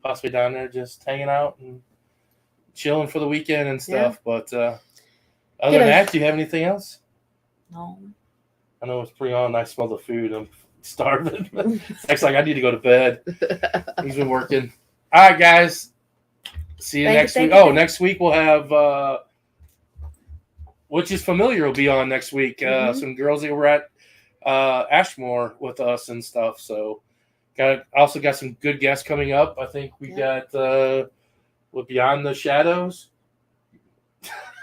possibly down there just hanging out and chilling for the weekend and stuff. Yeah. But other than that, do you have anything else? No. I know it's pretty on. I smell the food. I'm starving. It's like I need to go to bed. He's been working. All right, guys. See you next week. Next week we'll have which is familiar will be on next week. Some girls that were at Ashmore with us and stuff. So got some good guests coming up. I think we got with Beyond the Shadowz.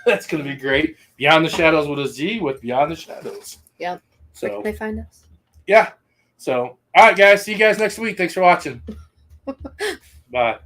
That's gonna be great. Beyond the Shadowz with a Z with Beyond the Shadowz. Yep. So where can they find us? Yeah. So all right, guys. See you guys next week. Thanks for watching. Bye.